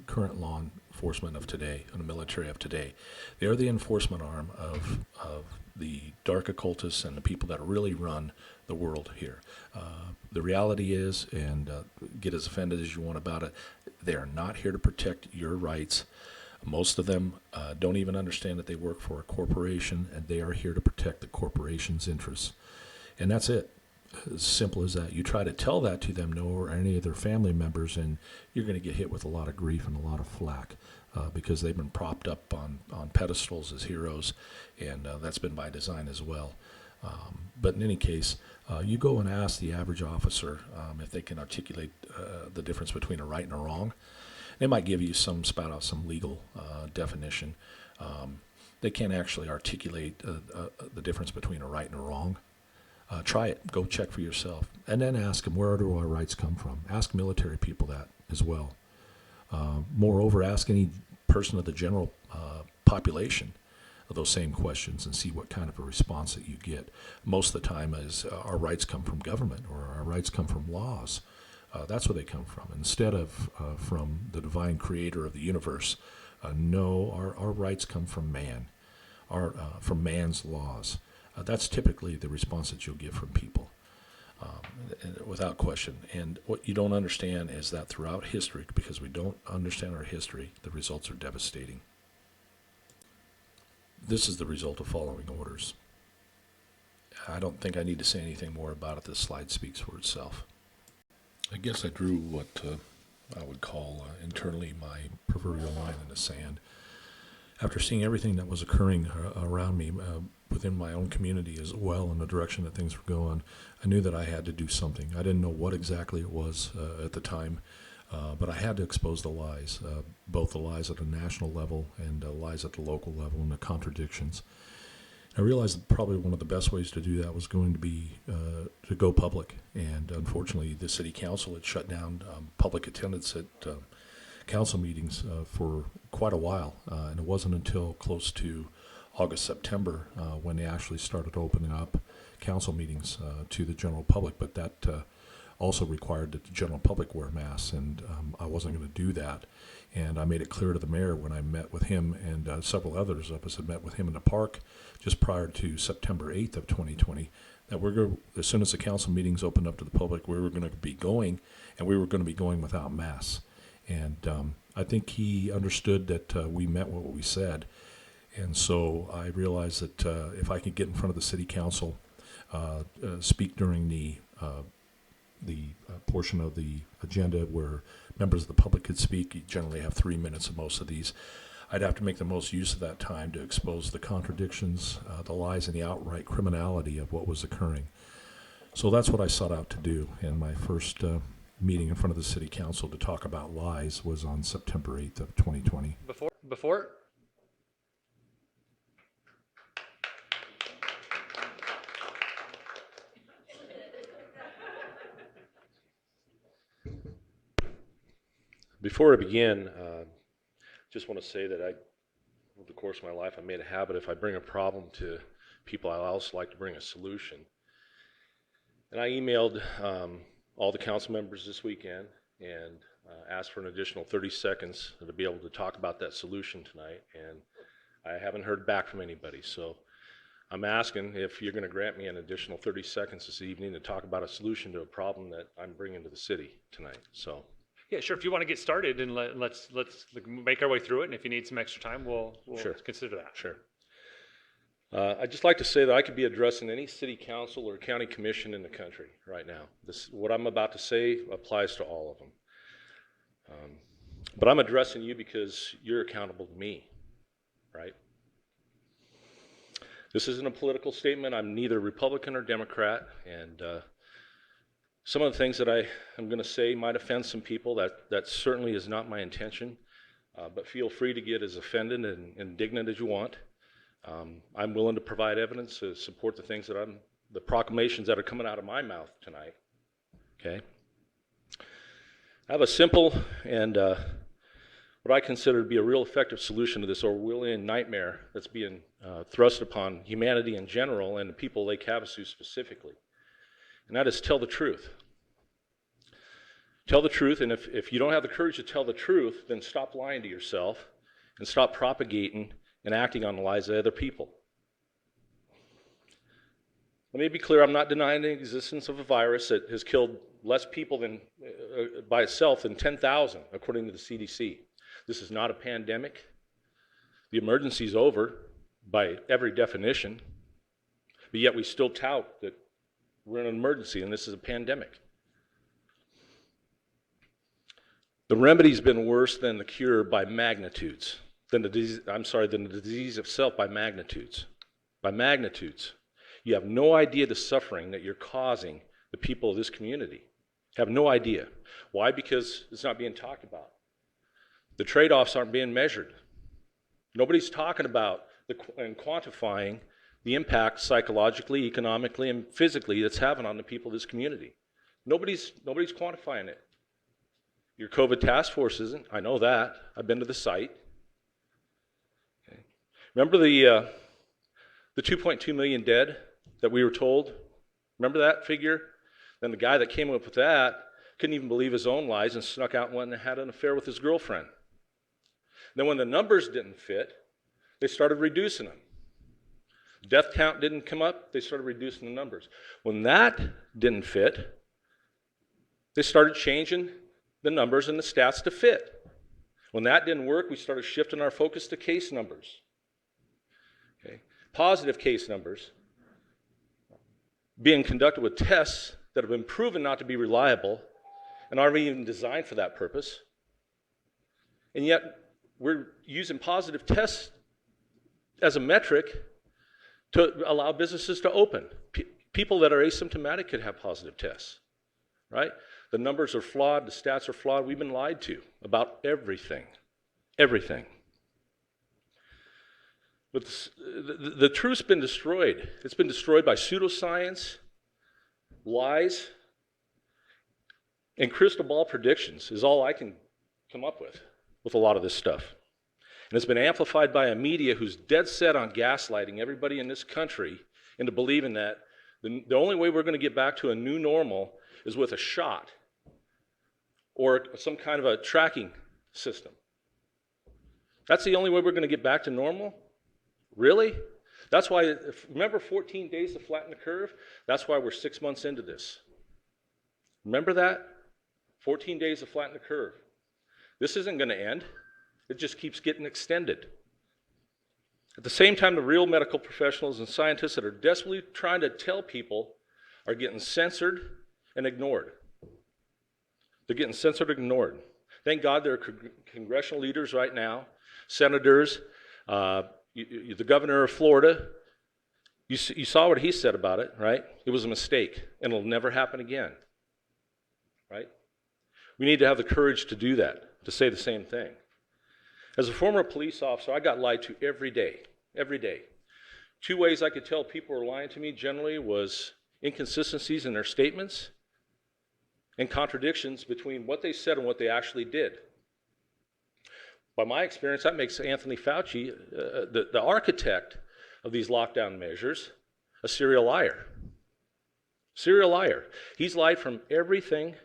current law enforcement of today, and the military of today. They are the enforcement arm of the dark occultists and the people that really run the world here. The reality is, and get as offended as you want about it, they are not here to protect your rights. Most of them don't even understand that they work for a corporation, and they are here to protect the corporation's interests. And that's it. As simple as that. You try to tell that to them, or any of their family members, and you're going to get hit with a lot of grief and a lot of flack because they've been propped up on pedestals as heroes, and that's been by design as well. But in any case, you go and ask the average officer if they can articulate the difference between a right and a wrong. They might give you spout out some legal definition. They can't actually articulate the difference between a right and a wrong. Try it. Go check for yourself. And then ask them, where do our rights come from? Ask military people that as well. Moreover, ask any person of the general population of those same questions and see what kind of a response that you get. Most of the time is our rights come from government, or our rights come from laws. That's where they come from. Instead of from the divine creator of the universe, no, our rights come from man, from man's laws. That's typically the response that you'll get from people, without question. And what you don't understand is that throughout history, because we don't understand our history, the results are devastating. This is the result of following orders. I don't think I need to say anything more about it. This slide speaks for itself. I guess I drew what I would call internally my proverbial line in the sand. After seeing everything that was occurring around me, within my own community as well, in the direction that things were going, I knew that I had to do something. I didn't know what exactly it was at the time, but I had to expose the lies, both the lies at the national level and lies at the local level, and the contradictions. I realized that probably one of the best ways to do that was going to be to go public, and unfortunately the city council had shut down public attendance at council meetings for quite a while, and it wasn't until close to August, September when they actually started opening up council meetings to the general public, but that also required that the general public wear masks, and I wasn't going to do that. And I made it clear to the mayor when I met with him, and several others of us had met with him in the park just prior to September 8th of 2020, that as soon as the council meetings opened up to the public, we were going to be going, and we were going to be going without masks. And I think he understood that we meant what we said. And so I realized that if I could get in front of the city council, speak during the portion of the agenda where members of the public could speak, you generally have 3 minutes of most of these, I'd have to make the most use of that time to expose the contradictions, the lies, and the outright criminality of what was occurring. So that's what I sought out to do. And my first meeting in front of the city council to talk about lies was on September 8th of 2020. Befort? Before I begin, just want to say that over the course of my life, I made a habit, if I bring a problem to people, I also like to bring a solution. And I emailed all the council members this weekend and asked for an additional 30 seconds to be able to talk about that solution tonight, and I haven't heard back from anybody. So I'm asking if you're going to grant me an additional 30 seconds this evening to talk about a solution to a problem that I'm bringing to the city tonight. So. Yeah, sure. If you want to get started, and let's make our way through it. And if you need some extra time, we'll Sure. consider that. Sure. I'd just like to say that I could be addressing any city council or county commission in the country right now. What I'm about to say applies to all of them. But I'm addressing you because you're accountable to me, right? This isn't a political statement. I'm neither Republican or Democrat, and some of the things that I'm going to say might offend some people. That certainly is not my intention, but feel free to get as offended and indignant as you want. I'm willing to provide evidence to support the proclamations that are coming out of my mouth tonight. Okay? I have a simple and what I consider to be a real effective solution to this Orwellian nightmare that's being thrust upon humanity in general and the people of Lake Havasu specifically. And that is tell the truth. Tell the truth, and if you don't have the courage to tell the truth, then stop lying to yourself and stop propagating and acting on the lies of other people. Let me be clear, I'm not denying the existence of a virus that has killed less people by itself than 10,000, according to the CDC. This is not a pandemic. The emergency is over by every definition, but yet we still tout that we're in an emergency and this is a pandemic. The remedy's been worse than the cure by magnitudes, than the disease itself by magnitudes. By magnitudes. You have no idea the suffering that you're causing the people of this community. Have no idea. Why? Because it's not being talked about. The trade-offs aren't being measured. Nobody's talking about and quantifying the impact psychologically, economically, and physically that's having on the people of this community. Nobody's quantifying it. Your COVID task force isn't. I know that. I've been to the site. Okay. Remember the 2.2 million dead that we were told? Remember that figure? Then the guy that came up with that couldn't even believe his own lies and snuck out and went and had an affair with his girlfriend. Then when the numbers didn't fit, they started reducing them. Death count didn't come up, they started reducing the numbers. When that didn't fit, they started changing the numbers and the stats to fit. When that didn't work, we started shifting our focus to case numbers. Okay. Positive case numbers being conducted with tests that have been proven not to be reliable and aren't even designed for that purpose. And yet, we're using positive tests as a metric to allow businesses to open. People that are asymptomatic could have positive tests, right? The numbers are flawed, the stats are flawed. We've been lied to about everything, everything. But the truth's been destroyed. It's been destroyed by pseudoscience, lies, and crystal ball predictions is all I can come up with a lot of this stuff. And it's been amplified by a media who's dead set on gaslighting everybody in this country into believing that the only way we're going to get back to a new normal is with a shot or some kind of a tracking system. That's the only way we're going to get back to normal? Really? That's why, remember 14 days to flatten the curve? That's why we're 6 months into this. Remember that? 14 days to flatten the curve. This isn't going to end. It just keeps getting extended. At the same time, the real medical professionals and scientists that are desperately trying to tell people are getting censored and ignored. They're getting censored and ignored. Thank God there are congressional leaders right now, senators, the governor of Florida. You saw what he said about it, right? It was a mistake, and it'll never happen again, right? We need to have the courage to do that, to say the same thing. As a former police officer, I got lied to every day, every day. 2 ways I could tell people were lying to me generally was inconsistencies in their statements and contradictions between what they said and what they actually did. By my experience, that makes Anthony Fauci, the architect of these lockdown measures, a serial liar. Serial liar. He's lied from everything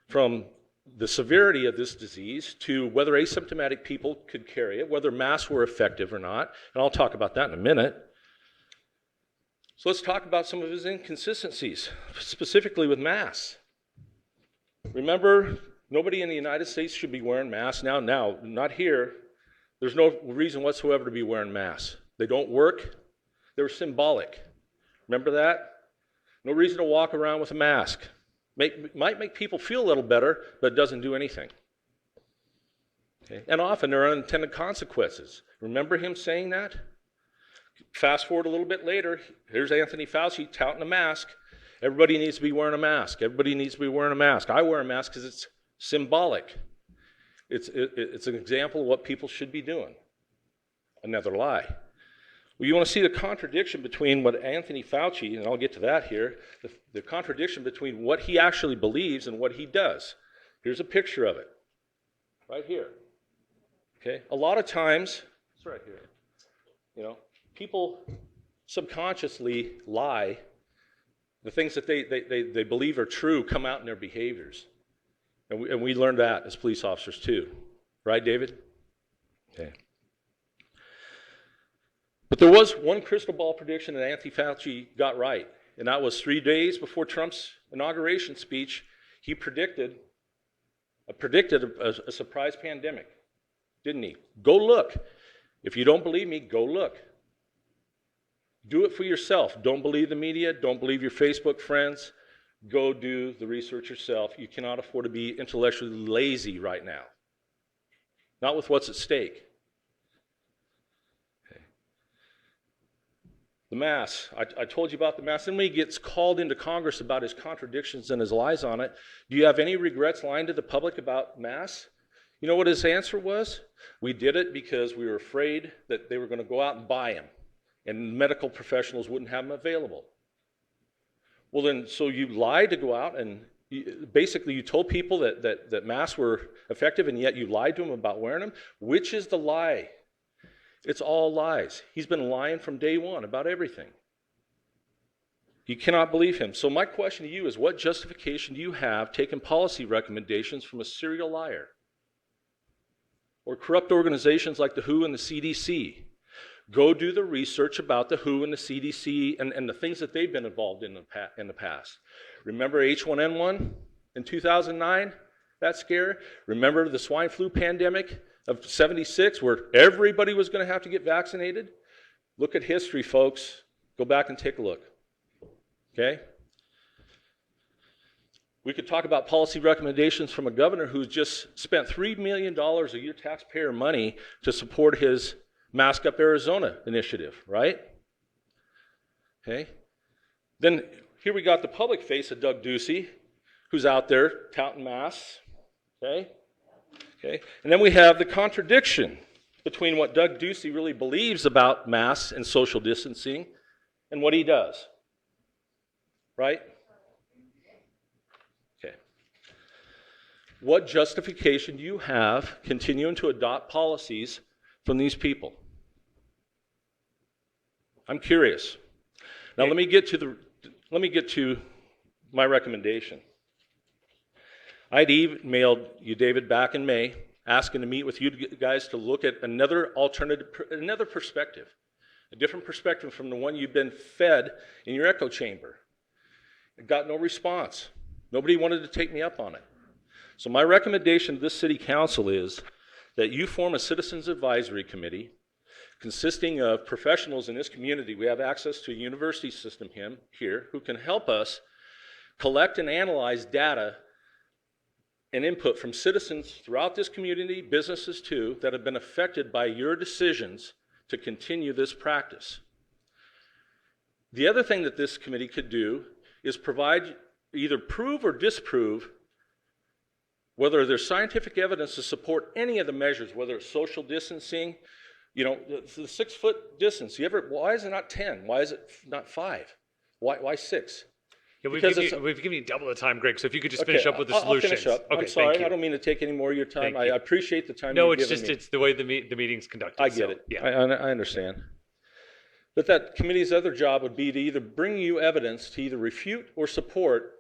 from the severity of this disease to whether asymptomatic people could carry it, whether masks were effective or not, and I'll talk about that in a minute. So let's talk about some of his inconsistencies, specifically with masks. Remember, nobody in the United States should be wearing masks. Now, not here. There's no reason whatsoever to be wearing masks. They don't work. They're symbolic. Remember that? No reason to walk around with a mask. Might make people feel a little better, but it doesn't do anything. Okay? And often there are unintended consequences. Remember him saying that? Fast forward a little bit later, here's Anthony Fauci touting a mask. Everybody needs to be wearing a mask. Everybody needs to be wearing a mask. I wear a mask because it's symbolic. It's an example of what people should be doing. Another lie. Well, you want to see the contradiction between what Anthony Fauci, and I'll get to that here, the contradiction between what he actually believes and what he does. Here's a picture of it, right here. Okay, a lot of times, it's right here, people subconsciously lie. The things that they believe are true come out in their behaviors. And we learned that as police officers too. Right, David? Okay. But there was one crystal ball prediction that Anthony Fauci got right, and that was 3 days before Trump's inauguration speech, he predicted a surprise pandemic, didn't he? Go look. If you don't believe me, go look. Do it for yourself. Don't believe the media. Don't believe your Facebook friends. Go do the research yourself. You cannot afford to be intellectually lazy right now. Not with what's at stake. Okay. The mass. I told you about the mass. Then when he gets called into Congress about his contradictions and his lies on it, do you have any regrets lying to the public about mass? You know what his answer was? We did it because we were afraid that they were going to go out and buy them, and medical professionals wouldn't have them available. Well then, so you lied to go out and basically you told people that masks were effective, and yet you lied to them about wearing them? Which is the lie? It's all lies. He's been lying from day one about everything. You cannot believe him. So my question to you is, what justification do you have taking policy recommendations from a serial liar? Or corrupt organizations like the WHO and the CDC? Go do the research about the WHO and the CDC and the things that they've been involved in the past. Remember H1N1 in 2009? That scare? Remember the swine flu pandemic of 76 where everybody was going to have to get vaccinated? Look at history, folks. Go back and take a look. Okay? We could talk about policy recommendations from a governor who's just spent $3 million of your taxpayer money to support his Mask Up Arizona initiative, right? Okay. Then here we got the public face of Doug Ducey, who's out there touting masks. Okay. Okay. And then we have the contradiction between what Doug Ducey really believes about masks and social distancing and what he does. Right? Okay. What justification do you have continuing to adopt policies from these people? I'm curious. Now let me get to my recommendation. I'd emailed you, David, back in May, asking to meet with you guys to look at another alternative, another perspective, a different perspective from the one you've been fed in your echo chamber. I got no response. Nobody wanted to take me up on it. So my recommendation to this city council is that you form a citizens advisory committee consisting of professionals in this community. We have access to a university system here who can help us collect and analyze data and input from citizens throughout this community, businesses too, that have been affected by your decisions to continue this practice. The other thing that this committee could do is provide, either prove or disprove whether there's scientific evidence to support any of the measures, whether it's social distancing, you know, the 6 foot distance. Why is it not 10? Why is it not 5? Why 6? Yeah, we've given you double the time, Greg, so if you could just finish up with the solutions. I'll finish up. Okay, I'm sorry, thank you. I don't mean to take any more of your time. I appreciate the time No, you've it's given just, me. it's the way the meeting's conducted. I get it. Yeah. I understand. But that committee's other job would be to either bring you evidence to either refute or support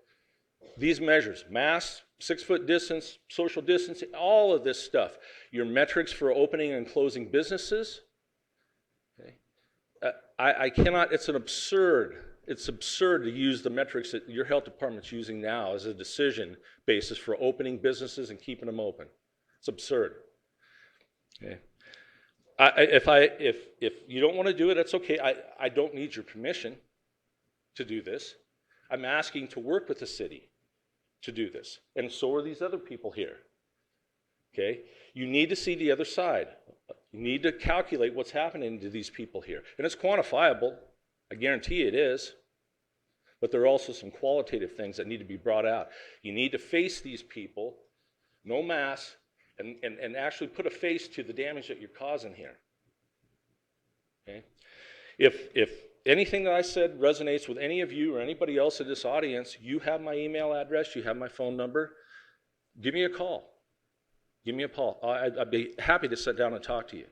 these measures. Masks, 6 foot distance, social distancing, all of this stuff. Your metrics for opening and closing businesses. Okay. I cannot, it's absurd to use the metrics that your health department's using now as a decision basis for opening businesses and keeping them open. It's absurd. Okay. If you don't want to do it, that's okay. I don't need your permission to do this. I'm asking to work with the city to do this. And so are these other people here. Okay? You need to see the other side. You need to calculate what's happening to these people here. And it's quantifiable. I guarantee it is. But there are also some qualitative things that need to be brought out. You need to face these people, no mask, and actually put a face to the damage that you're causing here. Okay? If anything that I said resonates with any of you or anybody else in this audience, you have my email address, you have my phone number, give me a call. Give me a call. I'd be happy to sit down and talk to you.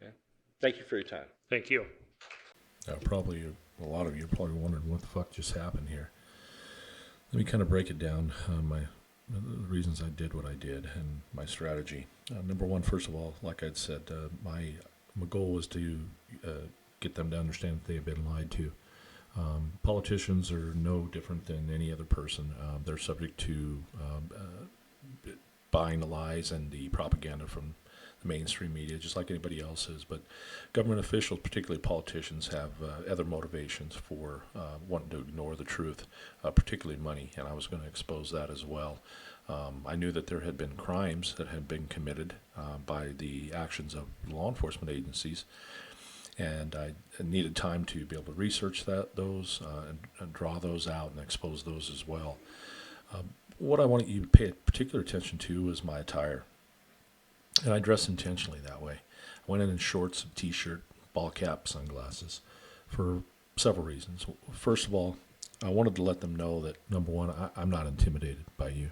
Okay? Thank you for your time. Thank you. Probably a lot of you are probably wondering what the fuck just happened here. Let me kind of break it down. My the reasons I did what I did and my strategy. Number one, first of all, like I'd said, my goal was to get them to understand that they have been lied to. Politicians are no different than any other person. They're subject to buying the lies and the propaganda from the mainstream media, just like anybody else is. But government officials, particularly politicians, have other motivations for wanting to ignore the truth, particularly money, and I was going to expose that as well. I knew that there had been crimes that had been committed by the actions of law enforcement agencies, and I needed time to be able to research those and draw those out and expose those as well. What I want you to pay particular attention to is my attire, and I dress intentionally that way. I went in shorts, a t-shirt, ball cap, sunglasses, for several reasons. First of all, I wanted to let them know that, number one, I'm not intimidated by you.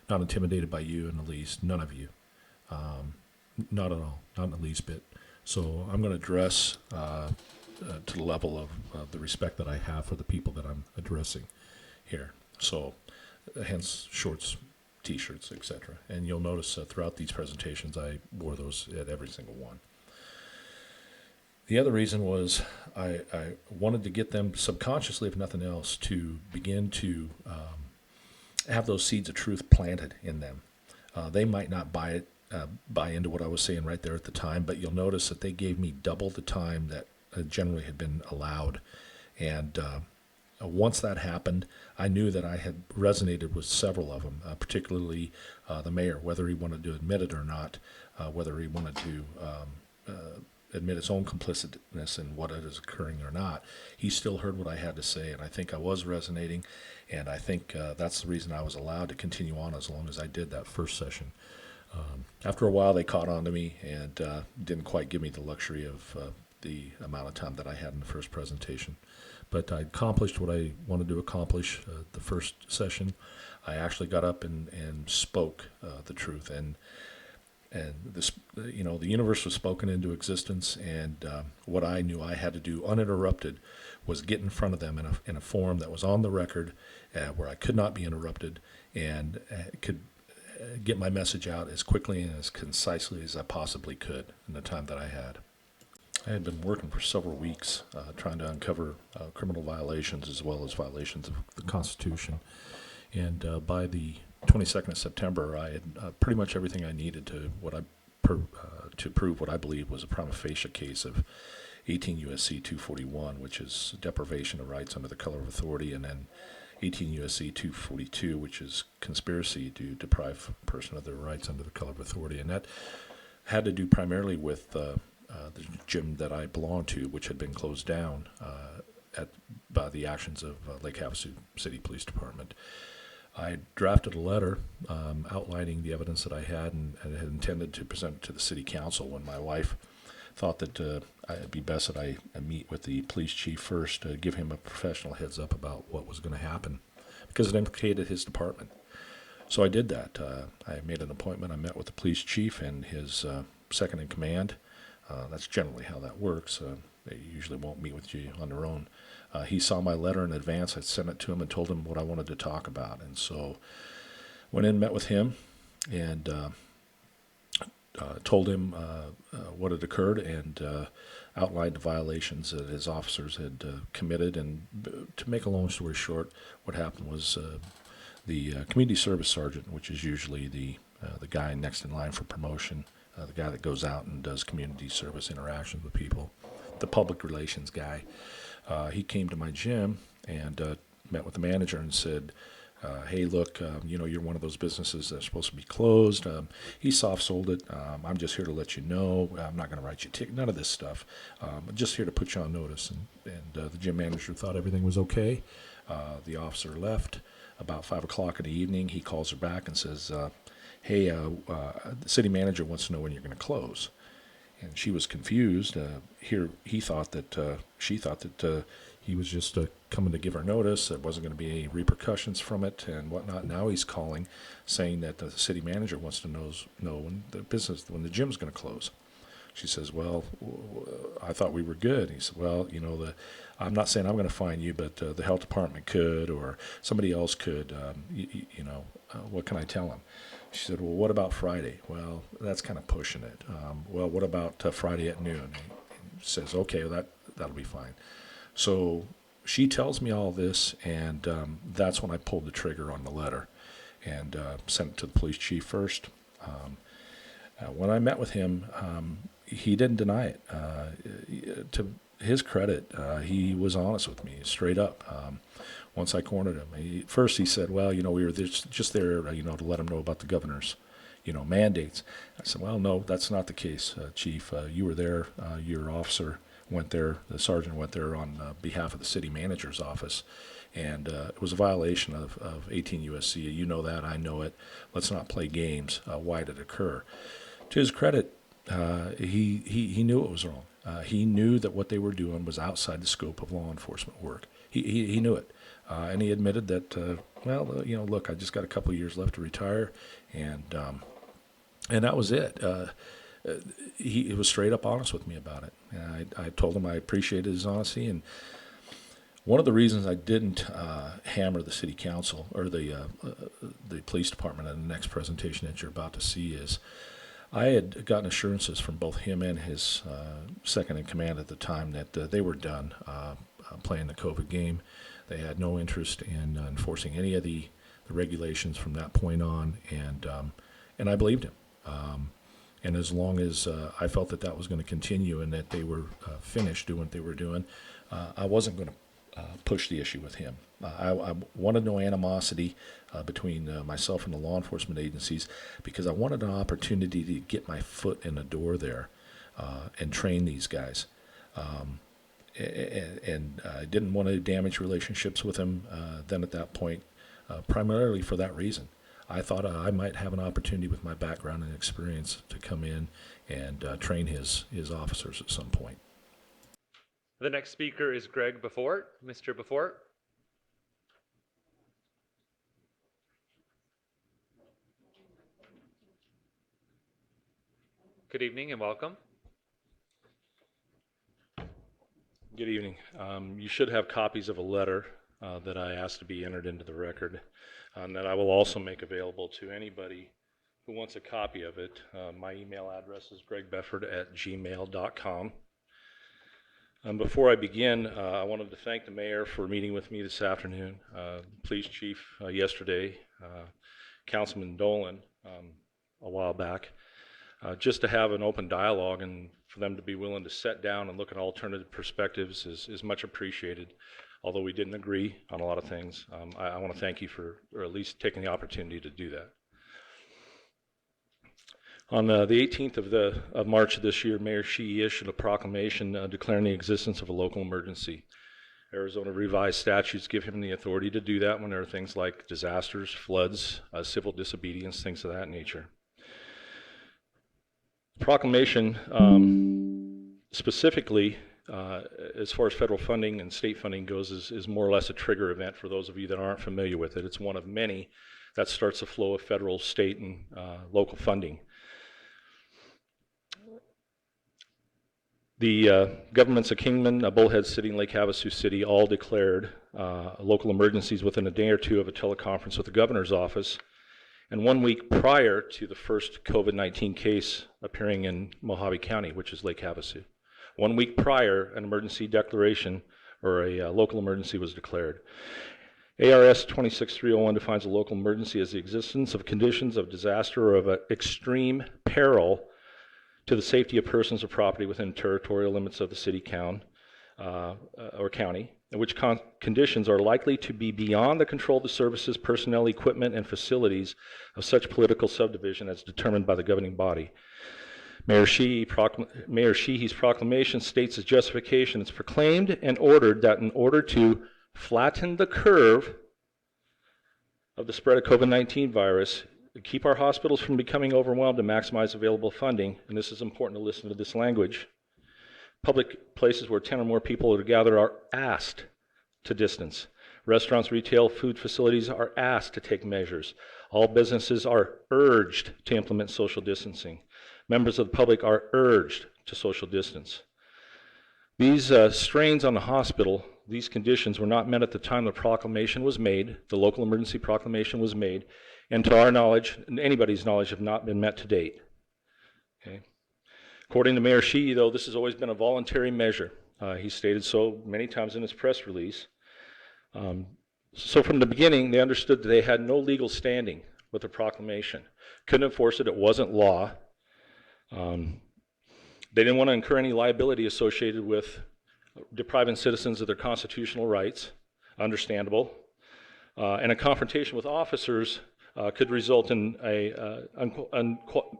Not intimidated by you in the least, none of you. Not at all, not in the least bit. So I'm going to dress to the level of the respect that I have for the people that I'm addressing here. So hence shorts, t-shirts, etc. And you'll notice throughout these presentations I wore those at every single one. The other reason was I wanted to get them subconsciously, if nothing else, to begin to have those seeds of truth planted in them. They might not buy into what I was saying right there at the time, but you'll notice that they gave me double the time that generally had been allowed. And once that happened, I knew that I had resonated with several of them, particularly the mayor, whether he wanted to admit it or not, whether he wanted to admit his own complicitness in what is occurring or not. He still heard what I had to say, and I think I was resonating, and I think that's the reason I was allowed to continue on as long as I did that first session. After a while, they caught on to me and didn't quite give me the luxury of the amount of time that I had in the first presentation. But I accomplished what I wanted to accomplish the first session. I actually got up and spoke the truth, and this, the universe was spoken into existence, and what I knew I had to do uninterrupted was get in front of them in a form that was on the record, where I could not be interrupted, and could get my message out as quickly and as concisely as I possibly could in the time that I had. I had been working for several weeks trying to uncover criminal violations as well as violations of the Constitution. And by the 22nd of September, I had pretty much everything I needed to prove what I believe was a prima facie case of 18 U.S.C. 241, which is deprivation of rights under the color of authority, and then 18 U.S.C. 242, which is conspiracy to deprive a person of their rights under the color of authority. And that had to do primarily with the gym that I belonged to, which had been closed down by the actions of Lake Havasu City Police Department. I drafted a letter outlining the evidence that I had and had intended to present it to the city council when my wife thought that it'd be best that I meet with the police chief first to give him a professional heads up about what was going to happen, because it implicated his department. So I did that. I made an appointment. I met with the police chief and his second in command. That's generally how that works. They usually won't meet with you on their own. He saw my letter in advance. I sent it to him and told him what I wanted to talk about. And so went in, met with him, and told him what had occurred, and outlined the violations that his officers had committed. And to make a long story short, what happened was the community service sergeant, which is usually the guy next in line for promotion, the guy that goes out and does community service interactions with people, the public relations guy, he came to my gym and met with the manager and said, hey, look, you're one of those businesses that's supposed to be closed. He soft-sold it. I'm just here to let you know. I'm not going to write you a ticket, none of this stuff. I'm just here to put you on notice. And the gym manager thought everything was okay. The officer left. About 5 o'clock in the evening, he calls her back and says, hey, the city manager wants to know when you're going to close. And she was confused. She thought that he was just coming to give her notice. There wasn't going to be any repercussions from it and whatnot. Now he's calling, saying that the city manager wants to know when the gym's going to close. She says, well, I thought we were good. And he said, well, I'm not saying I'm going to fine you, but the health department could, or somebody else could. What can I tell him? She said, well, what about Friday? Well, that's kind of pushing it. Well, what about Friday at noon? He says, okay, well, that'll be fine. So she tells me all this, and that's when I pulled the trigger on the letter and sent it to the police chief first. When I met with him, he didn't deny it. To his credit, he was honest with me, straight up. Once I cornered him, first he said, well, we were just there, to let him know about the governor's, mandates. I said, well, no, that's not the case, Chief. You were there. Your officer went there. The sergeant went there on behalf of the city manager's office. And it was a violation of 18 U.S.C. You know that. I know it. Let's not play games. Why did it occur? To his credit, he knew it was wrong. He knew that what they were doing was outside the scope of law enforcement work. He knew it. And he admitted that, look, I just got a couple of years left to retire, and that was it. He was straight up honest with me about it. And I told him I appreciated his honesty, and one of the reasons I didn't hammer the city council or the police department in the next presentation that you're about to see is I had gotten assurances from both him and his second in command at the time that they were done playing the COVID game. They had no interest in enforcing any of the regulations from that point on, and I believed him. And as long as I felt that was going to continue and that they were finished doing what they were doing, I wasn't going to push the issue with him. I wanted no animosity between myself and the law enforcement agencies because I wanted an opportunity to get my foot in the door there and train these guys. And I didn't want to damage relationships with him then at that point, primarily for that reason. I thought I might have an opportunity with my background and experience to come in and train his officers at some point. The next speaker is Greg Befort. Mr. Befort. Good evening and welcome. Good evening. You should have copies of a letter that I asked to be entered into the record, and that I will also make available to anybody who wants a copy of it. My email address is gregbefford@gmail.com. Before I begin, I wanted to thank the mayor for meeting with me this afternoon, police chief yesterday, Councilman Dolan a while back, just to have an open dialogue and for them to be willing to sit down and look at alternative perspectives is much appreciated. Although we didn't agree on a lot of things, I want to thank you for or at least taking the opportunity to do that. On the 18th of March of this year, Mayor Sheehy issued a proclamation declaring the existence of a local emergency. Arizona revised statutes give him the authority to do that when there are things like disasters, floods, civil disobedience, things of that nature. The proclamation specifically, as far as federal funding and state funding goes, is more or less a trigger event for those of you that aren't familiar with it. It's one of many that starts the flow of federal, state, and local funding. The governments of Kingman, Bullhead City, and Lake Havasu City all declared local emergencies within a day or two of a teleconference with the governor's office, and 1 week prior to the first COVID-19 case appearing in Mojave County, which is Lake Havasu. 1 week prior, an emergency declaration or a local emergency was declared. ARS 26301 defines a local emergency as the existence of conditions of disaster or of extreme peril to the safety of persons or property within territorial limits of the city, or county, in which conditions are likely to be beyond the control of the services, personnel, equipment, and facilities of such political subdivision as determined by the governing body. Mayor Sheehy's proclamation states as justification, it's proclaimed and ordered that in order to flatten the curve of the spread of COVID-19 virus, keep our hospitals from becoming overwhelmed and maximize available funding, and this is important to listen to this language, public places where 10 or more people are gathered are asked to distance. Restaurants, retail, food facilities are asked to take measures. All businesses are urged to implement social distancing. Members of the public are urged to social distance. These strains on the hospital, these conditions were not met at the time the proclamation was made, the local emergency proclamation was made, and to our knowledge, anybody's knowledge, have not been met to date. Okay. According to Mayor Sheehy, though, this has always been a voluntary measure. He stated so many times in his press release. So from the beginning, they understood that they had no legal standing with the proclamation. Couldn't enforce it, it wasn't law. They didn't want to incur any liability associated with depriving citizens of their constitutional rights, understandable. And a confrontation with officers could result in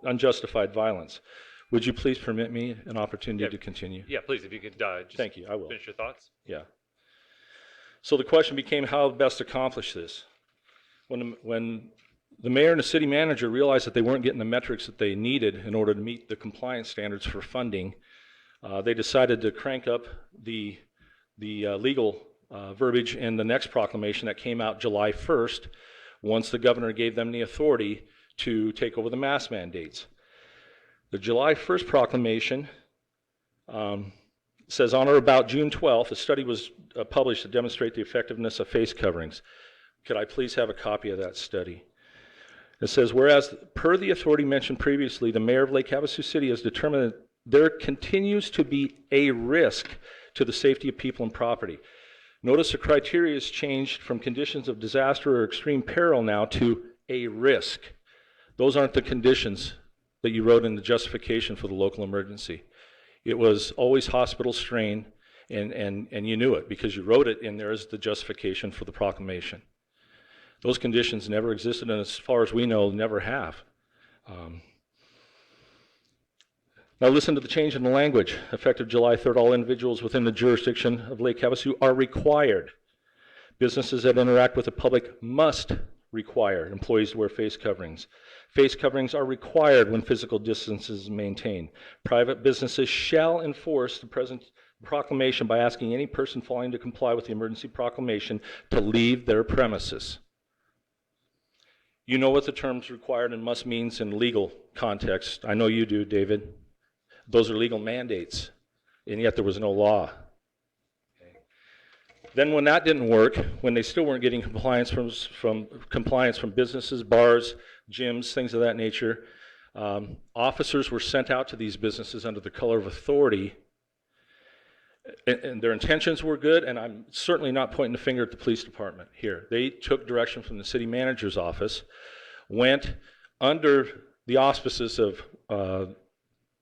unjustified violence. Would you please permit me an opportunity to continue? Yeah, please, if you could just Thank you, I will. finish your thoughts. Yeah. So the question became how best accomplish this. When the mayor and the city manager realized that they weren't getting the metrics that they needed in order to meet the compliance standards for funding, they decided to crank up the legal verbiage in the next proclamation that came out July 1st, once the governor gave them the authority to take over the mask mandates. The July 1st proclamation says, on or about June 12th, a study was published to demonstrate the effectiveness of face coverings. Could I please have a copy of that study? It says, whereas per the authority mentioned previously, the mayor of Lake Havasu City has determined that there continues to be a risk to the safety of people and property. Notice the criteria has changed from conditions of disaster or extreme peril now to a risk. Those aren't the conditions that you wrote in the justification for the local emergency. It was always hospital strain, and you knew it because you wrote it in there as the justification for the proclamation. Those conditions never existed, and as far as we know, never have. Now listen to the change in the language. Effective July 3rd, all individuals within the jurisdiction of Lake Havasu are required. Businesses that interact with the public must require employees to wear face coverings. Face coverings are required when physical distance is maintained. Private businesses shall enforce the present proclamation by asking any person failing to comply with the emergency proclamation to leave their premises. You know what the terms required and must means in legal context. I know you do, David. Those are legal mandates, and yet there was no law. Okay. Then when that didn't work, when they still weren't getting compliance from businesses, bars, gyms, things of that nature, officers were sent out to these businesses under the color of authority, and their intentions were good, and I'm certainly not pointing the finger at the police department here. They took direction from the city manager's office, went under the auspices of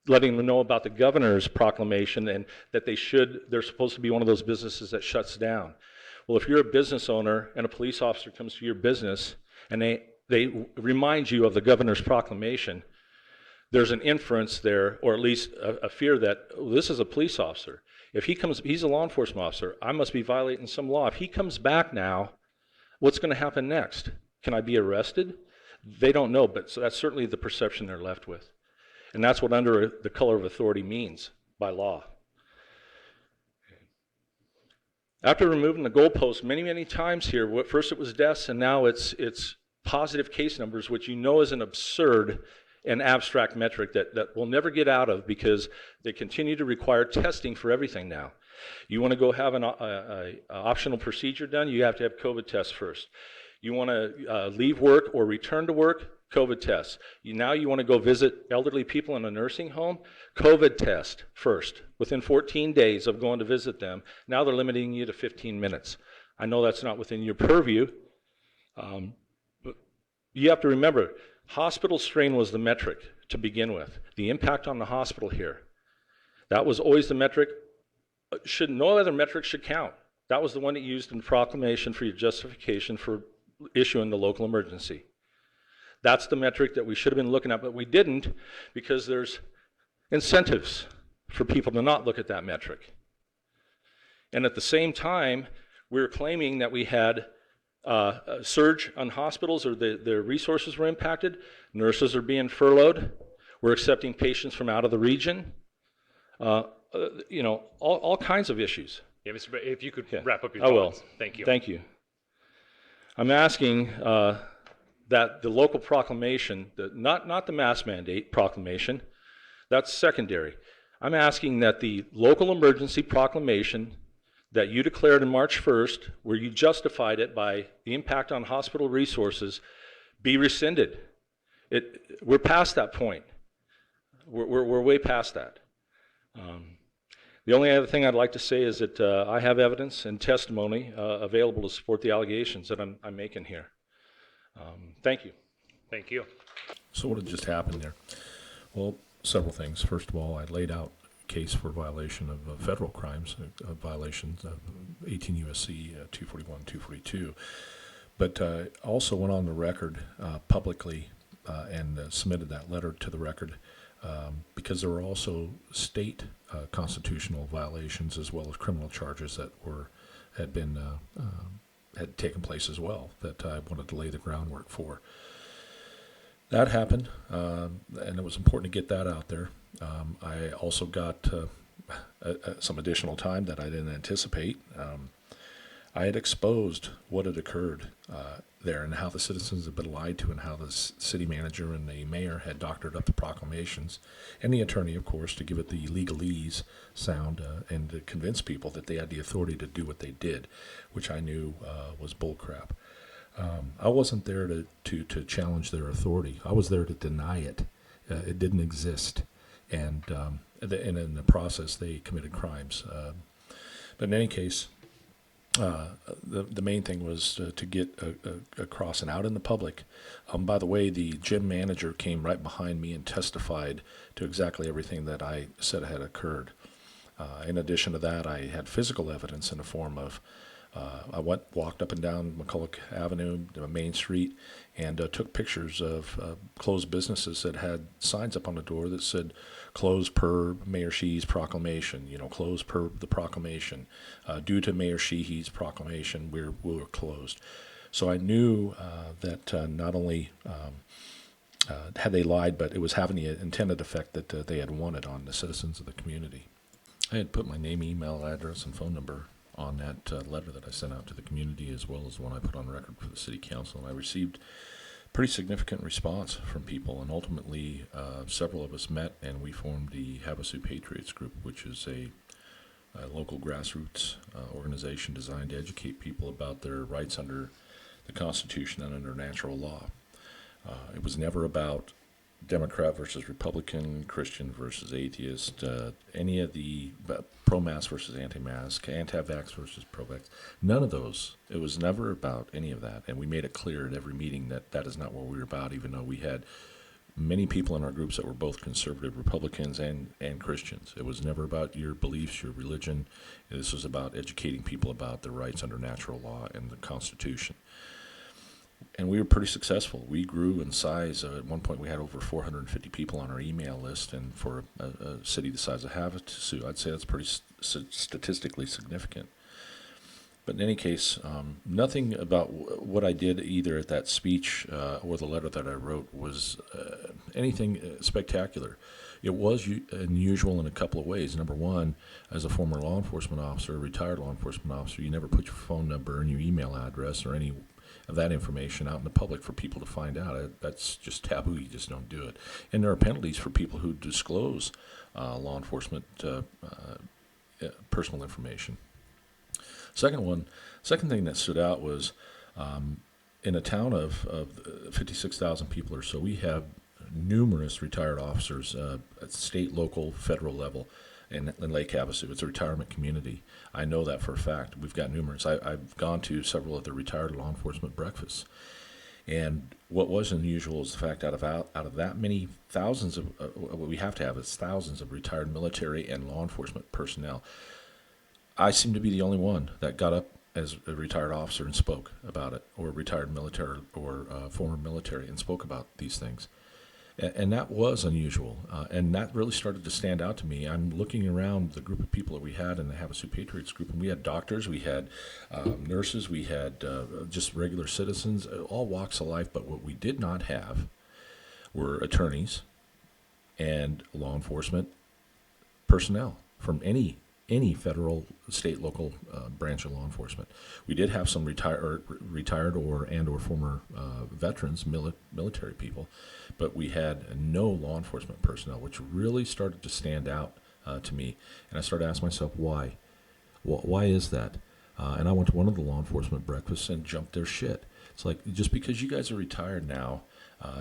letting them know about the governor's proclamation and that they're supposed to be one of those businesses that shuts down. Well, if you're a business owner and a police officer comes to your business and they remind you of the governor's proclamation, there's an inference there, or at least a fear that, well, this is a police officer. If he's a law enforcement officer, I must be violating some law. If he comes back now, what's going to happen next? Can I be arrested? They don't know, but so that's certainly the perception they're left with. And that's what under the color of authority means by law. After removing the goalposts many, many times here, first it was deaths and now it's positive case numbers, which you know is an absurd and abstract metric that we'll never get out of because they continue to require testing for everything now. You want to go have an optional procedure done, you have to have COVID tests first. You want to leave work or return to work, COVID tests. Now you want to go visit elderly people in a nursing home, COVID test first. Within 14 days of going to visit them, now they're limiting you to 15 minutes. I know that's not within your purview, but you have to remember, hospital strain was the metric to begin with. The impact on the hospital here. That was always the metric. No other metric should count. That was the one that you used in the proclamation for your justification for issuing the local emergency. That's the metric that we should have been looking at, but we didn't because there's incentives for people to not look at that metric. And at the same time, we were claiming that we had a surge on hospitals, or their resources were impacted. Nurses are being furloughed. We're accepting patients from out of the region. All kinds of issues. Yeah, Mr. If you could wrap up your I thoughts. will. Thank you. Thank you. I'm asking that the local proclamation, not the mask mandate proclamation, That's secondary. I'm asking that the local emergency proclamation that you declared on March 1st, where you justified it by the impact on hospital resources, be rescinded. We're past that point. We're way past that. The only other thing I'd like to say is that I have evidence and testimony available to support the allegations that I'm making here. Thank you. Thank you. So what had just happened there? Well, several things. First of all, I laid out a case for violation of federal crimes, violations of 18 U.S.C. 241, 242. But also went on the record publicly and submitted that letter to the record because there were also state constitutional violations as well as criminal charges that had taken place as well that I wanted to lay the groundwork for. That happened, and it was important to get that out there. I also got some additional time that I didn't anticipate. I had exposed what had occurred there and how the citizens had been lied to and how the city manager and the mayor had doctored up the proclamations, and the attorney, of course, to give it the legalese sound and to convince people that they had the authority to do what they did, which I knew was bullcrap. I wasn't there to challenge their authority. I was there to deny it. It didn't exist. And in the process, they committed crimes. But in any case, the main thing was to get across and out in the public. By the way, the gym manager came right behind me and testified to exactly everything that I said had occurred. In addition to that, I had physical evidence in the form of I walked up and down McCulloch Avenue, Main Street, and took pictures of closed businesses that had signs up on the door that said, "Closed per Mayor Sheehy's proclamation." Closed per the proclamation. Due to Mayor Sheehy's proclamation, we were closed. So I knew that not only had they lied, but it was having the intended effect that they had wanted on the citizens of the community. I had put my name, email address, and phone number on that letter that I sent out to the community, as well as the one I put on record for the city council, and I received pretty significant response from people, and ultimately several of us met and we formed the Havasu Patriots group, which is a local grassroots organization designed to educate people about their rights under the Constitution and under natural law. It was never about Democrat versus Republican, Christian versus atheist, any of the pro-mask versus anti-mask, anti-vax versus pro-vax, none of those. It was never about any of that, and we made it clear at every meeting that that is not what we were about, even though we had many people in our groups that were both conservative Republicans and Christians. It was never about your beliefs, your religion. This was about educating people about their rights under natural law and the Constitution. And we were pretty successful. We grew in size. At one point, we had over 450 people on our email list, and for a city the size of Havasu, I'd say that's pretty statistically significant. But in any case, nothing about what I did either at that speech or the letter that I wrote was anything spectacular. It was unusual in a couple of ways. Number one, as a former law enforcement officer, a retired law enforcement officer, you never put your phone number and your email address or any of that information out in the public for people to find out. That's just taboo. You just don't do it. And there are penalties for people who disclose law enforcement personal information. Second thing that stood out was in a town of 56,000 people or so, we have numerous retired officers at state, local, federal level in Lake Havasu. It's a retirement community. I know that for a fact. We've got numerous. I've gone to several of the retired law enforcement breakfasts. And what was unusual is the fact out of that many thousands of, what we have to have is thousands of retired military and law enforcement personnel. I seem to be the only one that got up as a retired officer and spoke about it, or retired military or former military and spoke about these things. And that was unusual, and that really started to stand out to me. I'm looking around the group of people that we had in the Havasu Patriots group, and we had doctors, we had nurses, we had just regular citizens, all walks of life. But what we did not have were attorneys and law enforcement personnel from any any federal, state, local branch of law enforcement. We did have some retired or former veterans, military people, but we had no law enforcement personnel, which really started to stand out to me. And I started asking myself, why? Why is that? And I went to one of the law enforcement breakfasts and jumped their shit. It's like, just because you guys are retired now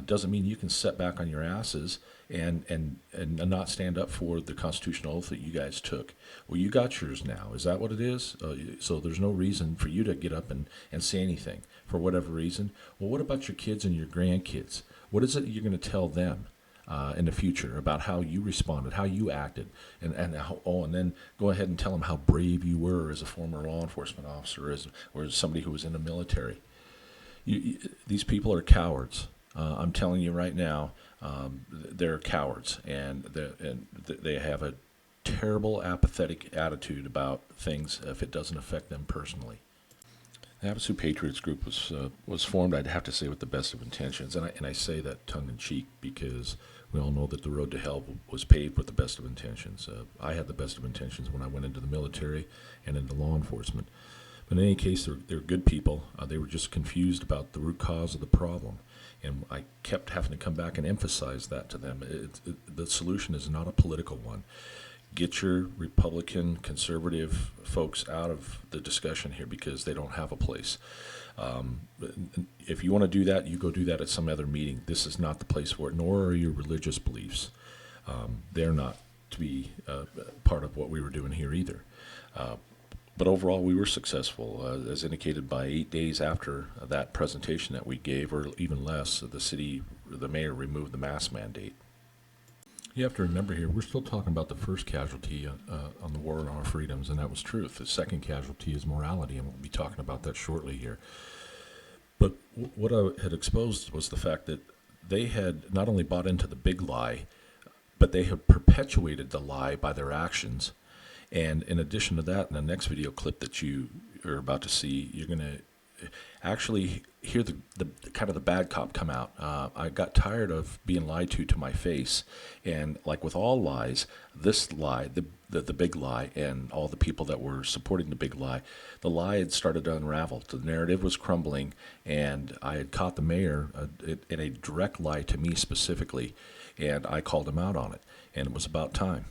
doesn't mean you can sit back on your asses and not stand up for the constitutional oath that you guys took. Well, you got yours now. Is that what it is? So there's no reason for you to get up and say anything for whatever reason. Well, what about your kids and your grandkids? What is it you're going to tell them in the future about how you responded, how you acted, and then go ahead and tell them how brave you were as a former law enforcement officer or as somebody who was in the military? These people are cowards. I'm telling you right now, they're cowards, and they have a terrible, apathetic attitude about things if it doesn't affect them personally. The Havasu Patriots group was formed, I'd have to say, with the best of intentions, and I say that tongue-in-cheek because we all know that the road to hell was paved with the best of intentions. I had the best of intentions when I went into the military and into law enforcement. But in any case, they're good people. They were just confused about the root cause of the problem. And I kept having to come back and emphasize that to them. The solution is not a political one. Get your Republican, conservative folks out of the discussion here because they don't have a place. If you want to do that, you go do that at some other meeting. This is not the place for it, nor are your religious beliefs. They're not to be part of what we were doing here either. But overall, we were successful, as indicated by 8 days after that presentation that we gave, or even less. The mayor removed the mask mandate. You have to remember here, we're still talking about the first casualty on the war on our freedoms, and that was truth. The second casualty is morality, and we'll be talking about that shortly here. But what I had exposed was the fact that they had not only bought into the big lie, but they had perpetuated the lie by their actions. And in addition to that, in the next video clip that you are about to see, you're going to actually hear the kind of the bad cop come out. I got tired of being lied to my face. And like with all lies, this lie, the big lie, and all the people that were supporting the big lie, the lie had started to unravel. The narrative was crumbling, and I had caught the mayor in a direct lie to me specifically, and I called him out on it. And it was about time.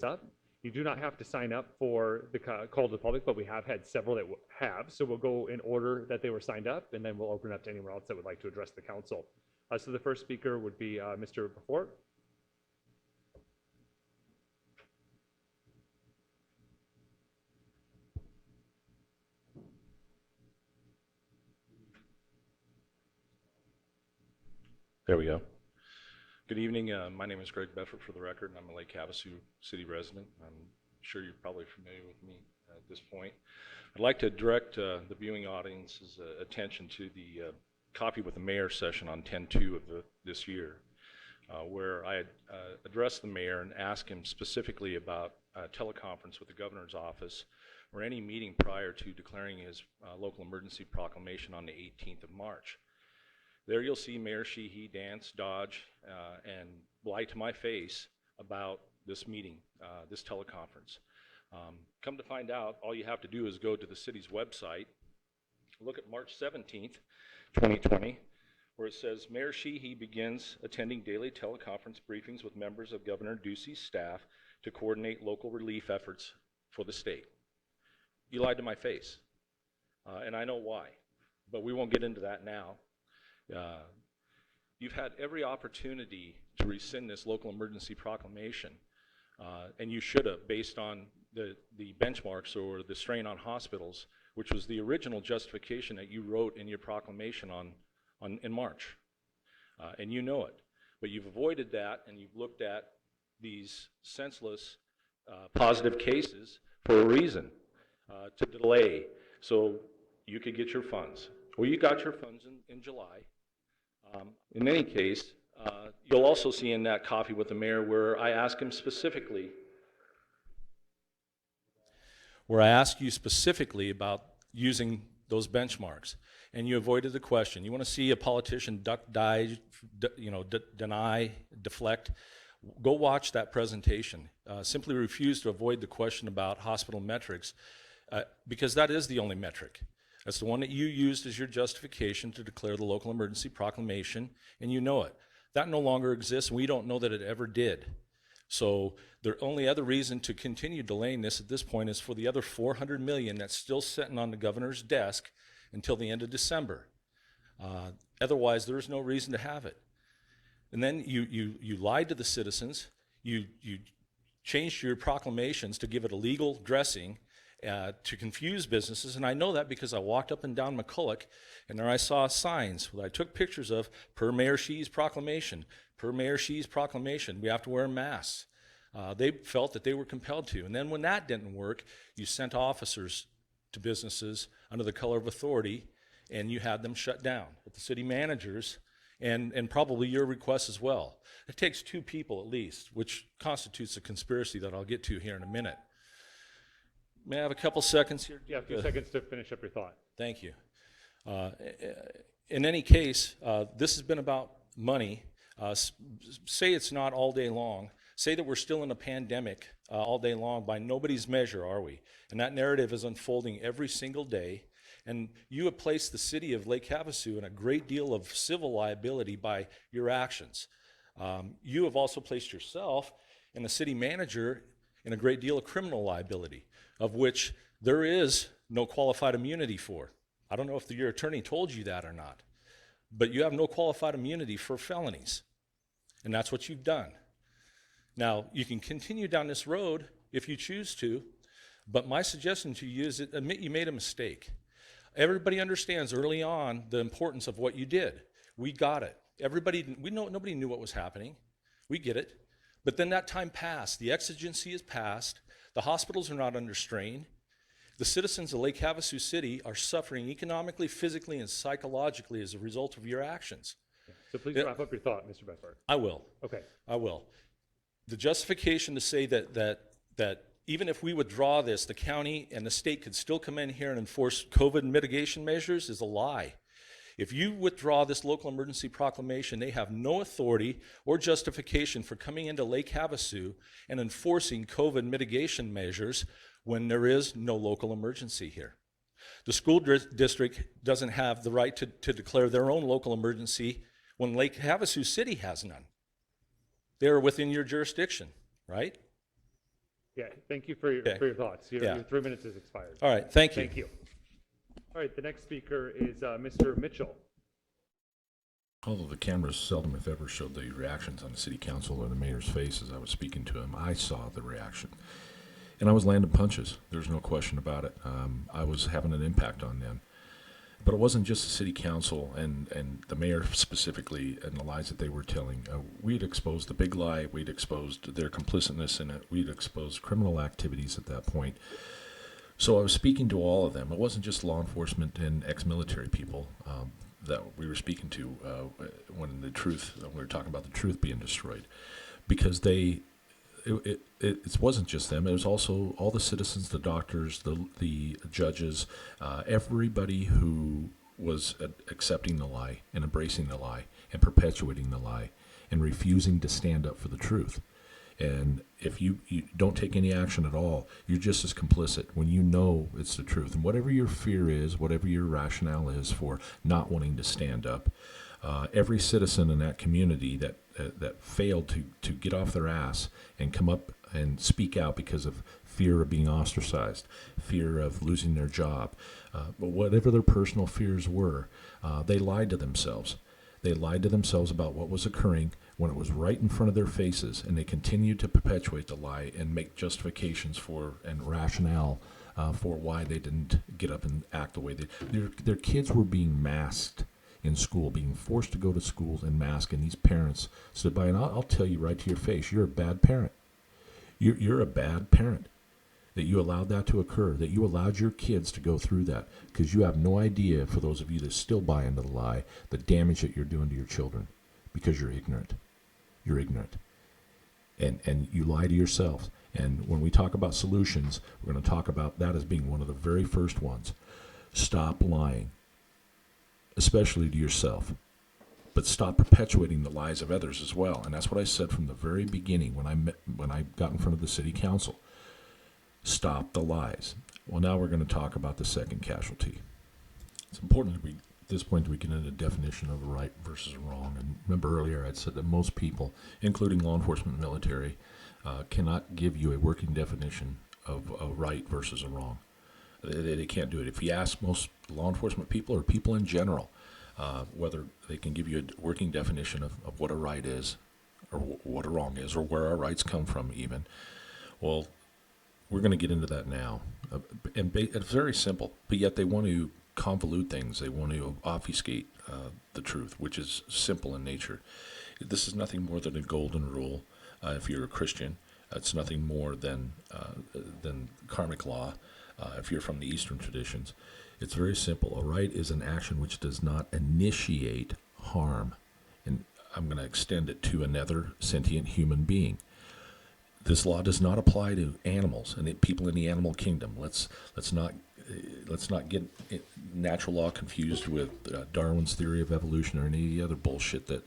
Up. You do not have to sign up for the call to the public, but we have had several that have. So we'll go in order that they were signed up, and then we'll open up to anyone else that would like to address the council. So the first speaker would be Mr. Befort. There we go. Good evening. My name is Greg Befort, for the record, and I'm a Lake Havasu City resident. I'm sure you're probably familiar with me at this point. I'd like to direct the viewing audience's attention to the Coffee with the Mayor session on 10/2 of this year, where I addressed the mayor and asked him specifically about a teleconference with the governor's office or any meeting prior to declaring his local emergency proclamation on the 18th of March. There you'll see Mayor Sheehy dance, dodge, and lie to my face about this meeting, this teleconference. Come to find out, all you have to do is go to the city's website, look at March 17th, 2020, where it says, Mayor Sheehy begins attending daily teleconference briefings with members of Governor Ducey's staff to coordinate local relief efforts for the state. You lied to my face, and I know why, but we won't get into that now. You've had every opportunity to rescind this local emergency proclamation, and you should have, based on the benchmarks or the strain on hospitals, which was the original justification that you wrote in your proclamation in March. And you know it. But you've avoided that, and you've looked at these senseless positive cases for a reason, to delay, so you could get your funds. Well, you got your funds in July. In any case, you'll also see in that Coffee with the Mayor where I ask him specifically, you specifically about using those benchmarks, and you avoided the question. You want to see a politician duck, deny, deflect? Go watch that presentation. Simply refuse to avoid the question about hospital metrics because that is the only metric. That's the one that you used as your justification to declare the local emergency proclamation, and you know it. That no longer exists, and we don't know that it ever did. So the only other reason to continue delaying this at this point is for the other $400 million that's still sitting on the governor's desk until the end of December. Otherwise, there is no reason to have it. And then you lied to the citizens. You changed your proclamations to give it a legal dressing to confuse businesses. And I know that because I walked up and down McCulloch, and there I saw signs that I took pictures of, per Mayor Shee's proclamation, per Mayor Shee's proclamation, we have to wear masks. They felt that they were compelled to. And then when that didn't work, you sent officers to businesses under the color of authority, and you had them shut down with the city managers and probably your request as well. It takes 2 people at least, which constitutes a conspiracy that I'll get to here in a minute. May I have a couple seconds here? Yeah, a few seconds to finish up your thought. Thank you. In any case, this has been about money. Say it's not all day long. Say that we're still in a pandemic all day long. By nobody's measure, are we? And that narrative is unfolding every single day. And you have placed the city of Lake Havasu in a great deal of civil liability by your actions. You have also placed yourself and the city manager in a great deal of criminal liability, of which there is no qualified immunity for. I don't know if your attorney told you that or not, but you have no qualified immunity for felonies. And that's what you've done. Now, you can continue down this road if you choose to, but my suggestion to you is admit you made a mistake. Everybody understands early on the importance of what you did. We got it. Nobody knew what was happening. We get it. But then that time passed. The exigency is past. The hospitals are not under strain. The citizens of Lake Havasu City are suffering economically, physically, and psychologically as a result of your actions. So please wrap up your thought, Mr. Befort. I will. Okay. I will. The justification to say that even if we withdraw this, the county and the state could still come in here and enforce COVID mitigation measures is a lie. If you withdraw this local emergency proclamation, they have no authority or justification for coming into Lake Havasu and enforcing COVID mitigation measures when there is no local emergency here. The school district doesn't have the right to declare their own local emergency when Lake Havasu City has none. They're within your jurisdiction, right? Yeah, thank you for your thoughts. Your 3 minutes has expired. All right, thank you. Thank you. All right, the next speaker is Mr. Mitchell. Although the cameras seldom, if ever, showed the reactions on the city council or the mayor's face as I was speaking to him, I saw the reaction. And I was landing punches. There's no question about it. I was having an impact on them. But it wasn't just the city council and the mayor specifically and the lies that they were telling. We'd exposed the big lie. We'd exposed their complicitness in it. We'd exposed criminal activities at that point. So I was speaking to all of them. It wasn't just law enforcement and ex-military people that we were speaking to when we were talking about the truth being destroyed. Because it wasn't just them. It was also all the citizens, the doctors, the judges, everybody who was accepting the lie and embracing the lie and perpetuating the lie and refusing to stand up for the truth. And if you don't take any action at all, you're just as complicit when you know it's the truth. And whatever your fear is, whatever your rationale is for not wanting to stand up, every citizen in that community that failed to get off their ass and come up and speak out because of fear of being ostracized, fear of losing their job, but whatever their personal fears were, they lied to themselves. They lied to themselves about what was occurring when it was right in front of their faces, and they continued to perpetuate the lie and make justifications for and rationale for why they didn't get up and act the way they did. Their kids were being masked in school, being forced to go to schools and mask, and these parents stood by, and I'll tell you right to your face, you're a bad parent. You're a bad parent that you allowed that to occur, that you allowed your kids to go through that, because you have no idea, for those of you that still buy into the lie, the damage that you're doing to your children, because you're ignorant. You're ignorant. And you lie to yourselves. And when we talk about solutions, we're going to talk about that as being one of the very first ones. Stop lying, especially to yourself. but stop perpetuating the lies of others as well. And that's what I said from the very beginning when I got in front of the city council. Stop the lies. Well, now we're going to talk about the second casualty. It's important at this point we get into the definition of right versus wrong. And remember earlier I'd said that most people, including law enforcement and military, cannot give you a working definition of a right versus a wrong. They can't do it. If you ask most law enforcement people or people in general, whether they can give you a working definition of what a right is or what a wrong is or where our rights come from even, well, we're going to get into that now. It's very simple, but yet they want to convolute things. They want to obfuscate the truth, which is simple in nature. This is nothing more than a golden rule. If you're a Christian, it's nothing more than karmic law. If you're from the Eastern traditions, it's very simple. A right is an action which does not initiate harm. And I'm going to extend it to another sentient human being. This law does not apply to animals and people in the animal kingdom. Let's not get natural law confused with Darwin's theory of evolution or any other bullshit that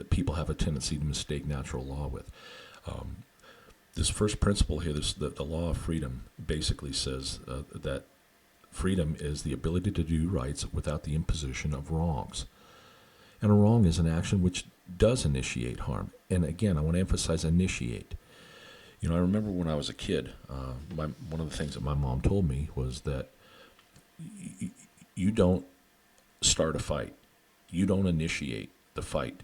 people have a tendency to mistake natural law with. This first principle here, the law of freedom, basically says that freedom is the ability to do rights without the imposition of wrongs. And a wrong is an action which does initiate harm. And again, I want to emphasize initiate. You know, I remember when I was a kid, one of the things that my mom told me was that you don't start a fight. You don't initiate the fight.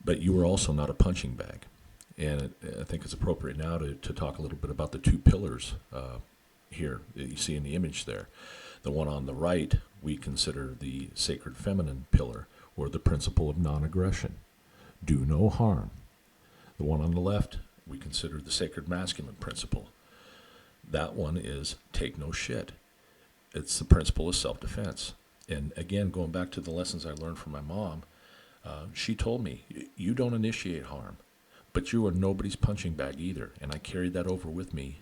But you are also not a punching bag. And I think it's appropriate now to talk a little bit about the two pillars here that you see in the image there. The one on the right we consider the sacred feminine pillar, or the principle of non-aggression. Do no harm. The one on the left we consider the sacred masculine principle. That one is take no shit. It's the principle of self-defense. And again, going back to the lessons I learned from my mom, she told me, you don't initiate harm, but you are nobody's punching bag either. And I carried that over with me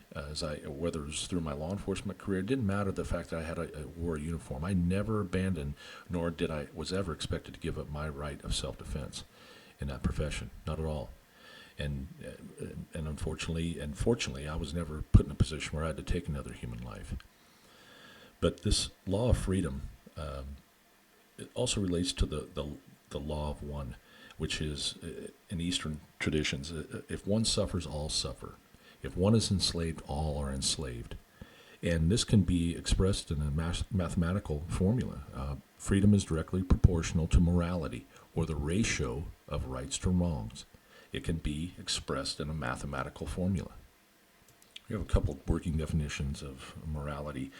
whether it was through my law enforcement career. It didn't matter the fact that I wore a uniform. I never abandoned, nor was ever expected to give up my right of self-defense in that profession. Not at all. And unfortunately, and fortunately, I was never put in a position where I had to take another human life. But this law of freedom, it also relates to the law of one, which is in Eastern traditions, if one suffers, all suffer. If one is enslaved, all are enslaved. And this can be expressed in a mathematical formula. Freedom is directly proportional to morality, or the ratio of rights to wrongs. It can be expressed in a mathematical formula. We have a couple of working definitions of morality.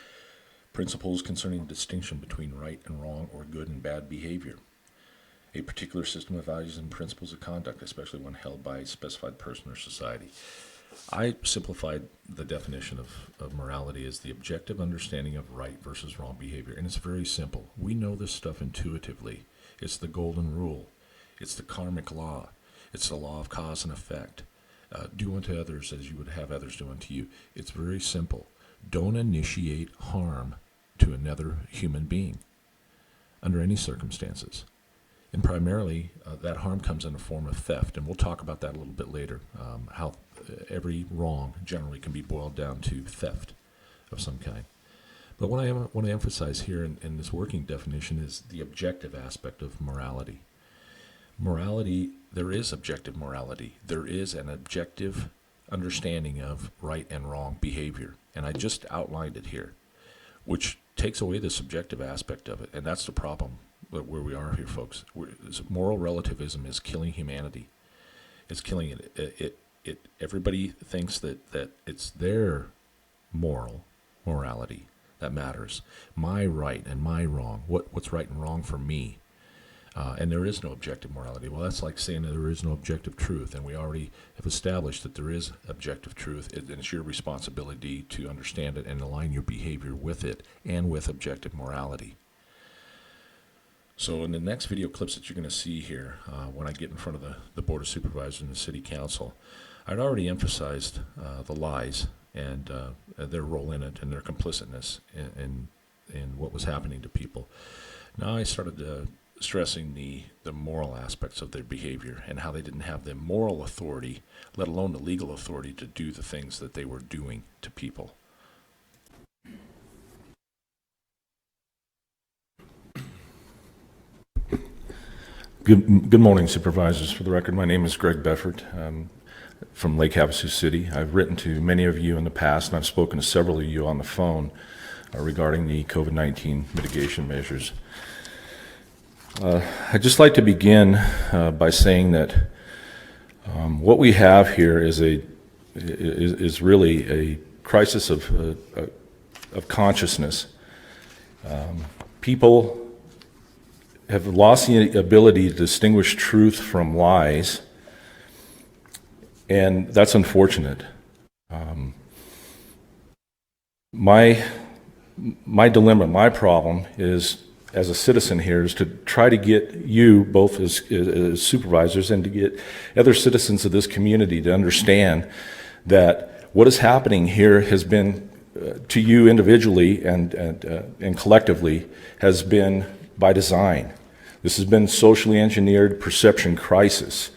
Principles concerning the distinction between right and wrong, or good and bad behavior. A particular system of values and principles of conduct, especially when held by a specified person or society. I simplified the definition of morality as the objective understanding of right versus wrong behavior. And it's very simple. We know this stuff intuitively. It's the golden rule. It's the karmic law. It's the law of cause and effect. Do unto others as you would have others do unto you. It's very simple. Don't initiate harm to another human being under any circumstances. And primarily, that harm comes in the form of theft. And we'll talk about that a little bit later, how every wrong generally can be boiled down to theft of some kind. But what I want to emphasize here in this working definition is the objective aspect of morality. Morality, there is objective morality. There is an objective understanding of right and wrong behavior. And I just outlined it here, which takes away the subjective aspect of it. And that's the problem where we are here, folks. Moral relativism is killing humanity. It's killing it. Everybody thinks that it's their morality that matters. My right and my wrong. What's right and wrong for me. And there is no objective morality. Well, that's like saying that there is no objective truth. And we already have established that there is objective truth. And it's your responsibility to understand it and align your behavior with it and with objective morality. So in the next video clips that you're going to see here, when I get in front of the Board of Supervisors and the City Council, I'd already emphasized the lies and their role in it and their complicitness in what was happening to people. Now I started stressing the moral aspects of their behavior and how they didn't have the moral authority, let alone the legal authority, to do the things that they were doing to people. Good morning, Supervisors. For the record, my name is Greg Befort. I'm from Lake Havasu City. I've written to many of you in the past, and I've spoken to several of you on the phone regarding the COVID-19 mitigation measures. I'd just like to begin by saying that what we have here is really a crisis of consciousness. People have lost the ability to distinguish truth from lies, and that's unfortunate. My dilemma, my problem is, as a citizen here, is to try to get you, both as supervisors, and to get other citizens of this community to understand that what is happening here has been, to you individually and collectively, has been by design. This has been socially engineered perception crisis.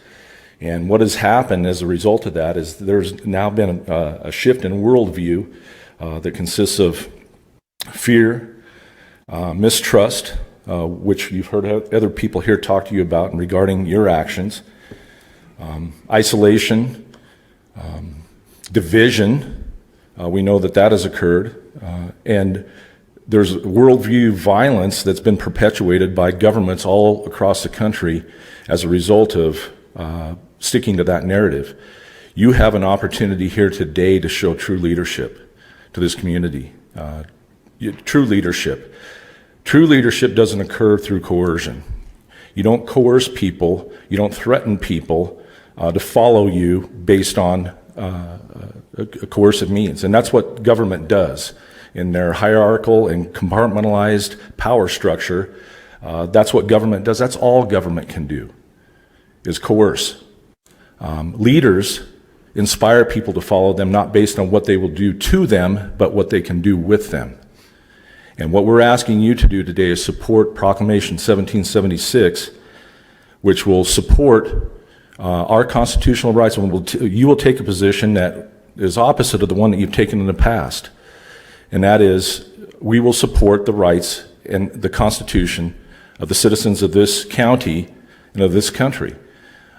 And what has happened as a result of that is there's now been a shift in worldview that consists of fear, mistrust, which you've heard other people here talk to you about regarding your actions, isolation, division. We know that has occurred, and there's worldview violence that's been perpetuated by governments all across the country as a result of sticking to that narrative. You have an opportunity here today to show true leadership to this community. True leadership. True leadership doesn't occur through coercion. You don't coerce people, you don't threaten people to follow you based on a coercive means. And that's what government does. In their hierarchical and compartmentalized power structure, that's what government does. That's all government can do, is coerce. Leaders inspire people to follow them, not based on what they will do to them, but what they can do with them. And what we're asking you to do today is support Proclamation 1776, which will support our constitutional rights. And you will take a position that is opposite of the one that you've taken in the past. And that is, we will support the rights and the Constitution of the citizens of this county and of this country.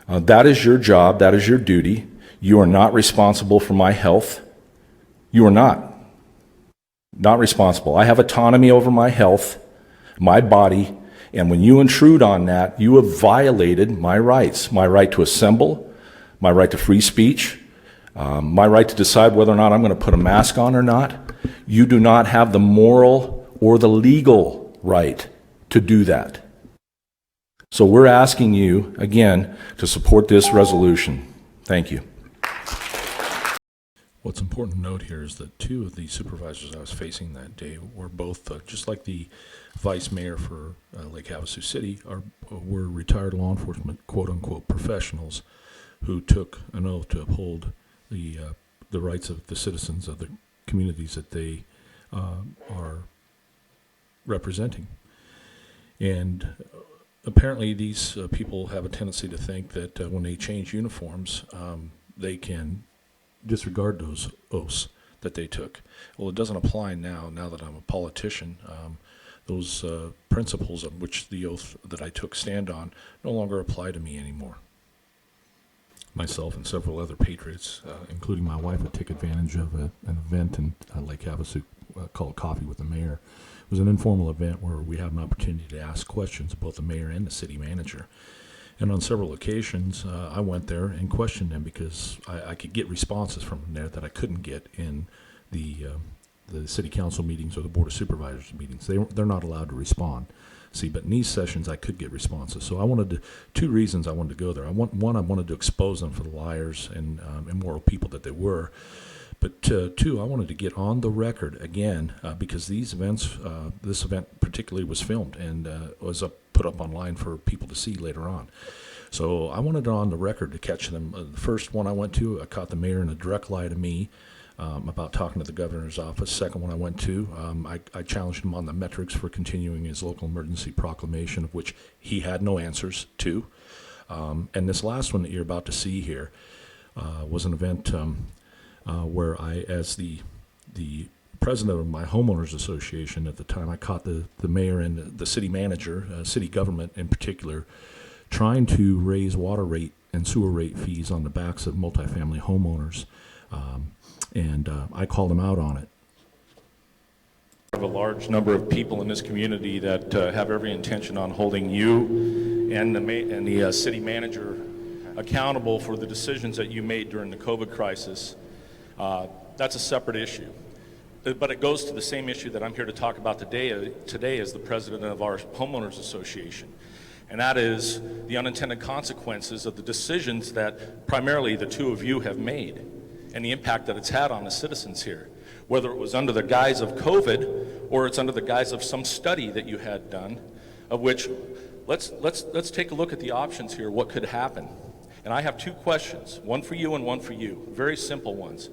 That is your job. That is your duty. You are not responsible for my health. You are not responsible. I have autonomy over my health, my body, and when you intrude on that, you have violated my rights. My right to assemble, my right to free speech, my right to decide whether or not I'm going to put a mask on or not. You do not have the moral or the legal right to do that. So we're asking you, again, to support this resolution. Thank you. What's important to note here is that two of the supervisors I was facing that day were both, just like the vice mayor for Lake Havasu City, were retired law enforcement, quote-unquote, professionals who took an oath to uphold the rights of the citizens of the communities that they are representing. And apparently these people have a tendency to think that when they change uniforms, they can disregard those oaths that they took. Well, it doesn't apply now that I'm a politician. Those principles on which the oath that I took stand on no longer apply to me anymore. Myself and several other patriots, including my wife, would take advantage of an event in Lake Havasu called Coffee with the Mayor. It was an informal event where we had an opportunity to ask questions of both the mayor and the city manager. And on several occasions, I went there and questioned them because I could get responses from them there that I couldn't get in the city council meetings or the board of supervisors meetings. They're not allowed to respond. See, but in these sessions, I could get responses. So two reasons I wanted to go there. I wanted to expose them for the liars and immoral people that they were. But two, I wanted to get on the record again because these events, this event particularly was filmed and was put up online for people to see later on. So I wanted it on the record to catch them. The first one I went to, I caught the mayor in a direct lie to me about talking to the governor's office. Second one I went to, I challenged him on the metrics for continuing his local emergency proclamation, of which he had no answers to. And this last one that you're about to see here was an event where I, as the president of my homeowners association at the time, I caught the mayor and the city manager, city government in particular, trying to raise water rate and sewer rate fees on the backs of multifamily homeowners. And I called him out on it. We have a large number of people in this community that have every intention on holding you and the city manager accountable for the decisions that you made during the COVID crisis. That's a separate issue. But it goes to the same issue that I'm here to talk about today as the president of our homeowners association. And that is the unintended consequences of the decisions that primarily the two of you have made and the impact that it's had on the citizens here, whether it was under the guise of COVID or it's under the guise of some study that you had done, of which let's take a look at the options here, what could happen. And I have two questions, one for you and one for you, very simple ones.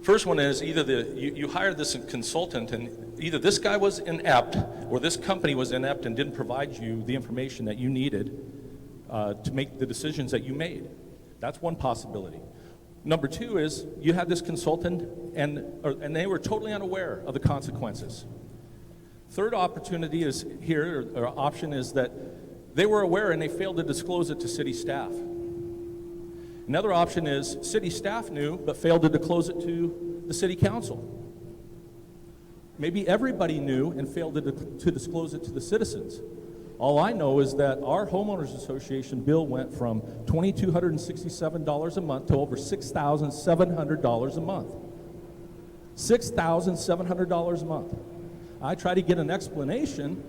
First one is either you hired this consultant and either this guy was inept or this company was inept and didn't provide you the information that you needed to make the decisions that you made. That's one possibility. Number two is you had this consultant and they were totally unaware of the consequences. Third opportunity is here, or option is that they were aware and they failed to disclose it to city staff. Another option is city staff knew but failed to disclose it to the city council. Maybe everybody knew and failed to disclose it to the citizens. All I know is that our homeowners association bill went from $2,267 a month to over $6,700 a month. $6,700 a month. I try to get an explanation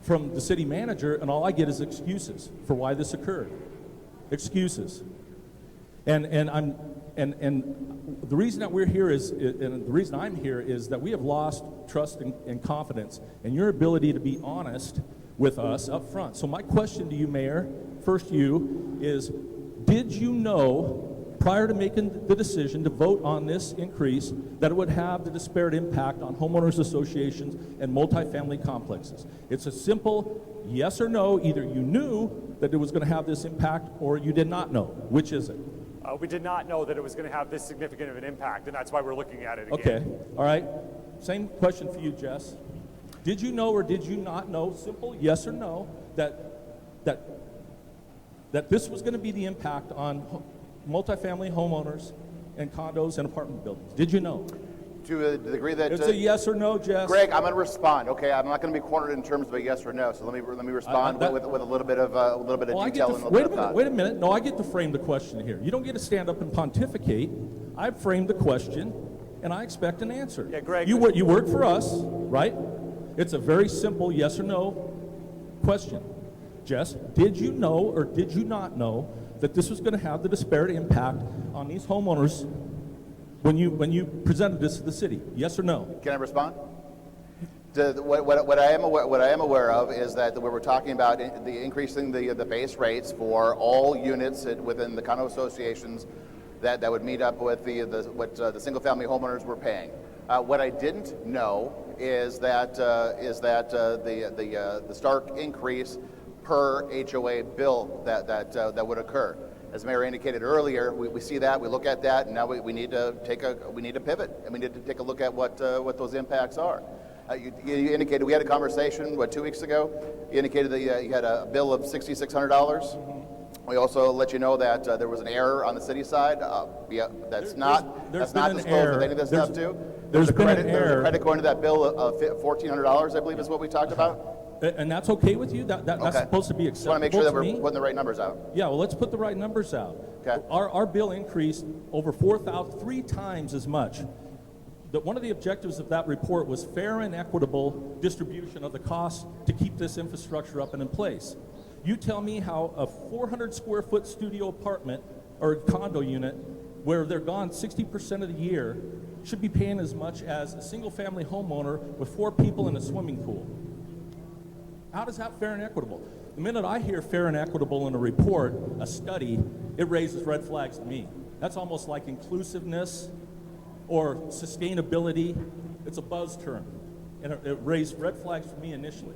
from the city manager, and all I get is excuses for why this occurred. Excuses. And the reason that we're here is, and the reason I'm here is that we have lost trust and confidence in your ability to be honest with us up front. So my question to you, Mayor, first you, is did you know prior to making the decision to vote on this increase that it would have the disparate impact on homeowners associations and multifamily complexes? It's a simple yes or no. Either you knew that it was going to have this impact or you did not know. Which is it? We did not know that it was going to have this significant of an impact, and that's why we're looking at it again. Okay, all right. Same question for you, Jess. Did you know or did you not know, simple yes or no, that this was going to be the impact on multifamily homeowners and condos and apartment buildings? Did you know? To the degree that It's a yes or no, Jess. Greg, I'm going to respond. Okay, I'm not going to be cornered in terms of a yes or no. So let me respond with a little bit of detail and a little bit of thought. Wait a minute. No, I get to frame the question here. You don't get to stand up and pontificate. I framed the question, and I expect an answer. Yeah, Greg. You work for us, right? It's a very simple yes or no question. Jess, did you know or did you not know that this was going to have the disparate impact on these homeowners when you presented this to the city? Yes or no? Can I respond? What I am aware of is that we were talking about the increasing the base rates for all units within the condo associations that would meet up with what the single family homeowners were paying. What I didn't know is that the stark increase per HOA bill that would occur. As the mayor indicated earlier, we see that, we look at that, and now we need to pivot, and we need to take a look at what those impacts are. You indicated we had a conversation 2 weeks ago. You indicated that you had a bill of $6,600. We also let you know that there was an error on the city side. That's not disclosed with any of this stuff too. There's been an error. There's a credit going to that bill of $1,400, I believe, is what we talked about. And that's okay with you? That's Okay. supposed to be Just want to make acceptable sure that to we're me? putting the right numbers out. Yeah, well, let's put the right numbers out. Okay. Our bill increased over 3 times as much. One of the objectives of that report was fair and equitable distribution of the costs to keep this infrastructure up and in place. You tell me how a 400 square foot studio apartment or condo unit where they're gone 60% of the year should be paying as much as a single family homeowner with 4 people in a swimming pool. How is that fair and equitable? The minute I hear fair and equitable in a report, a study, it raises red flags to me. That's almost like inclusiveness or sustainability. It's a buzz term, and it raised red flags for me initially.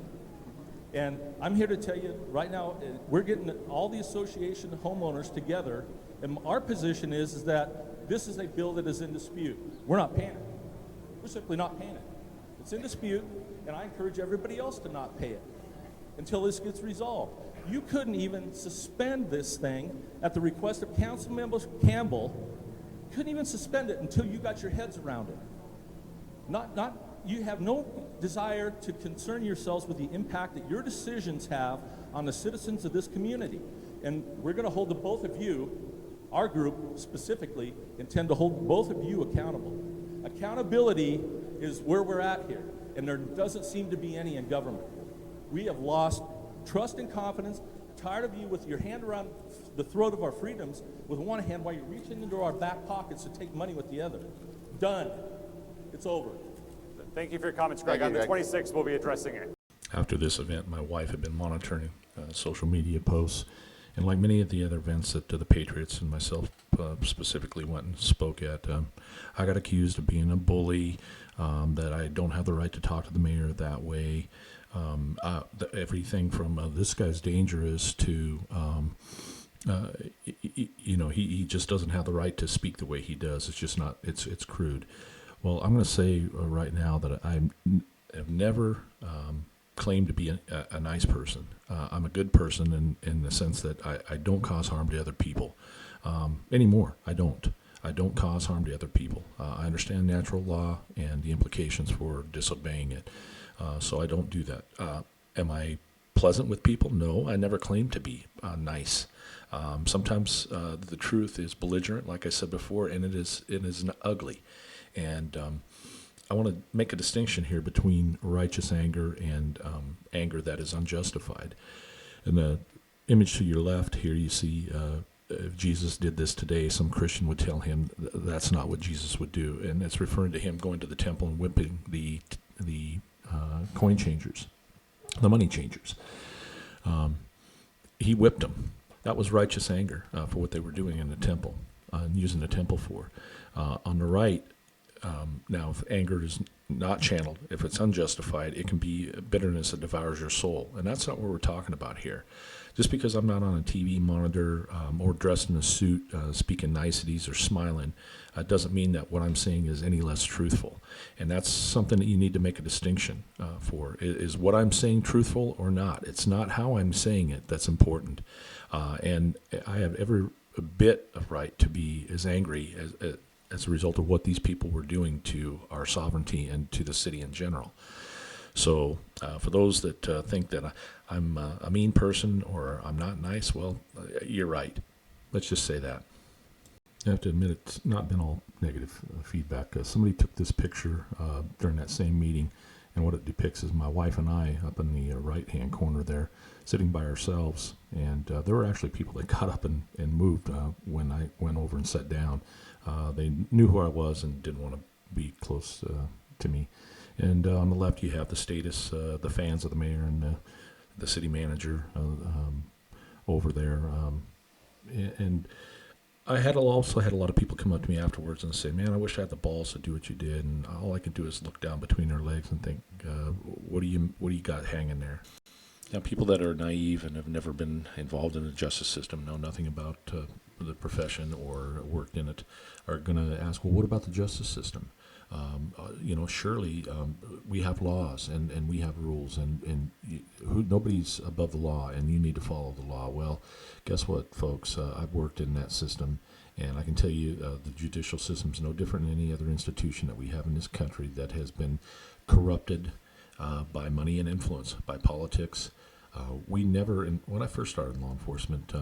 And I'm here to tell you right now, we're getting all the association homeowners together, and our position is that this is a bill that is in dispute. We're not paying it. We're simply not paying it. It's in dispute, and I encourage everybody else to not pay it until this gets resolved. You couldn't even suspend this thing at the request of Councilmember Campbell. Couldn't even suspend it until you got your heads around it. You have no desire to concern yourselves with the impact that your decisions have on the citizens of this community. And we're going to hold the both of you, our group specifically, intend to hold both of you accountable. Accountability is where we're at here, and there doesn't seem to be any in government. We have lost trust and confidence, tired of you with your hand around the throat of our freedoms with one hand while you're reaching into our back pockets to take money with the other. Done. It's over. Thank you for your comments, Greg. Thank you, On the Greg. 26th, we'll be addressing it. After this event, my wife had been monitoring social media posts, and like many of the other events that the Patriots and myself specifically went and spoke at, I got accused of being a bully, that I don't have the right to talk to the mayor that way. Everything from this guy's dangerous to, he just doesn't have the right to speak the way he does. It's just not, it's crude. Well, I'm going to say right now that I have never claimed to be a nice person. I'm a good person in the sense that I don't cause harm to other people anymore. I don't cause harm to other people. I understand natural law and the implications for disobeying it, so I don't do that. Am I pleasant with people? No, I never claimed to be nice. Sometimes the truth is belligerent, like I said before, and it is ugly. And I want to make a distinction here between righteous anger and anger that is unjustified. In the image to your left here, you see if Jesus did this today, some Christian would tell him that's not what Jesus would do. And it's referring to him going to the temple and whipping the coin changers, the money changers. He whipped them. That was righteous anger for what they were doing in the temple, and using the temple for. On the right, now, if anger is not channeled, if it's unjustified, it can be bitterness that devours your soul. And that's not what we're talking about here. Just because I'm not on a TV monitor or dressed in a suit, speaking niceties or smiling, doesn't mean that what I'm saying is any less truthful. And that's something that you need to make a distinction for. Is what I'm saying truthful or not? It's not how I'm saying it that's important. And I have every bit of right to be as angry as a result of what these people were doing to our sovereignty and to the city in general. So for those that think that I'm a mean person or I'm not nice, well, you're right. Let's just say that. I have to admit it's not been all negative feedback. Somebody took this picture during that same meeting, and what it depicts is my wife and I up in the right-hand corner there, sitting by ourselves. And there were actually people that got up and moved when I went over and sat down. They knew who I was and didn't want to be close to me. And on the left, you have the status, the fans of the mayor and the city manager over there. And I also had a lot of people come up to me afterwards and say, "Man, I wish I had the balls to do what you did." And all I could do is look down between their legs and think, "What do you got hanging there?" Now, people that are naive and have never been involved in the justice system, know nothing about the profession or worked in it, are going to ask, well, what about the justice system? Surely we have laws and we have rules, and nobody's above the law, and you need to follow the law. Well, guess what, folks? I've worked in that system, and I can tell you the judicial system is no different than any other institution that we have in this country that has been corrupted by money and influence, by politics. When I first started in law enforcement,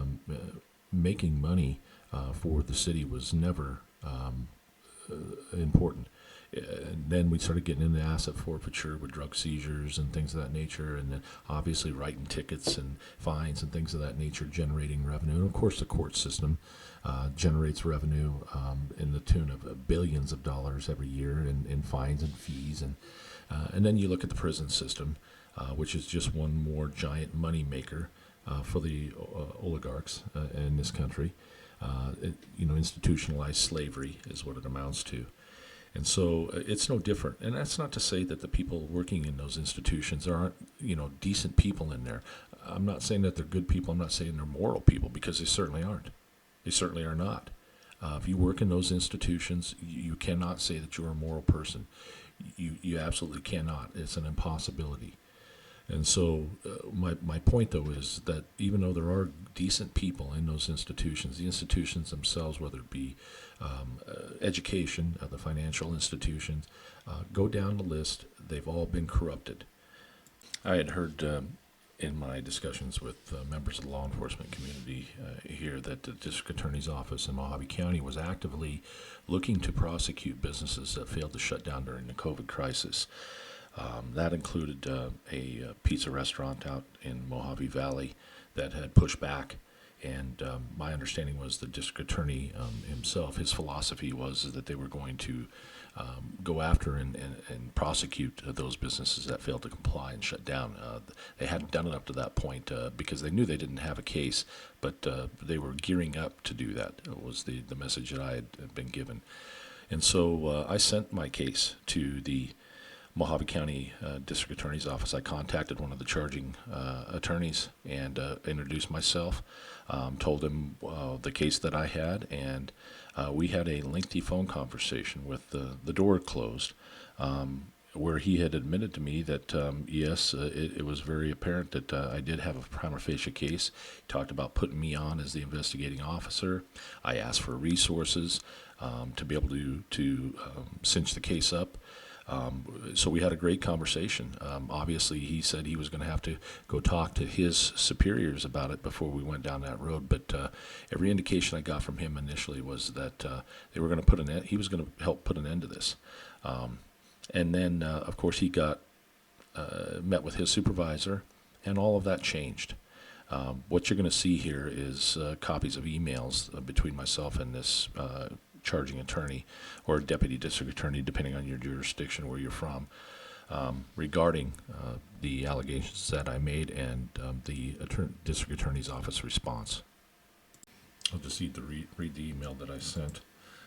making money for the city was never important. And then we started getting into asset forfeiture with drug seizures and things of that nature, and then obviously writing tickets and fines and things of that nature, generating revenue. And of course the court system generates revenue in the tune of billions of dollars every year in fines and fees. And then you look at the prison system, which is just one more giant money maker for the oligarchs in this country. Institutionalized slavery is what it amounts to. And so it's no different. And that's not to say that the people working in those institutions aren't, decent people in there. I'm not saying that they're good people. I'm not saying they're moral people, because they certainly aren't. They certainly are not. If you work in those institutions, you cannot say that you're a moral person. You absolutely cannot. It's an impossibility. And so my point, though, is that even though there are decent people in those institutions, the institutions themselves, whether it be education, the financial institutions, go down the list, they've all been corrupted. I had heard in my discussions with members of the law enforcement community here that the district attorney's office in Mojave County was actively looking to prosecute businesses that failed to shut down during the COVID crisis. That included a pizza restaurant out in Mojave Valley that had pushed back. And my understanding was the district attorney himself, his philosophy was that they were going to go after and prosecute those businesses that failed to comply and shut down. They hadn't done it up to that point because they knew they didn't have a case, but they were gearing up to do that. It was the message that I had been given. And so I sent my case to the Mojave County District Attorney's Office. I contacted one of the charging attorneys and introduced myself, told him the case that I had, and we had a lengthy phone conversation with the door closed, where he had admitted to me that, yes, it was very apparent that I did have a prima facie case. He talked about putting me on as the investigating officer. I asked for resources to be able to cinch the case up. So we had a great conversation. Obviously, he said he was going to have to go talk to his superiors about it before we went down that road. But every indication I got from him initially was that they were going to put an end. He was going to help put an end to this. And then, of course, he got met with his supervisor, and all of that changed. What you're going to see here is copies of emails between myself and this charging attorney or deputy district attorney, depending on your jurisdiction where you're from, regarding the allegations that I made and the district attorney's office response. I'll just read the email that I sent.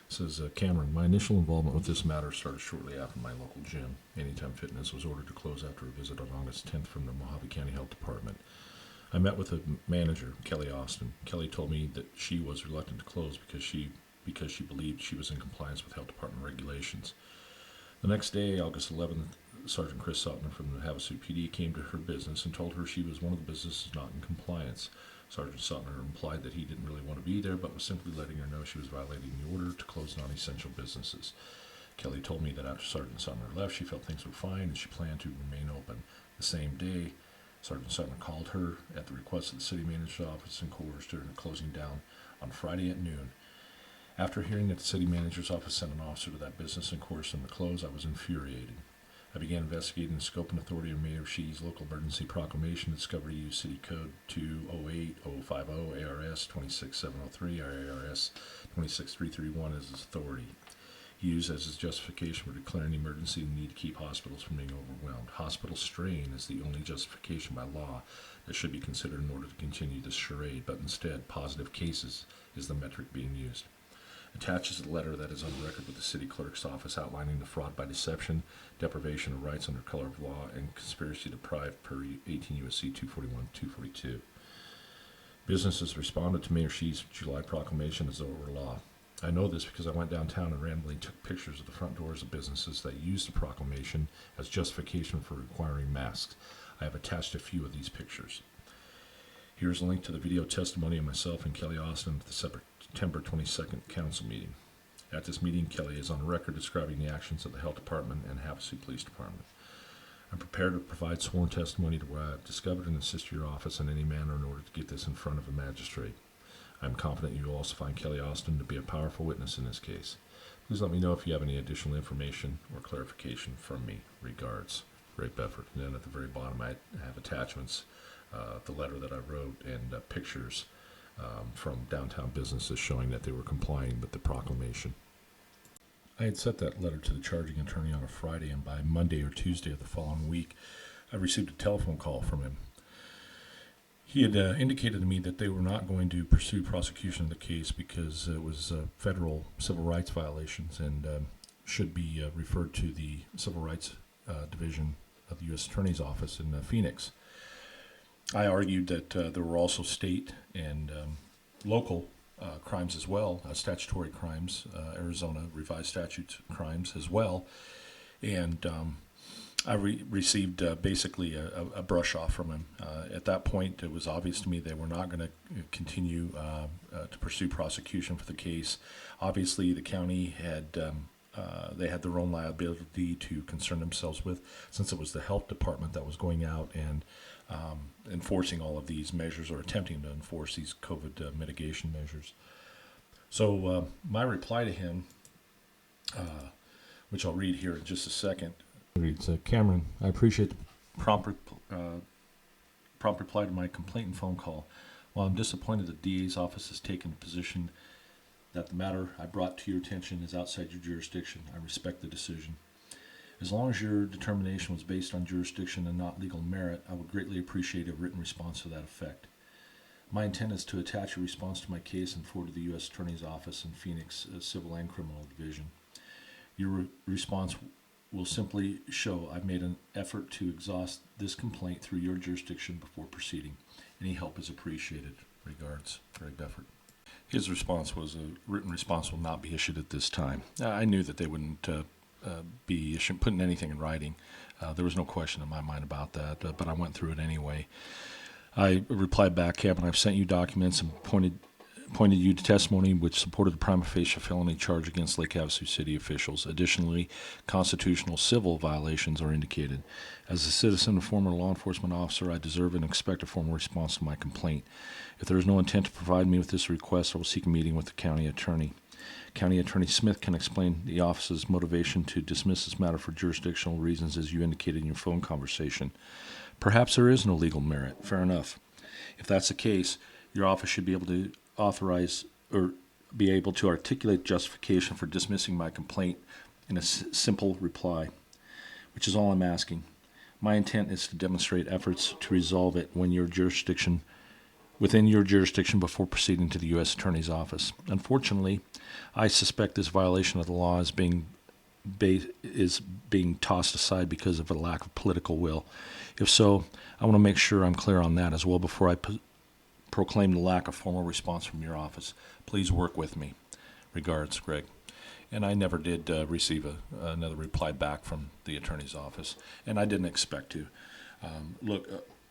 It says, Cameron, my initial involvement with this matter started shortly after my local gym, Anytime Fitness, was ordered to close after a visit on August 10th from the Mojave County Health Department. I met with the manager, Kelly Austin. Kelly told me that she was reluctant to close because she believed she was in compliance with health department regulations. The next day, August 11th, Sergeant Chris Sutton from the Havasu PD came to her business and told her she was one of the businesses not in compliance. Sergeant Sutton implied that he didn't really want to be there, but was simply letting her know she was violating the order to close non-essential businesses. Kelly told me that after Sergeant Sutton left, she felt things were fine and she planned to remain open. The same day, Sergeant Sutton called her at the request of the city manager's office and coerced her into closing down on Friday at noon. After hearing that the city manager's office sent an officer to that business and coerced them to close, I was infuriated. I began investigating the scope and authority of Mayor Shee's local emergency proclamation that discovered he used City Code 208050 ARS 26703 ARS 26331 as his authority. He used as his justification for declaring the emergency the need to keep hospitals from being overwhelmed. Hospital strain is the only justification by law that should be considered in order to continue this charade, but instead positive cases is the metric being used. Attaches a letter that is on record with the city clerk's office outlining the fraud by deception, deprivation of rights under color of law, and conspiracy to deprive per 18 U.S.C. 241-242. Businesses responded to Mayor Shee's July proclamation as though it were law. I know this because I went downtown and randomly took pictures of the front doors of businesses that used the proclamation as justification for requiring masks. I have attached a few of these pictures. Here's a link to the video testimony of myself and Kelly Austin at the September 22nd council meeting. At this meeting, Kelly is on record describing the actions of the Health Department and Havasu Police Department. I'm prepared to provide sworn testimony to what I have discovered and assist your office in any manner in order to get this in front of a magistrate. I'm confident you will also find Kelly Austin to be a powerful witness in this case. Please let me know if you have any additional information or clarification from me. Regards, Greg Befort. And then at the very bottom, I have attachments, the letter that I wrote, and pictures from downtown businesses showing that they were complying with the proclamation. I had sent that letter to the charging attorney on a Friday, and by Monday or Tuesday of the following week, I received a telephone call from him. He had indicated to me that they were not going to pursue prosecution of the case because it was federal civil rights violations, and should be referred to the Civil Rights Division of the U.S. Attorney's Office in Phoenix. I argued that there were also state and local crimes as well, statutory crimes, Arizona revised statute crimes as well, and I received basically a brush off from him. At that point, it was obvious to me they were not going to continue to pursue prosecution for the case. Obviously, the county had they had their own liability to concern themselves with, since it was the health department that was going out and enforcing all of these measures, or attempting to enforce these COVID mitigation measures. So my reply to him, which I'll read here in just a second, reads, Cameron, I appreciate the prompt reply to my complaint and phone call. While I'm disappointed the DA's office has taken the position that the matter I brought to your attention is outside your jurisdiction, I respect the decision. As long as your determination was based on jurisdiction and not legal merit, I would greatly appreciate a written response to that effect. My intent is to attach a response to my case and forward to the U.S. Attorney's Office in Phoenix, Civil and Criminal Division. Your response will simply show I've made an effort to exhaust this complaint through your jurisdiction before proceeding. Any help is appreciated. Regards, Greg Befort. His response was a written response will not be issued at this time. I knew that they wouldn't be putting anything in writing. There was no question in my mind about that, but I went through it anyway. I replied back, Cameron, I've sent you documents and pointed you to testimony which supported the prima facie felony charge against Lake Havasu City officials. Additionally, constitutional civil violations are indicated. As a citizen and former law enforcement officer, I deserve and expect a formal response to my complaint. If there is no intent to provide me with this request, I will seek a meeting with the county attorney. County Attorney Smith can explain the office's motivation to dismiss this matter for jurisdictional reasons as you indicated in your phone conversation. Perhaps there is no legal merit. Fair enough. If that's the case, your office should be able to authorize or be able to articulate justification for dismissing my complaint in a simple reply, which is all I'm asking. My intent is to demonstrate efforts to resolve it within your jurisdiction before proceeding to the U.S. Attorney's Office. Unfortunately, I suspect this violation of the law is being tossed aside because of a lack of political will. If so, I want to make sure I'm clear on that as well before I proclaim the lack of formal response from your office. Please work with me. Regards, Greg. And I never did receive another reply back from the attorney's office, and I didn't expect to.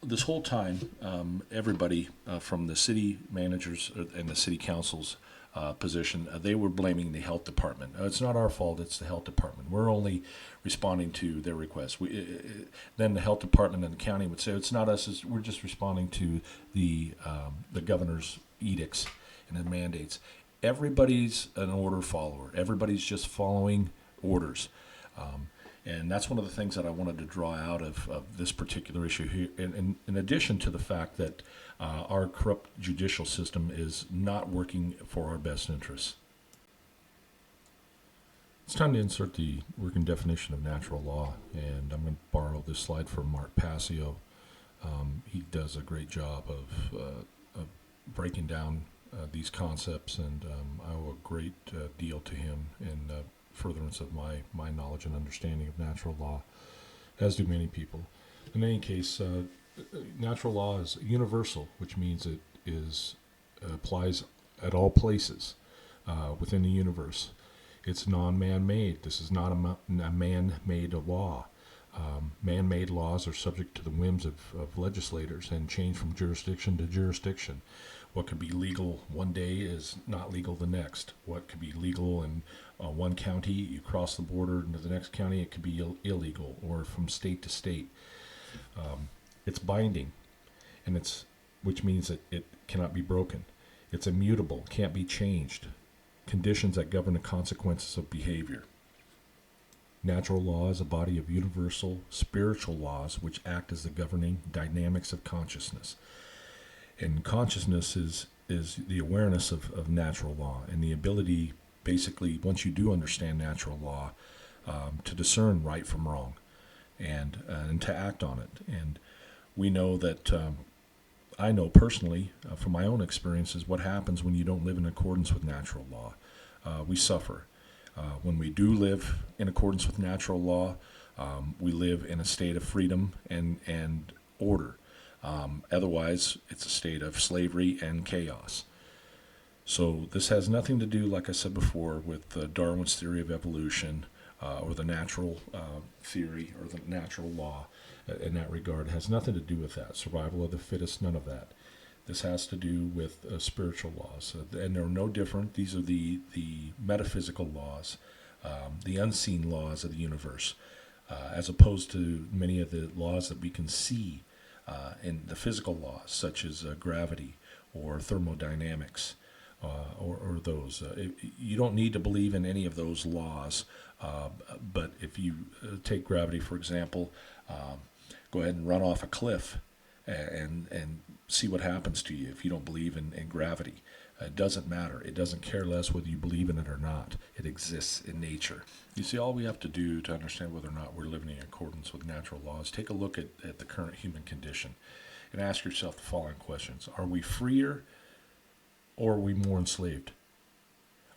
This whole time, everybody from the city managers and the city council's position, they were blaming the health department. It's not our fault, it's the health department. We're only responding to their requests. Then the health department and the county would say, it's not us, we're just responding to the governor's edicts and the mandates. Everybody's an order follower. Everybody's just following orders. And that's one of the things that I wanted to draw out of this particular issue here, in addition to the fact that our corrupt judicial system is not working for our best interests. It's time to insert the working definition of natural law, and I'm going to borrow this slide from Mark Passio. He does a great job of breaking down these concepts, and I owe a great deal to him in furtherance of my knowledge and understanding of natural law, as do many people. In any case, natural law is universal, which means it applies at all places within the universe. It's non-man-made. This is not a man-made law. Man-made laws are subject to the whims of legislators and change from jurisdiction to jurisdiction. What could be legal one day is not legal the next. What could be legal in one county, you cross the border into the next county, it could be illegal, or from state to state. It's binding, which means that it cannot be broken. It's immutable, can't be changed. Conditions that govern the consequences of behavior. Natural law is a body of universal spiritual laws which act as the governing dynamics of consciousness. And consciousness is the awareness of natural law and the ability, basically, once you do understand natural law, to discern right from wrong and to act on it. And we know that, I know personally from my own experiences, what happens when you don't live in accordance with natural law. We suffer. When we do live in accordance with natural law, we live in a state of freedom and order. Otherwise, it's a state of slavery and chaos. So this has nothing to do, like I said before, with Darwin's theory of evolution or the natural theory or the natural law in that regard. It has nothing to do with that. Survival of the fittest, none of that. This has to do with spiritual laws, and they're no different. These are the metaphysical laws, the unseen laws of the universe, as opposed to many of the laws that we can see in the physical laws, such as gravity or thermodynamics, or those. You don't need to believe in any of those laws, but if you take gravity, for example, go ahead and run off a cliff and see what happens to you if you don't believe in gravity. It doesn't matter. It doesn't care less whether you believe in it or not. It exists in nature. You see, all we have to do to understand whether or not we're living in accordance with natural laws, take a look at the current human condition and ask yourself the following questions. Are we freer or are we more enslaved?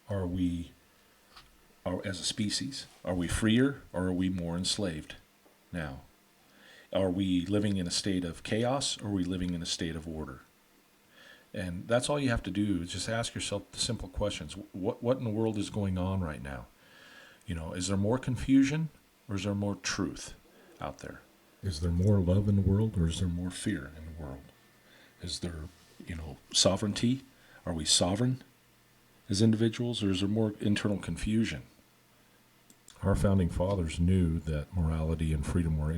As a species, are we freer or are we more enslaved now? Are we living in a state of chaos or are we living in a state of order? And that's all you have to do is just ask yourself the simple questions. What in the world is going on right now? Is there more confusion or is there more truth out there? Is there more love in the world or is there more fear in the world? Is there, sovereignty? Are we sovereign as individuals or is there more internal confusion? Our founding fathers knew that morality and freedom were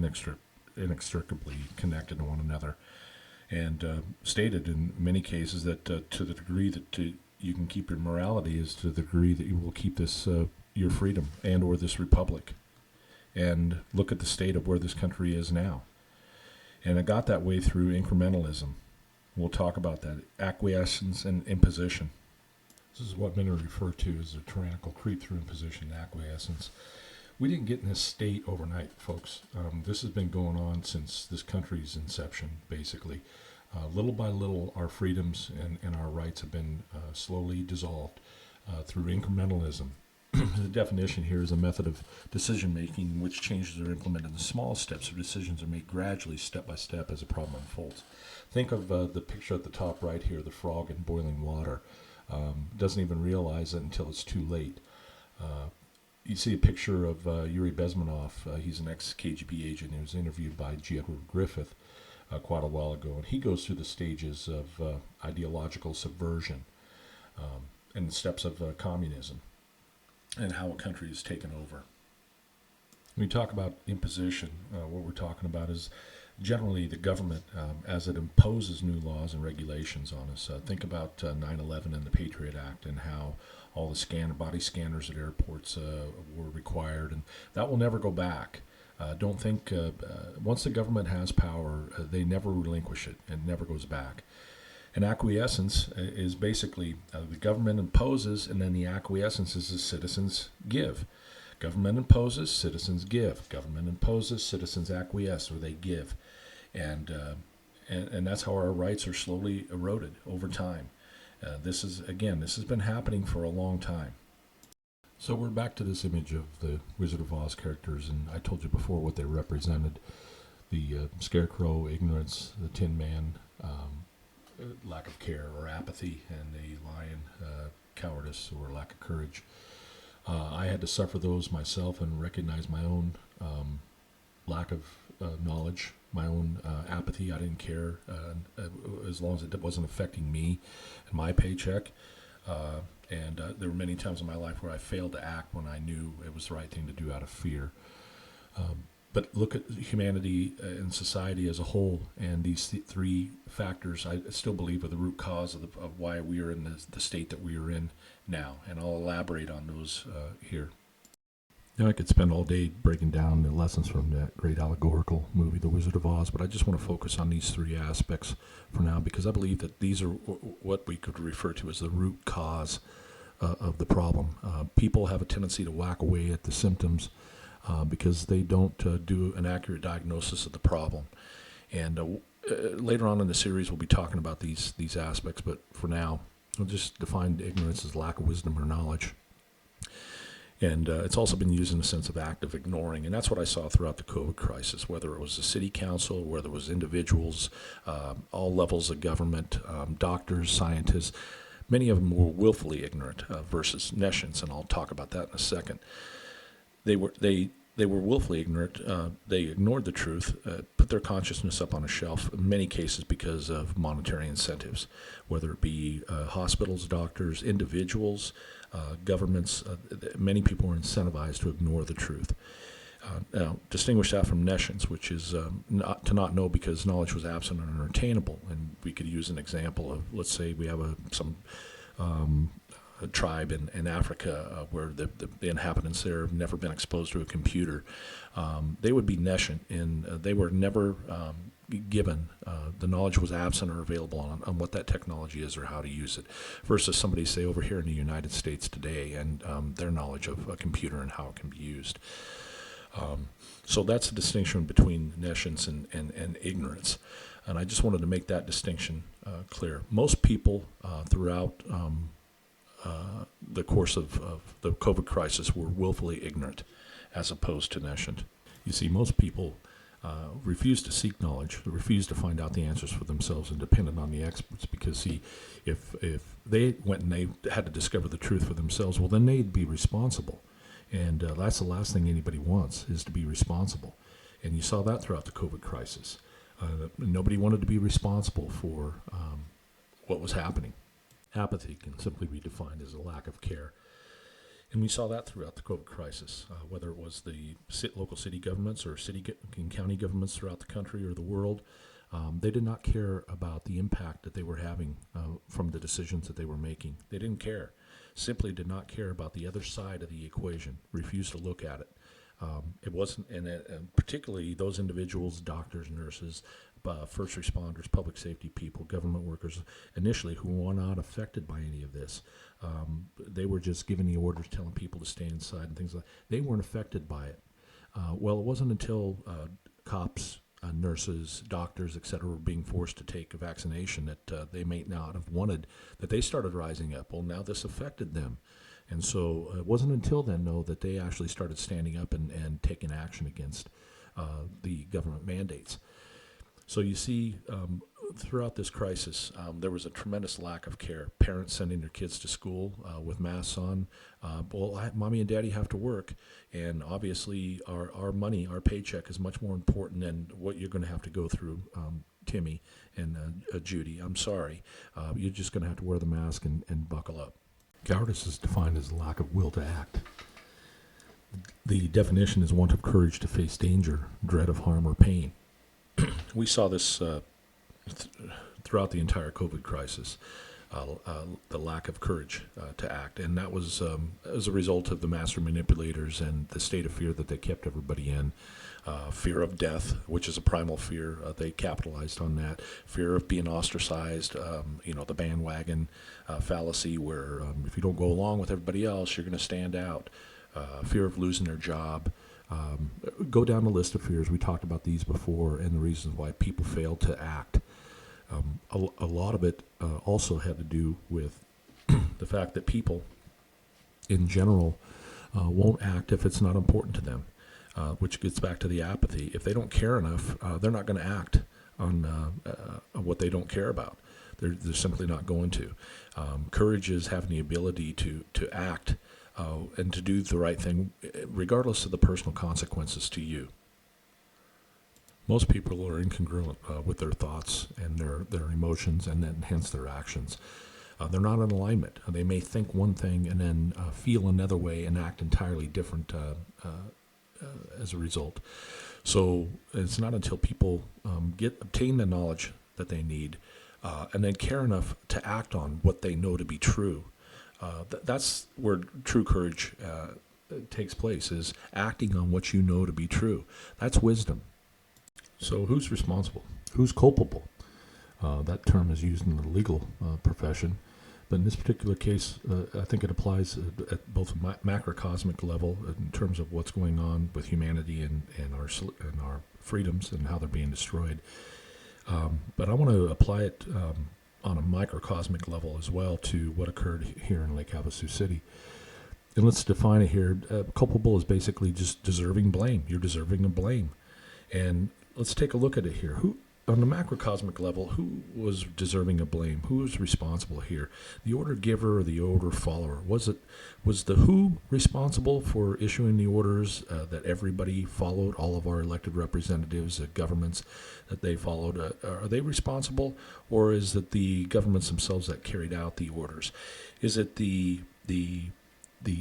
inextricably connected to one another, and stated in many cases that to the degree that you can keep your morality is to the degree that you will keep this your freedom and or this republic. And look at the state of where this country is now. And it got that way through incrementalism. We'll talk about that. Acquiescence and imposition. This is what many refer to as a tyrannical creep through imposition and acquiescence. We didn't get in this state overnight, folks. This has been going on since this country's inception, basically. Little by little, our freedoms and our rights have been slowly dissolved through incrementalism. The definition here is a method of decision-making in which changes are implemented in small steps, or decisions are made gradually, step by step, as a problem unfolds. Think of the picture at the top right here, the frog in boiling water. Doesn't even realize it until it's too late. You see a picture of Yuri Bezmenov. He's an ex-KGB agent. He was interviewed by G. Edward Griffith quite a while ago, and he goes through the stages of ideological subversion and the steps of communism and how a country is taken over. When we talk about imposition, what we're talking about is generally the government as it imposes new laws and regulations on us. Think about 9/11 and the Patriot Act and how all the body scanners at airports were required, and that will never go back. Don't think, once the government has power, they never relinquish it and never goes back. And acquiescence is basically the government imposes, and then the acquiescence is the citizens give. Government imposes, citizens give. Government imposes, citizens acquiesce, or they give. And that's how our rights are slowly eroded over time. This has been happening for a long time. So we're back to this image of the Wizard of Oz characters, and I told you before what they represented. The scarecrow, ignorance, the Tin Man, lack of care or apathy, and the lion, cowardice or lack of courage. I had to suffer those myself and recognize my own lack of knowledge, my own apathy. I didn't care as long as it wasn't affecting me and my paycheck. And there were many times in my life where I failed to act when I knew it was the right thing to do out of fear. But look at humanity and society as a whole, and these three factors, I still believe, are the root cause of why we are in the state that we are in now. And I'll elaborate on those here. Now, I could spend all day breaking down the lessons from that great allegorical movie, The Wizard of Oz, but I just want to focus on these three aspects for now, because I believe that these are what we could refer to as the root cause of the problem. People have a tendency to whack away at the symptoms because they don't do an accurate diagnosis of the problem. And later on in the series, we'll be talking about these aspects, but for now, we'll just define ignorance as lack of wisdom or knowledge. And it's also been used in a sense of active ignoring. And that's what I saw throughout the COVID crisis, whether it was the city council, whether it was individuals, all levels of government, doctors, scientists. Many of them were willfully ignorant versus nescience, and I'll talk about that in a second. They were willfully ignorant. They ignored the truth, put their consciousness up on a shelf, in many cases because of monetary incentives, whether it be hospitals, doctors, individuals, governments. Many people were incentivized to ignore the truth. Now, distinguish that from nescience, which is not know because knowledge was absent and unattainable. And we could use an example of, let's say we have a tribe in Africa where the inhabitants there have never been exposed to a computer. They would be nescient, and they were never given, the knowledge was absent or available on what that technology is or how to use it, versus somebody, say, over here in the United States today, and their knowledge of a computer and how it can be used. So that's the distinction between nescience and ignorance. And I just wanted to make that distinction clear. Most people throughout the course of the COVID crisis were willfully ignorant as opposed to nescient. You see, most people refused to seek knowledge, refused to find out the answers for themselves and depended on the experts because, see, if they went and they had to discover the truth for themselves, well, then they'd be responsible. And that's the last thing anybody wants, is to be responsible. And you saw that throughout the COVID crisis. Nobody wanted to be responsible for what was happening. Apathy can simply be defined as a lack of care. And we saw that throughout the COVID crisis, whether it was the local city governments or city and county governments throughout the country or the world. They did not care about the impact that they were having from the decisions that they were making. They didn't care. Simply did not care about the other side of the equation, refused to look at it. It wasn't, and particularly those individuals, doctors, nurses, first responders, public safety people, government workers, initially, who were not affected by any of this. They were just giving the orders, telling people to stay inside and things like that. They weren't affected by it. Well, it wasn't until cops, nurses, doctors, et cetera, were being forced to take a vaccination that they may not have wanted, that they started rising up. Well, now this affected them. And so it wasn't until then, though, that they actually started standing up and taking action against the government mandates. So you see, throughout this crisis, there was a tremendous lack of care. Parents sending their kids to school with masks on. Mommy and daddy have to work, and obviously our money, our paycheck is much more important than what you're going to have to go through, Timmy and Judy. I'm sorry. You're just going to have to wear the mask and buckle up. Cowardice is defined as a lack of will to act. The definition is want of courage to face danger, dread of harm or pain. We saw this throughout the entire COVID crisis, the lack of courage to act. And that was as a result of the master manipulators and the state of fear that they kept everybody in. Fear of death, which is a primal fear. They capitalized on that. Fear of being ostracized, the bandwagon fallacy where if you don't go along with everybody else, you're going to stand out. Fear of losing their job. Go down the list of fears. We talked about these before and the reasons why people fail to act. A lot of it also had to do with the fact that people, in general, won't act if it's not important to them, which gets back to the apathy. If they don't care enough, they're not going to act on what they don't care about. They're simply not going to. Courage is having the ability to act and to do the right thing, regardless of the personal consequences to you. Most people are incongruent with their thoughts and their emotions, and then hence their actions. They're not in alignment. They may think one thing and then feel another way and act entirely different as a result. So it's not until people obtain the knowledge that they need and then care enough to act on what they know to be true. That's where true courage takes place, is acting on what you know to be true. That's wisdom. So who's responsible? Who's culpable? That term is used in the legal profession, but in this particular case, I think it applies at both a macrocosmic level in terms of what's going on with humanity and our freedoms and how they're being destroyed. But I want to apply it on a microcosmic level as well to what occurred here in Lake Havasu City. and let's define it here. Culpable is basically just deserving blame. You're deserving of blame. And let's take a look at it here. Who, on the macrocosmic level, who was deserving of blame? Who was responsible here? The order giver or the order follower? Was the who responsible for issuing the orders that everybody followed, all of our elected representatives, governments that they followed? Are they responsible, or is it the governments themselves that carried out the orders? Is it the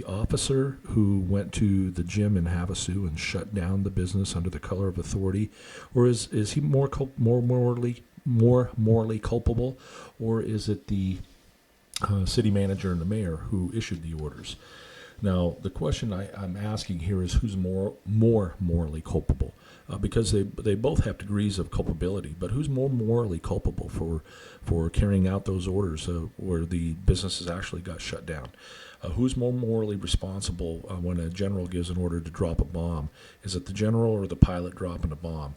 officer who went to the gym in Havasu and shut down the business under the color of authority, or is he more morally culpable, or is it the city manager and the mayor who issued the orders? Now, the question I'm asking here is who's more morally culpable? Because they both have degrees of culpability, but who's more morally culpable for carrying out those orders where the businesses actually got shut down? Who's more morally responsible when a general gives an order to drop a bomb? Is it the general or the pilot dropping a bomb?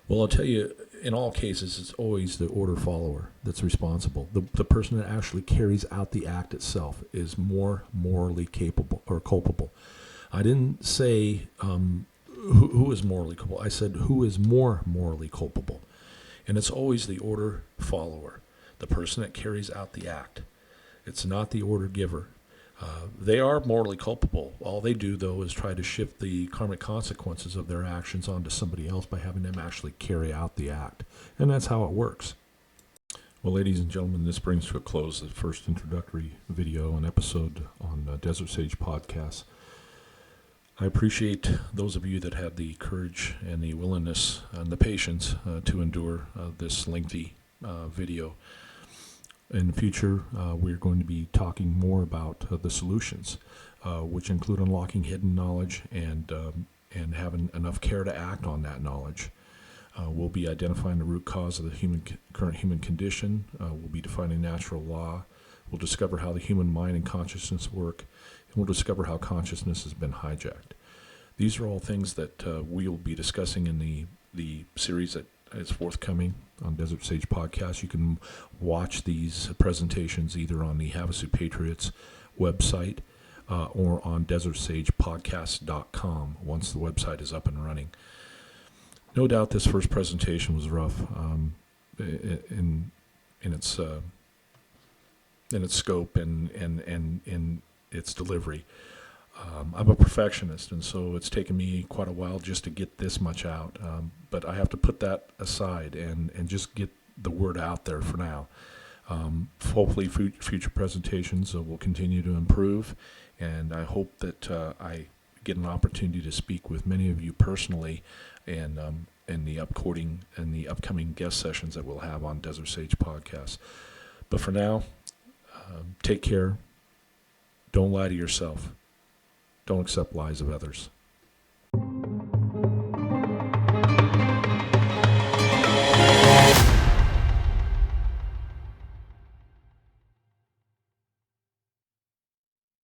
Well, I'll tell you, in all cases, it's always the order follower that's responsible. The person that actually carries out the act itself is more morally capable or culpable. I didn't say who is morally culpable. I said who is more morally culpable. And it's always the order follower, the person that carries out the act. It's not the order giver. They are morally culpable. All they do, though, is try to shift the karmic consequences of their actions onto somebody else by having them actually carry out the act. And that's how it works. Well, ladies and gentlemen, this brings to a close the first introductory video and episode on Desert Sage Podcasts. I appreciate those of you that have the courage and the willingness and the patience to endure this lengthy video. In the future, we're going to be talking more about the solutions, which include unlocking hidden knowledge and having enough care to act on that knowledge. We'll be identifying the root cause of the current human condition. We'll be defining natural law. We'll discover how the human mind and consciousness work, and we'll discover how consciousness has been hijacked. These are all things that we'll be discussing in the series that is forthcoming on Desert Sage Podcast. You can watch these presentations either on the Havasu Patriots website or on Desertsagepodcasts.com once the website is up and running. No doubt this first presentation was rough in its scope and in its delivery. I'm a perfectionist, and so it's taken me quite a while just to get this much out. But I have to put that aside and just get the word out there for now. Hopefully future presentations will continue to improve, and I hope that I get an opportunity to speak with many of you personally and in the upcoming guest sessions that we'll have on Desert Sage Podcasts. But for now, take care. Don't lie to yourself. Don't accept lies of others.